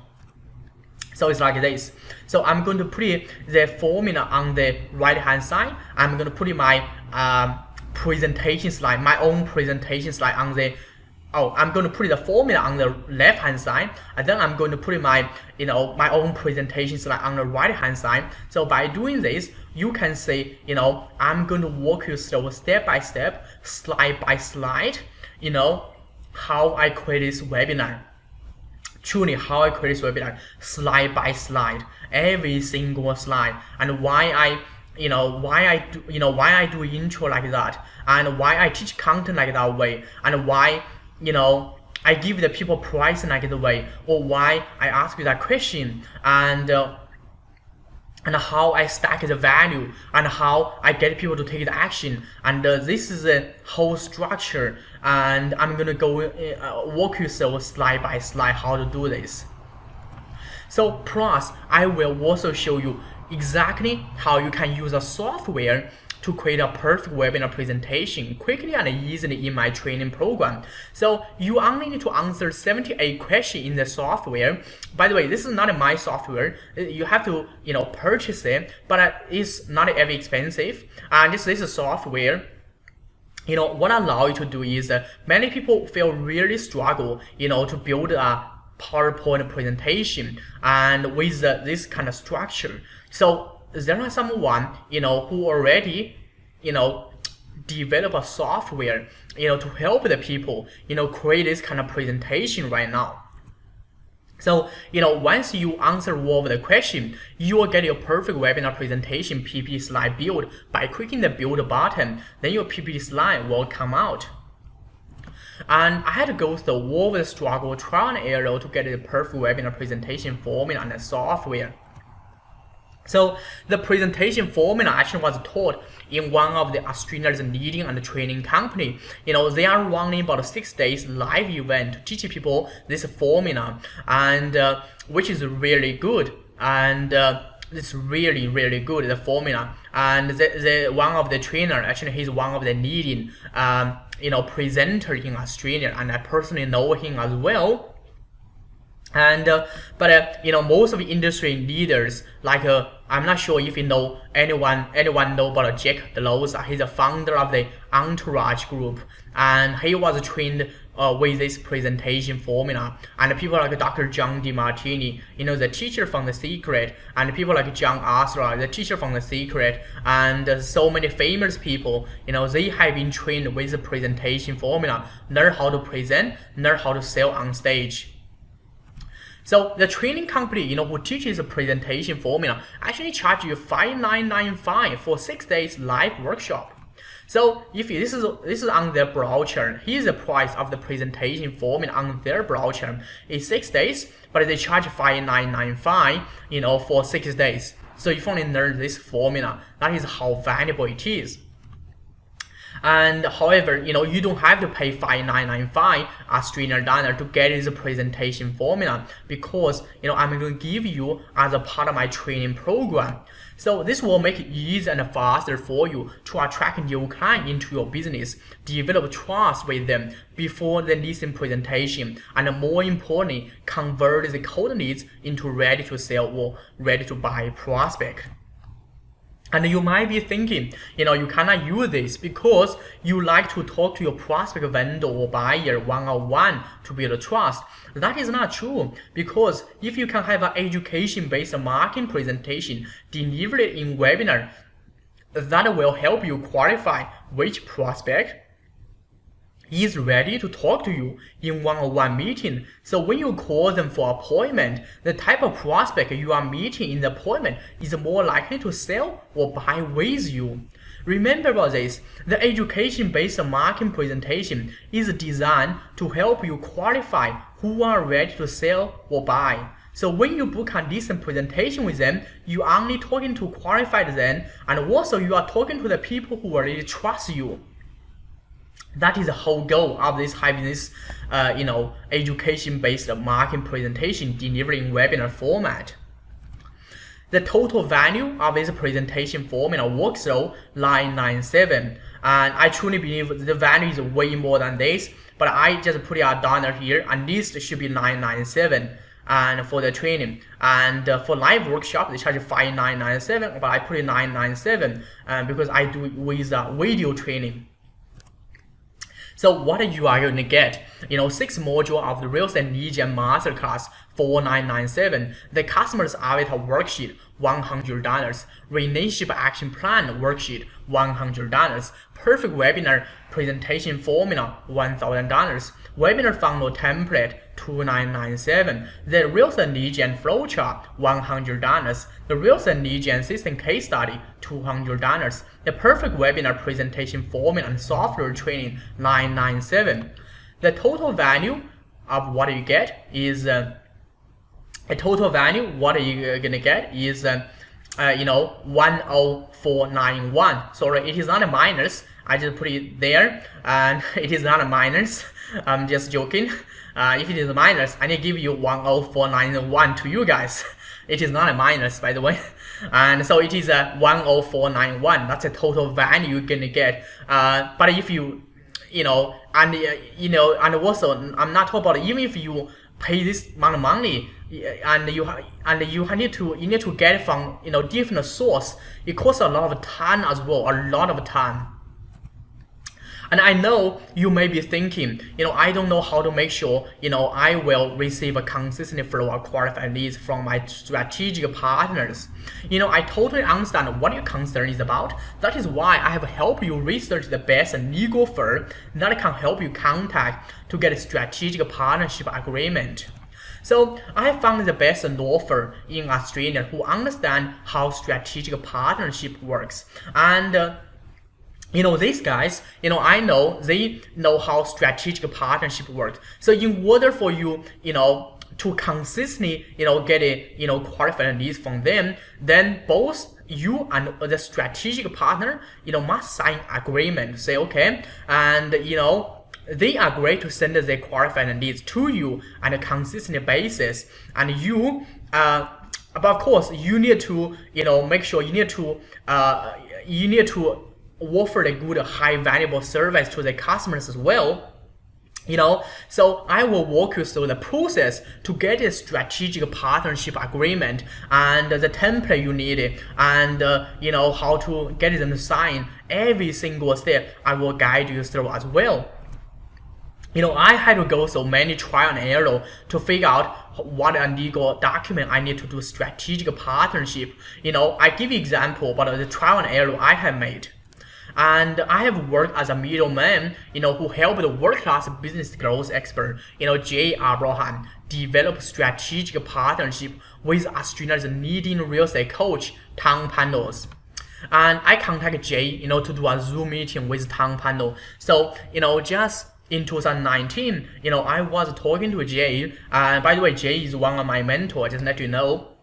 So it's like this. So I'm going to put the formula on the right hand side. I'm going to put my presentation slide, my own presentation slide on the I'm going to put the formula on the left hand side, and then I'm going to put my my own presentation slide on the right hand side. So by doing this, you can see I'm going to walk you through step by step, slide by slide, how I create this webinar. Truly, how I create this webinar, slide by slide, every single slide, and why I do intro like that, and why I teach content like that way, and why I give the people pricing like the way, or why I ask you that question, and how I stack the value, and how I get people to take the action. And this is a whole structure, and I'm gonna go walk you through slide by slide how to do this. So plus, I will also show you exactly how you can use a software to create a perfect webinar presentation quickly and easily in my training program. So you only need to answer 78 questions in the software. By the way, this is not my software. You have to purchase it, but it's not very expensive. And this is a software. What I allow you to do is many people feel really struggle to build a PowerPoint presentation and with this kind of structure. So there are someone who already develop a software to help the people create this kind of presentation right now. So once you answer all of the question, you will get your perfect webinar presentation PPT slide build by clicking the build button. Then your PPT slide will come out. And I had to go through all of the struggle, trial and error to get the perfect webinar presentation formula and the software. So the presentation formula actually was taught in one of the Australia's leading and training company. They are running about 6 days live event to teach people this formula, and which is really good. And it's really, really good, the formula. And the one of the trainer, actually he's one of the leading presenter in Australia, and I personally know him as well. And but most of the industry leaders, like I'm not sure if anyone know about Jack Delosa. He's a founder of the Entourage Group, and he was trained with this presentation formula. And people like Dr. John DeMartini, the teacher from The Secret, and people like John Asra, the teacher from The Secret, and so many famous people, they have been trained with the presentation formula, learn how to present, learn how to sell on stage. So the training company, who teaches the presentation formula actually charge you $5,995 for 6 days live workshop. So if this is on their brochure, here's the price of the presentation formula on their brochure. It's 6 days, but they charge $5,995, for 6 days. So if you want to learn this formula, that is how valuable it is. And however, you don't have to pay $5,995 Australian dollar to get this presentation formula, because I'm going to give you as a part of my training program. So this will make it easier and faster for you to attract new clients into your business, develop trust with them before the listing presentation, and more importantly, convert the cold leads into ready to sell or ready to buy prospect. And you might be thinking, you cannot use this because you like to talk to your prospect vendor or buyer one-on-one to build trust. That is not true, because if you can have an education-based marketing presentation delivered in webinar, that will help you qualify which prospect is ready to talk to you in one-on-one meeting. So when you call them for appointment, the type of prospect you are meeting in the appointment is more likely to sell or buy with you. Remember about this, the education-based marketing presentation is designed to help you qualify who are ready to sell or buy. So when you book a decent presentation with them, you are only talking to qualified them, and also you are talking to the people who already trust you. That is the whole goal of this having this, education-based marketing presentation delivered in webinar format. The total value of this presentation format works through 997, and I truly believe the value is way more than this, but I just put it down here, and this should be 997. And for the training, and for live workshop they charge 5997, but I put it 997 because I do it with video training. So what you are going to get, 6 modules of the Real Estate Lead Gen Masterclass, 4997, the customer's avatar worksheet, $100, relationship action plan worksheet, $100, perfect webinar presentation formula, $1,000, webinar funnel template, $2997, the Real Estate Lead Gen flowchart, $100, the Real Estate Lead Gen system case study, $200, the perfect webinar presentation formula and software training, $997. The total value of what you get is $10491. Sorry, it is not a minus. I just put it there, and it is not a minus. I'm just joking. If it is a minus, I need to give you 10491 to you guys. It is not a minus, by the way. And so it is a 10491. That's the total value you're gonna get. But if you, and also I'm not talking about even if you pay this amount of money, and you need to get it from different source. It costs a lot of time as well, a lot of time. And I know you may be thinking, I don't know how to make sure, I will receive a consistent flow of qualified leads from my strategic partners. I totally understand what your concern is about. That is why I have helped you research the best legal firm that can help you contact to get a strategic partnership agreement. So I found the best law firm in Australia who understand how strategic partnership works. And these guys, I know they know how strategic partnership works. So in order for you, to consistently, get a, qualified leads from them, then both you and the strategic partner, must sign agreement. Say, okay, and, they agree to send their qualified leads to you on a consistent basis. And you, but of course, you need to, make sure you need to offer a good high valuable service to the customers as well. So I will walk you through the process to get a strategic partnership agreement and the template you need, and how to get them to sign. Every single step I will guide you through as well. I had to go through many trial and error to figure out what a legal document I need to do strategic partnership. I give you example about the trial and error I have made. And I have worked as a middleman, who helped the world-class business growth expert, Jay Abraham, develop strategic partnership with Australia's leading real estate coach, Tom Pandos. And I contacted Jay, to do a Zoom meeting with Tom Pando. So, just in 2019, I was talking to Jay. By the way, Jay is one of my mentors, just let you know.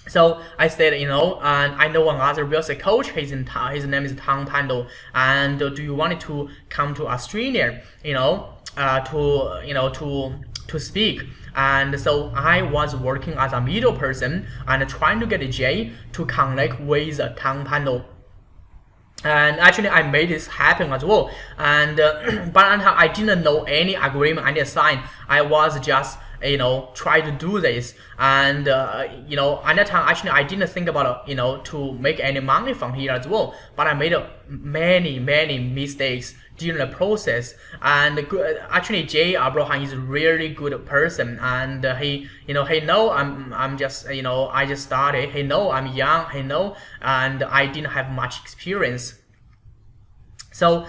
So I said, and I know one other real estate coach. His name is Tom Pando. And do you want to come to Australia, to speak? And so I was working as a middle person and trying to get Jay to connect with Tom Pando. And actually, I made this happen as well. And but I didn't know any agreement I need to sign. I was just try to do this, and at that time actually I didn't think about to make any money from here as well, but I made many mistakes during the process. And actually Jay Abraham is a really good person, and he know I'm just I just started, he know I'm young, he know, and I didn't have much experience. So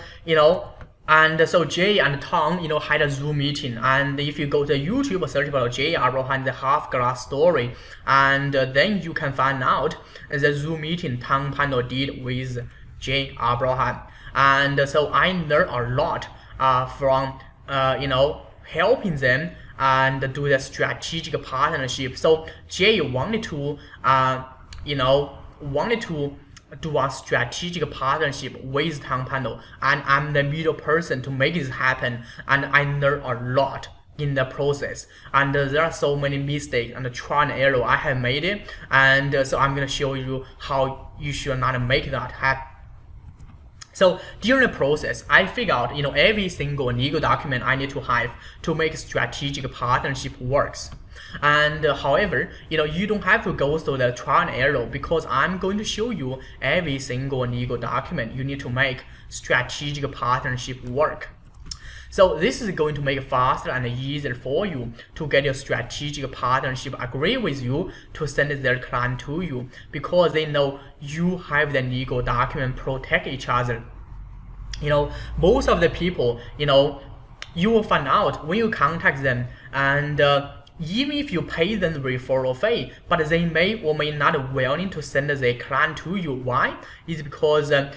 and so Jay and Tom, had a Zoom meeting. And if you go to YouTube, search about Jay Abraham, the half glass story, and then you can find out the Zoom meeting Tom Pando did with Jay Abraham. And so I learned a lot from helping them and do the strategic partnership. So Jay wanted to do a strategic partnership with Tang Panel, and I'm the middle person to make this happen, and I learned a lot in the process, and there are so many mistakes and trial and error I have made it, and so I'm gonna show you how you should not make that happen. So during the process, I figured out every single legal document I need to have to make strategic partnership works. And however, you don't have to go through the trial and error, because I'm going to show you every single legal document you need to make strategic partnership work. So this is going to make it faster and easier for you to get your strategic partnership agree with you to send their client to you, because they know you have the legal document protect each other. Most of the people, you will find out when you contact them, and even if you pay them the referral fee, but they may or may not willing to send their client to you. Why? It's because they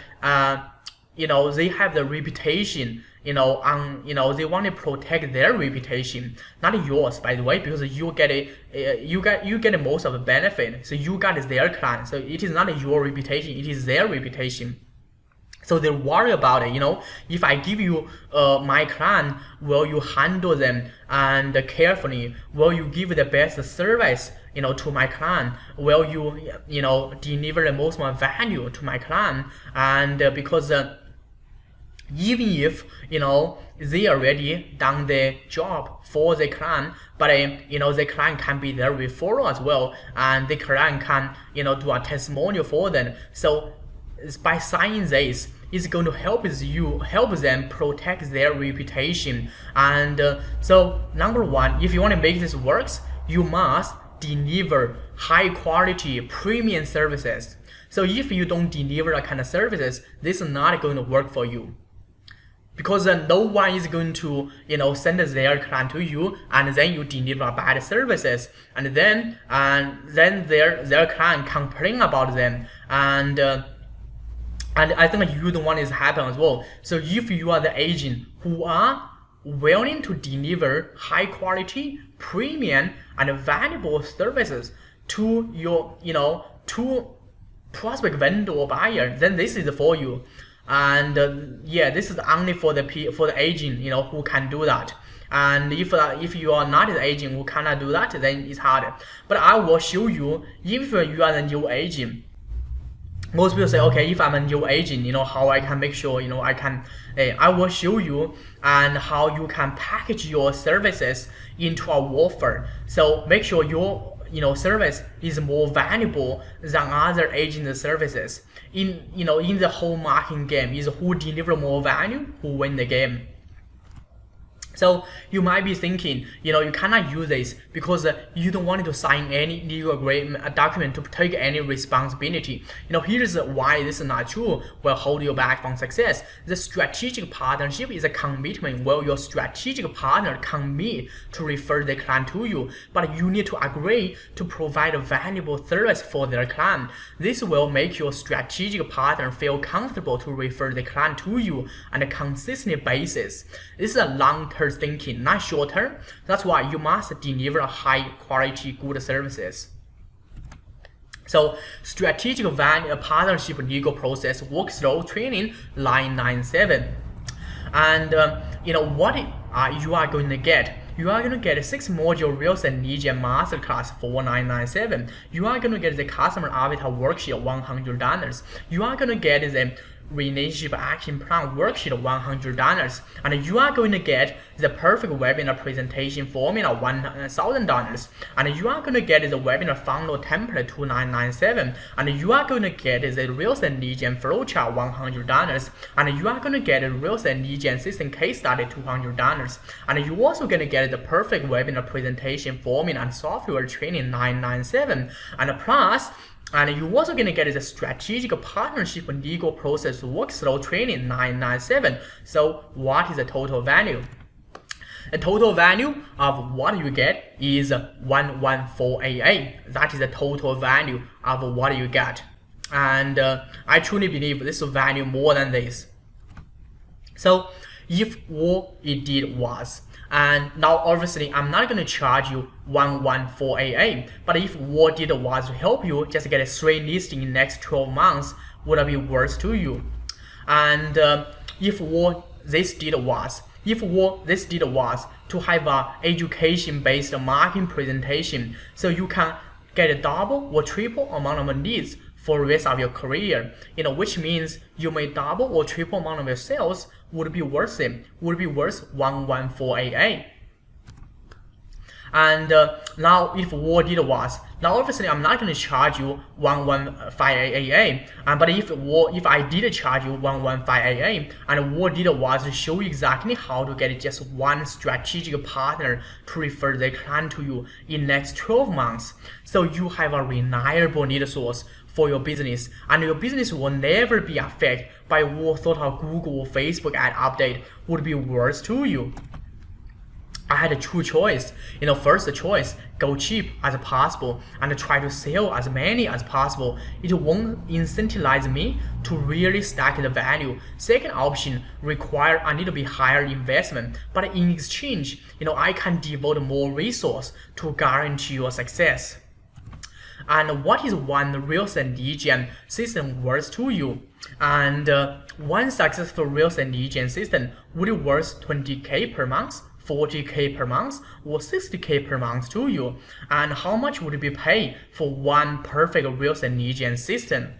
have the reputation, they want to protect their reputation, not yours, by the way, because you get most of the benefit. So you got their client. So it is not your reputation, it is their reputation. So they worry about it, if I give you my client, will you handle them and carefully? Will you give the best service, to my client? Will you, deliver the most value to my client? And because even if, they already done the job for the client, but the client can be their referral as well, and the client can, do a testimonial for them. So by signing this, it's going to help them protect their reputation. And so number one, if you want to make this works, you must deliver high quality premium services. So if you don't deliver that kind of services, this is not going to work for you, because no one is going to send their client to you, and then you deliver bad services, and then their client complain about them, and I think you don't want this to happen as well. So if you are the agent who are willing to deliver high quality, premium, and valuable services to your to prospect vendor or buyer, then this is for you. And this is only for the agent who can do that. And if you are not the agent who cannot do that, then it's hard. But I will show you, if you are the new agent. Most people say, okay, if I'm a new agent, how I can make sure, I will show you and how you can package your services into a offer. So make sure your service is more valuable than other agent services. In the whole marketing game, is who deliver more value, who win the game. So you might be thinking, you cannot use this because you don't want to sign any legal agreement document to take any responsibility. Here's why this is not true. Will hold you back from success. The strategic partnership is a commitment where your strategic partner commit to refer the client to you, but you need to agree to provide a valuable service for their client. This will make your strategic partner feel comfortable to refer the client to you on a consistent basis. This is a long-term thinking, not short-term. That's why you must deliver high-quality, good services. So, strategic value partnership legal process workflow training 997. And what you are going to get? You are going to get a 6-module Real Estate Lead Gen Masterclass for $997. You are going to get the customer avatar worksheet $100. You are going to get the relationship action plan worksheet $100, and you are going to get the perfect webinar presentation formula $1,000, and you are going to get the webinar funnel template $297, and you are going to get the Real Estate Lead Gen flowchart $100, and you are going to get a Real Estate Lead Gen system case study $200, and you also going to get the perfect webinar presentation formula and software training $997, and plus. And you're also going to get the strategic partnership legal process workflow training $997. So what is the total value? The total value of what you get is $11488. That is the total value of what you get. And I truly believe this will value more than this. So If all it did was, and now obviously I'm not going to charge you 114 AA, but if what it did was to help you just get a 3 listing in next 12 months, would it be worth to you? And if what this did was to have a education-based marketing presentation, so you can get a double or triple amount of leads for the rest of your career, which means you may double or triple amount of your sales, would be worth it, would be worth 114 AA. And now if what did was, now obviously I'm not going to charge you 115 AA, but if I did charge you 115 AA, and what did was to show you exactly how to get just one strategic partner to refer the client to you in next 12 months, so you have a reliable lead source for your business, and your business will never be affected by what sort of Google or Facebook ad update would be worth to you. I had a true choice. First choice, go cheap as possible and try to sell as many as possible. It won't incentivize me to really stack the value. Second option, require a little bit higher investment, but in exchange, I can devote more resource to guarantee your success. And what is one real estate lead gen system worth to you? And one successful real estate lead gen system would be worth 20K per month, 40K per month, or 60K per month to you. And how much would it be paid for one perfect real estate lead gen system?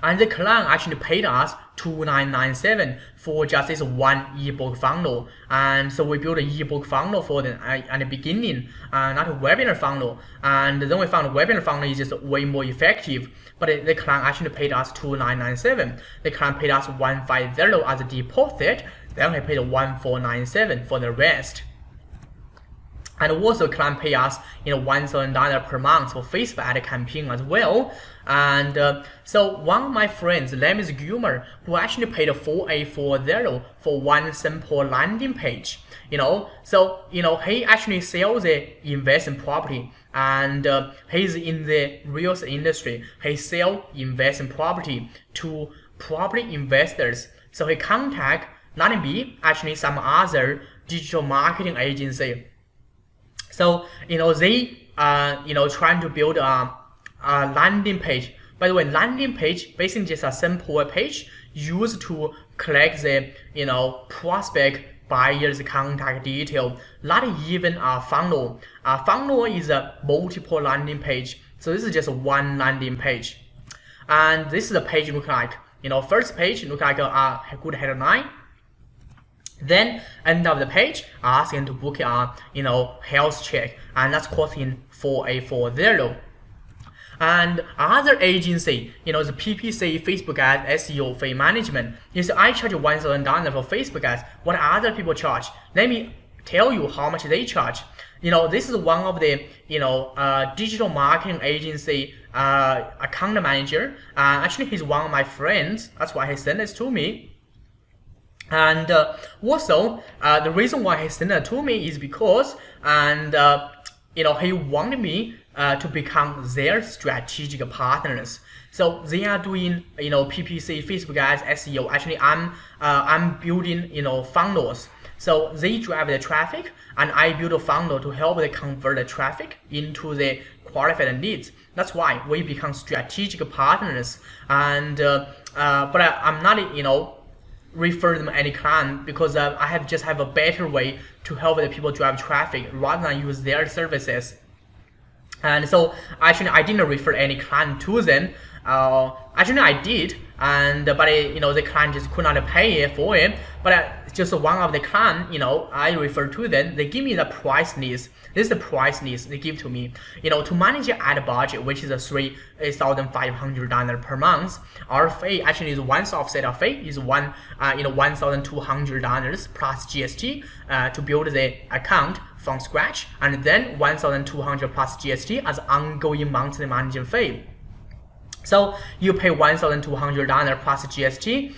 And the client actually paid us $2,997 for just this one ebook funnel. And so we built an ebook funnel for them at the beginning, not a webinar funnel. And then we found a webinar funnel is just way more effective. But the client actually paid us $2,997. The client paid us $150 as a deposit. Then he paid $1,497 for the rest. And also client pay us $1,000 per month for Facebook ad campaign as well. And so one of my friends, name is Gilmer, who actually paid $4,840 for one simple landing page. So he actually sells the investment property, and he's in the real estate industry. He sells investment property to property investors. So he contact not me, actually some other digital marketing agency. So they trying to build a landing page. By the way, landing page basically just a simple page used to collect the prospect buyer's contact detail, not even a funnel. A funnel is a multiple landing page. So this is just one landing page, and this is the page look like. First page look like a good headline. Then end of the page, asking to book a health check, and that's costing $4,840. And other agency, the PPC, Facebook ads, SEO, fee management, is I charge $1,000 for Facebook ads. What other people charge? Let me tell you how much they charge. This is one of the digital marketing agency account manager. Actually, he's one of my friends. That's why he sent this to me. And also, the reason why he sent it to me is because, he wanted me to become their strategic partners. So they are doing, PPC, Facebook ads, SEO. Actually, I'm building, funnels. So they drive the traffic, and I build a funnel to help them convert the traffic into the qualified leads. That's why we become strategic partners. And but I'm not, refer them any client, because I just have a better way to help the people drive traffic rather than use their services. And so actually I didn't refer any client to them. Actually I did, but the client just could not pay for it. But just one of the client, I refer to them. They give me the price list. This is the price list they give to me. To manage your ad budget, which is a $3,500 per month. Our fee actually is one-off setup fee is $1,200 plus GST to build the account from scratch, and then $1,200 plus GST as ongoing monthly management fee. So you pay $1,200 plus GST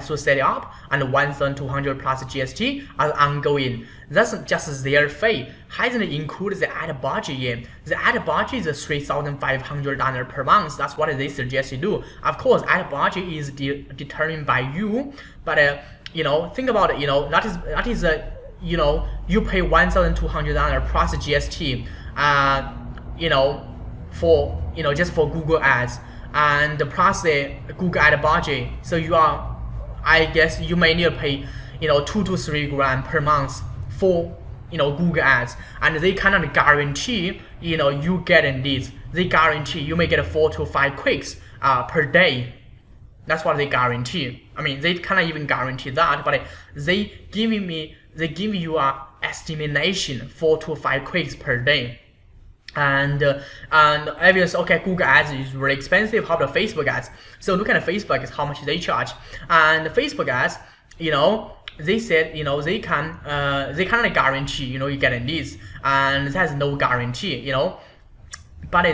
to set it up, and $1,200 plus GST as ongoing. That's just their fee. Hasn't included the ad budget yet. The ad budget is $3,500 per month. That's what they suggest you do. Of course, ad budget is determined by you, but think about it, that is you pay $1,200 plus GST, for just for Google ads, and plus the Google ad budget. So I guess you may need to pay 2 to 3 grand per month for Google ads, and they cannot guarantee you getting leads. They guarantee you may get 4 to 5 clicks per day. That's what they guarantee. I mean, they cannot even guarantee that, but they give you a estimation 4 to 5 clicks per day. And obviously, okay, Google ads is really expensive. How about Facebook ads? So look at Facebook, is how much they charge. And Facebook ads, they said they cannot guarantee you get leads, and it has no guarantee. But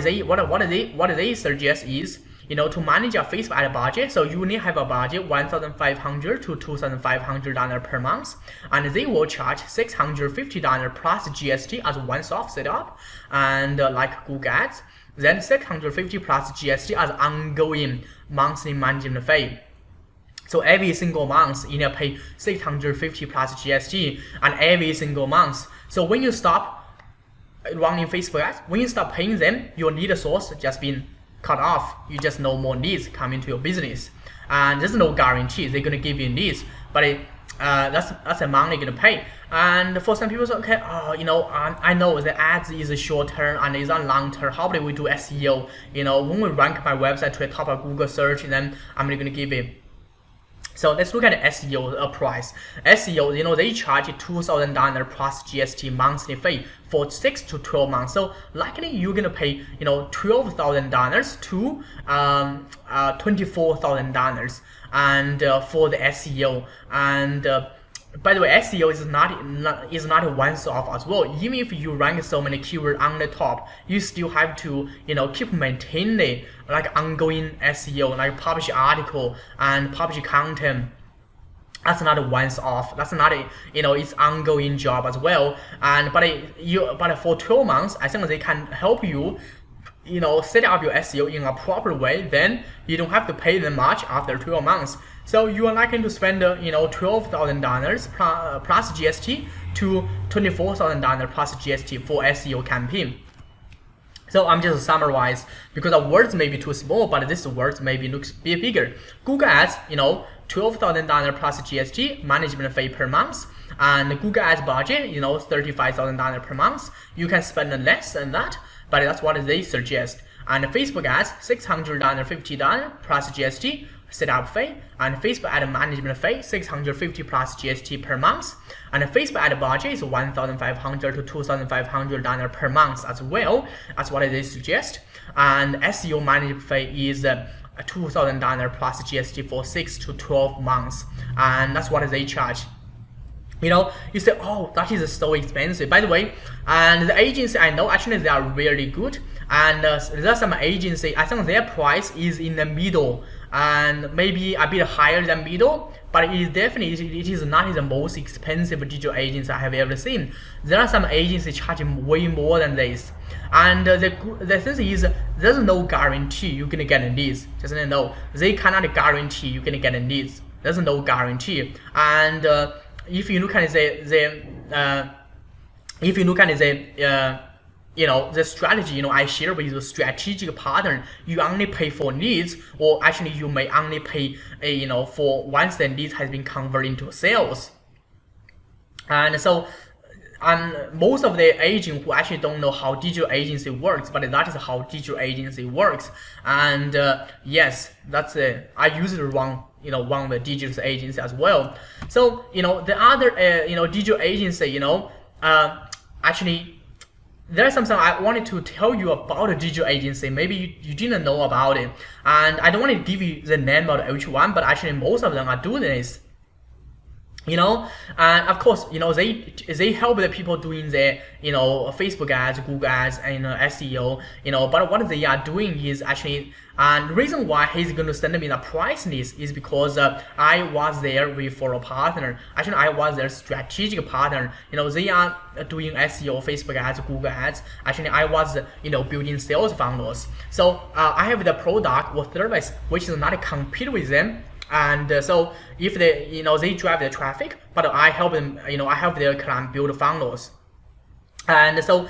what they suggest is to manage your Facebook ad budget. So you need to have a budget $1,500 to $2,500 per month, and they will charge $650 plus GST as one-off setup, and like Google ads, then $650 plus GST as ongoing monthly management fee. So every single month you need to pay $650 plus GST, and every single month. So when you stop running Facebook ads, when you stop paying them, your lead source just been cut off. You just no more leads coming to your business, and there's no guarantee they're gonna give you leads, but that's the amount they're gonna pay. And for some people, so, okay, I know the ads is a short term and is a long term. How about we do SEO? When we rank my website to the top of Google search, then I'm gonna give it. So let's look at the SEO price. SEO, they charge $2,000 plus GST monthly fee for 6 to 12 months. So likely you're gonna pay $12,000 to $24,000 and for the SEO. And by the way, SEO is not a once-off as well. Even if you rank so many keywords on the top, you still have to keep maintaining like ongoing SEO, like publish article and publish content. That's not a once-off. That's not a it's ongoing job as well. And but for 12 months, I think they can help you set up your SEO in a proper way. Then you don't have to pay them much after 12 months. So you are likely to spend $12,000 plus GST to $24,000 plus GST for SEO campaign. So I'm just summarize, because the words may be too small, but this words maybe looks bigger. Google ads, $12,000 plus GST management fee per month, and Google ads budget, $35,000 per month. You can spend less than that, but that's what they suggest. And Facebook ads, $650 plus GST setup fee, and Facebook ad management fee $650 plus GST per month, and Facebook ad budget is $1,500 to $2,500 per month as well. That's what they suggest. And SEO management fee is $2,000 plus GST for 6 to 12 months, and that's what they charge. You say, oh, that is so expensive. By the way, and the agency I know, actually they are really good, and there are some agency, I think their price is in the middle and maybe a bit higher than middle, but it is definitely, it is not the most expensive digital agency I have ever seen. There are some agencies charging way more than this, and the thing is, there's no guarantee you're gonna get leads. Just know they cannot guarantee you're gonna get leads. There's no guarantee. And if you look at the strategy, I share with the strategic partner, you only pay for leads, or actually you may only pay, for once the leads has been converted into sales. And so, most of the agents who actually don't know how digital agency works, but that is how digital agency works. And yes, that's I use it wrong, one of the digital agency as well. So the other digital agency, actually, there's something I wanted to tell you about a digital agency. Maybe you didn't know about it, and I don't want to give you the name of each one, but actually most of them are doing this. And of course, they help the people doing their, Facebook ads, Google ads, and SEO, but what they are doing is actually, and the reason why he's going to send me the price list is because I was there for a partner. Actually, I was their strategic partner. They are doing SEO, Facebook ads, Google ads. Actually, I was, building sales funnels. So I have the product or service which is not compete with them. And so if they, they drive the traffic, but I help them, I help their client build funnels. And so,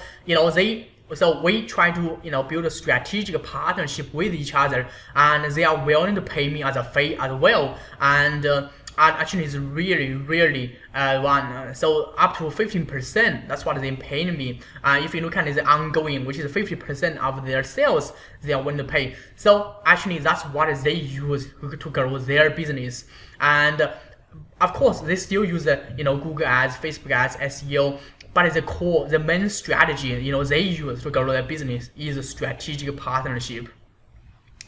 so we try to, build a strategic partnership with each other, and they are willing to pay me as a fee as well. And actually it's really one, so up to 15%, that's what they pay me. If you look at the ongoing, which is 50% of their sales, they are willing to pay. So actually that's what they use to grow their business. And of course they still use Google ads, Facebook ads, SEO, but the main strategy they use to grow their business is a strategic partnership.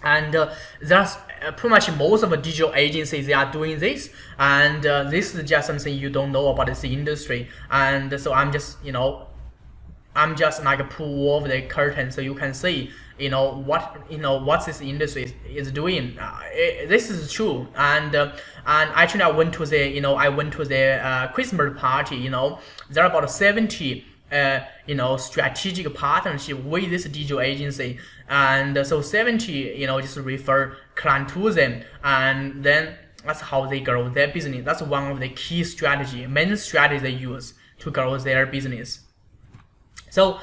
And that's pretty much most of the digital agencies, they are doing this. And this is just something you don't know about this industry. And so I'm just like pull over the curtain so you can see what this industry is doing. This is true. And actually I went to the Christmas party. There are about 70 strategic partnership with this digital agency, and so 70 just refer client to them, and then that's how they grow their business. That's one of the key main strategies they use to grow their business. So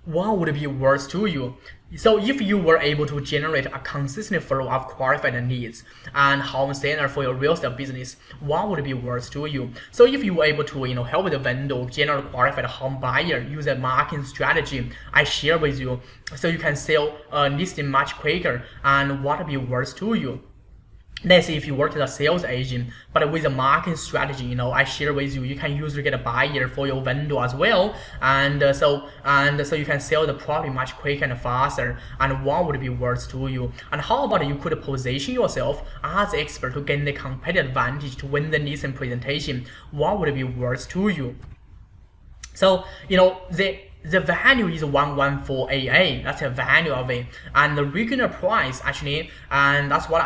what would be worth to you? So if you were able to generate a consistent flow of qualified leads and home center for your real estate business, what would be worth to you? So if you were able to help the vendor generate qualified home buyer, use a marketing strategy I share with you, so you can sell listing much quicker, and what would be worth to you? Let's say if you work as a sales agent, but with a marketing strategy, I share with you, you can usually get a buyer for your vendor as well, and so you can sell the property much quicker and faster. And what would be worth to you? And how about you could position yourself as an expert to gain the competitive advantage to win the listing presentation? What would be worth to you? So the value is 114AA. That's the value of it, and the regular price actually, and that's what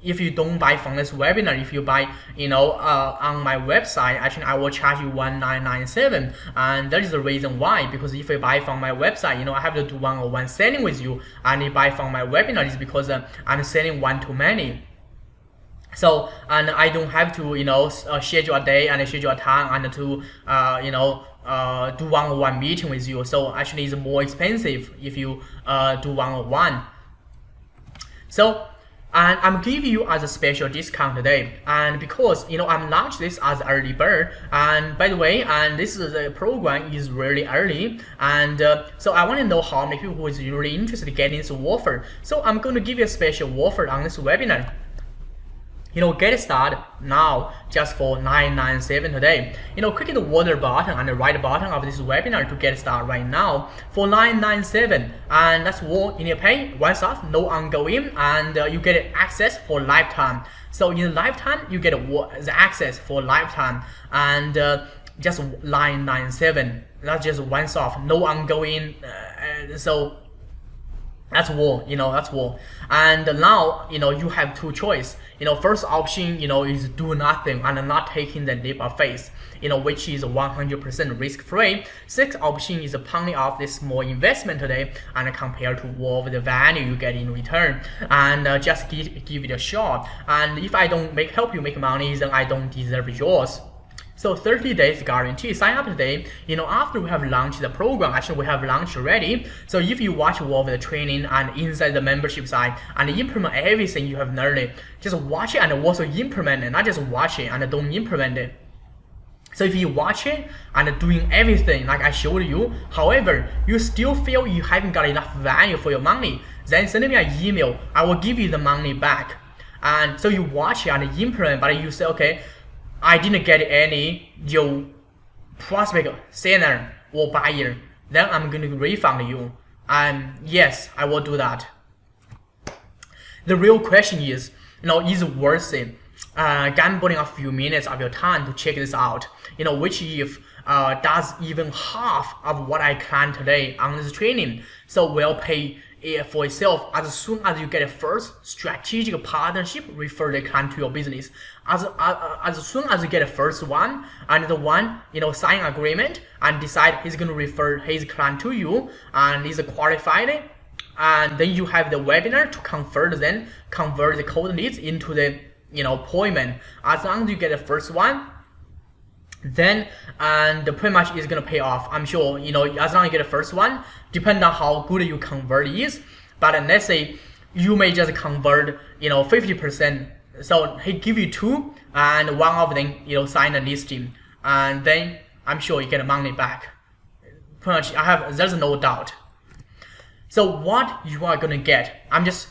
if you don't buy from this webinar, if you buy on my website, actually I will charge you 1997, and that is the reason why. Because if you buy from my website, I have to do one-on-one selling with you, and you buy from my webinar is because I'm selling one-to-many. So, and I don't have to schedule a day and schedule a time and to do one-on-one meeting with you. So actually it's more expensive if you do one-on-one. So, and I'm giving you as a special discount today, and because I'm launched this as early bird, and by the way, and this is the program is really early, and so I want to know how many people who is really interested in getting this offer. So I'm going to give you a special offer on this webinar. Get started now just for 997 today. Click the water button and the right button of this webinar to get started right now for 997, and that's all you need to pay once off, no ongoing, and you get access for lifetime. So in lifetime you get the access for lifetime, and just 997. That's just once off, no ongoing. So that's all, that's all. And now, you have two choices. First option, is do nothing and not taking the leap of faith, which is 100% risk-free. Second option is pounding off this small investment today and compare to all of the value you get in return, and just give it a shot. And if I don't help you make money, then I don't deserve yours. So 30 days guarantee. Sign up today. After we have launched the program, actually we have launched already. So if you watch all of the training and inside the membership side and implement everything you have learned, just watch it and also implement it, not just watch it and don't implement it. So if you watch it and doing everything like I showed you, however, you still feel you haven't got enough value for your money, then send me an email. I will give you the money back. And so you watch it and implement, but you say, okay, I didn't get any prospect, seller or buyer, then I'm going to refund you. And yes, I will do that. The real question is, is it worth it? Gambling a few minutes of your time to check this out, which if does even half of what I can today on this training. So will pay for itself as soon as you get a first strategic partnership, refer the client to your business. As soon as you get a first one, and the one sign agreement and decide he's going to refer his client to you and is qualified, and then you have the webinar to convert the cold leads into the appointment. As long as you get the first one, then pretty much is gonna pay off. I'm sure as long as you get the first one, depending on how good you convert is. But let's say you may just convert 50%. So he give you 2, and one of them sign a listing, and then I'm sure you get the money back. Pretty much, there's no doubt. So what you are gonna get? I'm just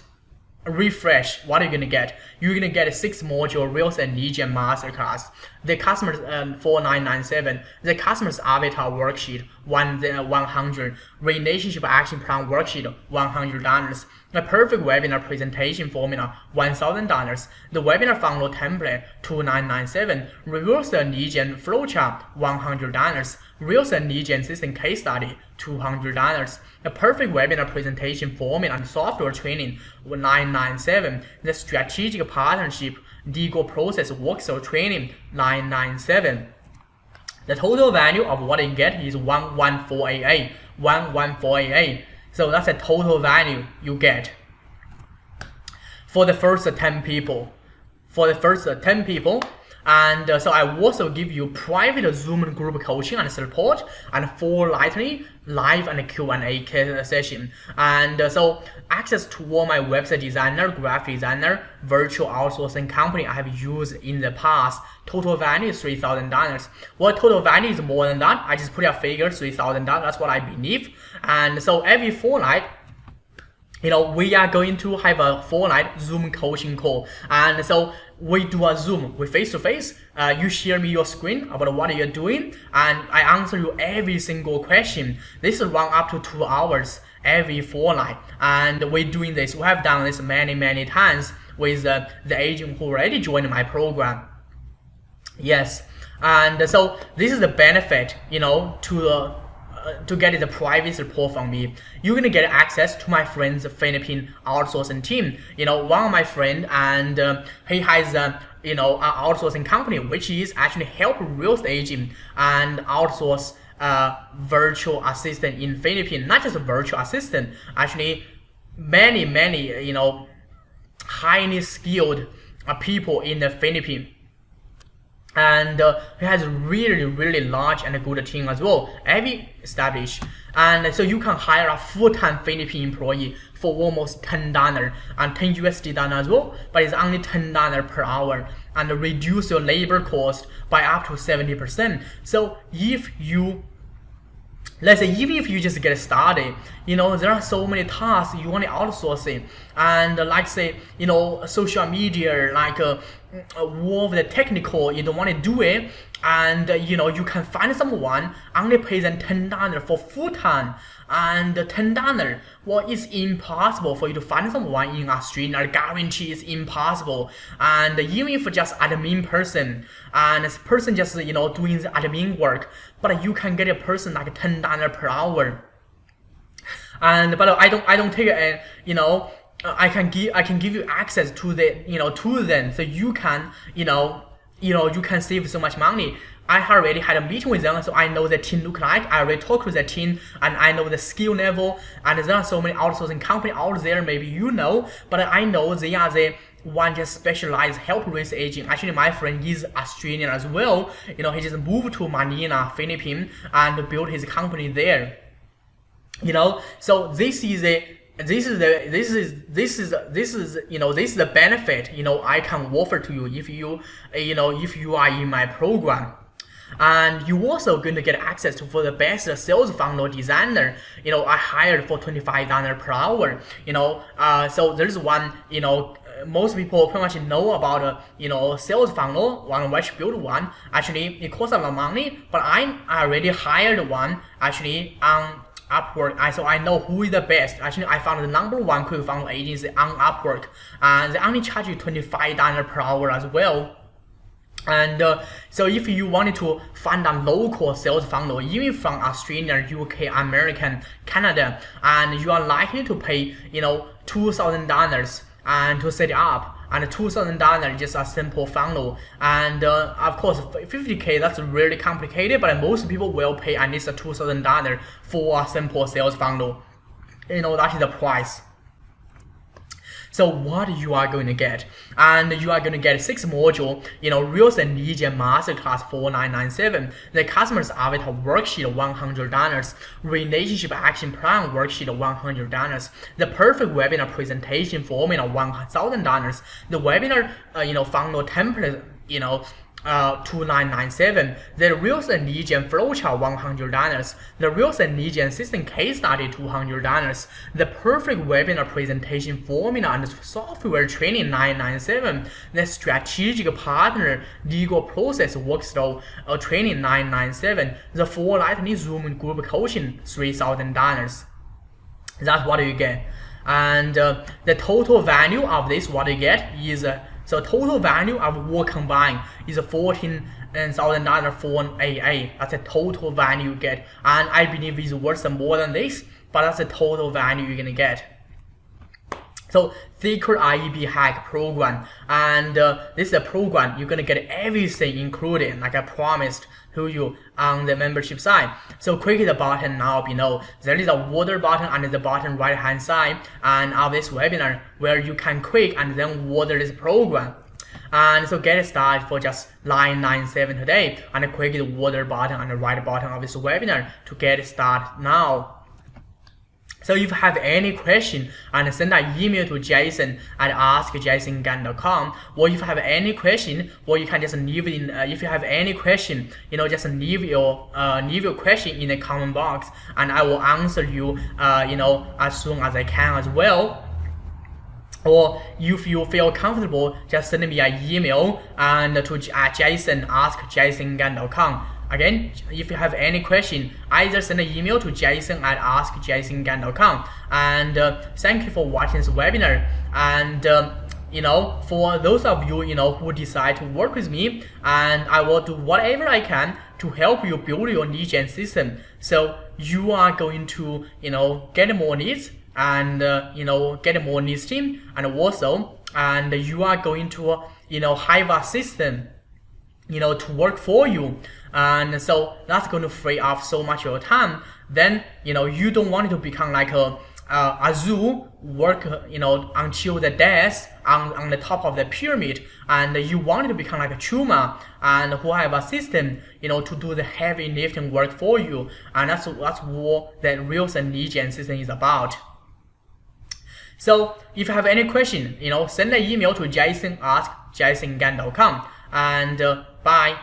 refresh. What are you gonna get? You're gonna get a 6-module Real Estate Lead Gen Masterclass. The customers 4997. The customer's avatar worksheet 100. Relationship action plan worksheet $100. The perfect webinar presentation formula $1,000. The webinar funnel template $2997. Real Estate Lead Gen flowchart $100. Real Estate Lead Gen system case study $200. The perfect webinar presentation formula and software training $997. The strategic partnership legal process workshop training $997. The total value of what you get is 11488. 11488. So that's the total value you get for the first 10 people. And so I also give you private Zoom group coaching and support, and fortnightly live and Q&A session. And so access to all my website designer, graphic designer, virtual outsourcing company I have used in the past. Total value is $3,000. Well, total value is more than that. I just put a figure $3,000. That's what I believe. And so every fortnight, we are going to have a fortnight Zoom coaching call. And so we do a Zoom, we face-to-face. You share me your screen about what you're doing, and I answer you every single question. This run up to 2 hours every fortnight. And we're doing this. We have done this many times with the agent who already joined my program. Yes. And so this is the benefit, to get the private support from me. You're gonna get access to my friend's Philippine outsourcing team. One of my friend, and he has an outsourcing company which is actually help real estate agent and outsource virtual assistant in Philippines. Not just a virtual assistant, actually many highly skilled people in the Philippines. And he has really large and good team as well, every established. And so you can hire a full-time Philippine employee for almost $10 and $10 as well, but it's only $10 per hour, and reduce your labor cost by up to 70%. So if you, let's say, even if you just get started, there are so many tasks you want to outsource it, and like say, social media, like all of the technical, you don't want to do it, and you can find someone only pay them $10 for full time, and $10, well, it's impossible for you to find someone in Australia. I guarantee it's impossible. And even if just admin person, and this person just doing the admin work, but you can get a person like $10 per hour. And but I don't take it, I can give you access to the to them, so you can you can save so much money. I already had a meeting with them, so I know the team look like. I already talked with the team, and I know the skill level. And there are so many outsourcing companies out there, maybe but I know they are the one just specialized help real estate agent. Actually, my friend is Australian as well. He just moved to Manila, Philippines, and built his company there. So this is the benefit I can offer to you if you are in my program. And you also going to get access to for the best sales funnel designer. I hired for $25 per hour. So there's one. Most people pretty much know about sales funnel. One which build one. Actually, it costs a lot of money, but I already hired one actually on Upwork. So I know who is the best. Actually, I found the #1 quick funnel agency on Upwork, and they only charge you $25 per hour as well. And so if you wanted to find a local sales funnel, even from Australia, UK, American, Canada, and you are likely to pay $2,000 and to set it up, and $2,000 just a simple funnel. And of course, $50K, that's really complicated, but most people will pay at least $2,000 for a simple sales funnel. that is the price. So what you are going to get, and you are going to get 6 module, Real Estate Lead Gen Masterclass $4997, the Customer's Avatar Worksheet $100, Relationship Action Plan Worksheet $100, the Perfect Webinar Presentation Formula $1,000, the Webinar Funnel Template $2997, the Real Estate Lead Gen Flowchart $100, the Real Estate Lead Gen System Case Study $200, the Perfect Webinar Presentation Formula and Software Training $997, the Strategic Partner Legal Process Workflow Training $997, the Full Lightning Zoom Group Coaching $3,000. That's what you get. And the total value of this, what you get is so total value of all combined is $14,000 for an AA. That's the total value you get, and I believe it's worth more than this, but that's the total value you're gonna get. So Secret IEB Hack Program, and this is a program you're gonna get everything included, like I promised to you on the membership side. So click the button now below. There is a water button on the bottom right hand side and of this webinar where you can click and then water this program. And so get started for just $997 today, and click the water button on the right bottom of this webinar to get started now. So if you have any question, and send an email to Jason at askjasongan.com, or if you have any question, or you can just leave in. If you have any question, just leave your question in the comment box, and I will answer you, as soon as I can as well. Or if you feel comfortable, just send me an email and to jason@askjasongan.com. Again, if you have any question, either send an email to jason at askjasongan.com. And thank you for watching this webinar. And for those of you who decide to work with me, and I will do whatever I can to help you build your lead gen system. So you are going to get more leads, and get more listing, and also you are going to have a system to work for you. And so that's going to free up so much of your time. Then you don't want it to become like a zoo, work until the death on the top of the pyramid, and you want it to become like a Chuma, and who have a system to do the heavy lifting work for you. And that's what the Real Estate Lead Gen system is about. So if you have any question, send an email to jason@jasongan.com, and bye.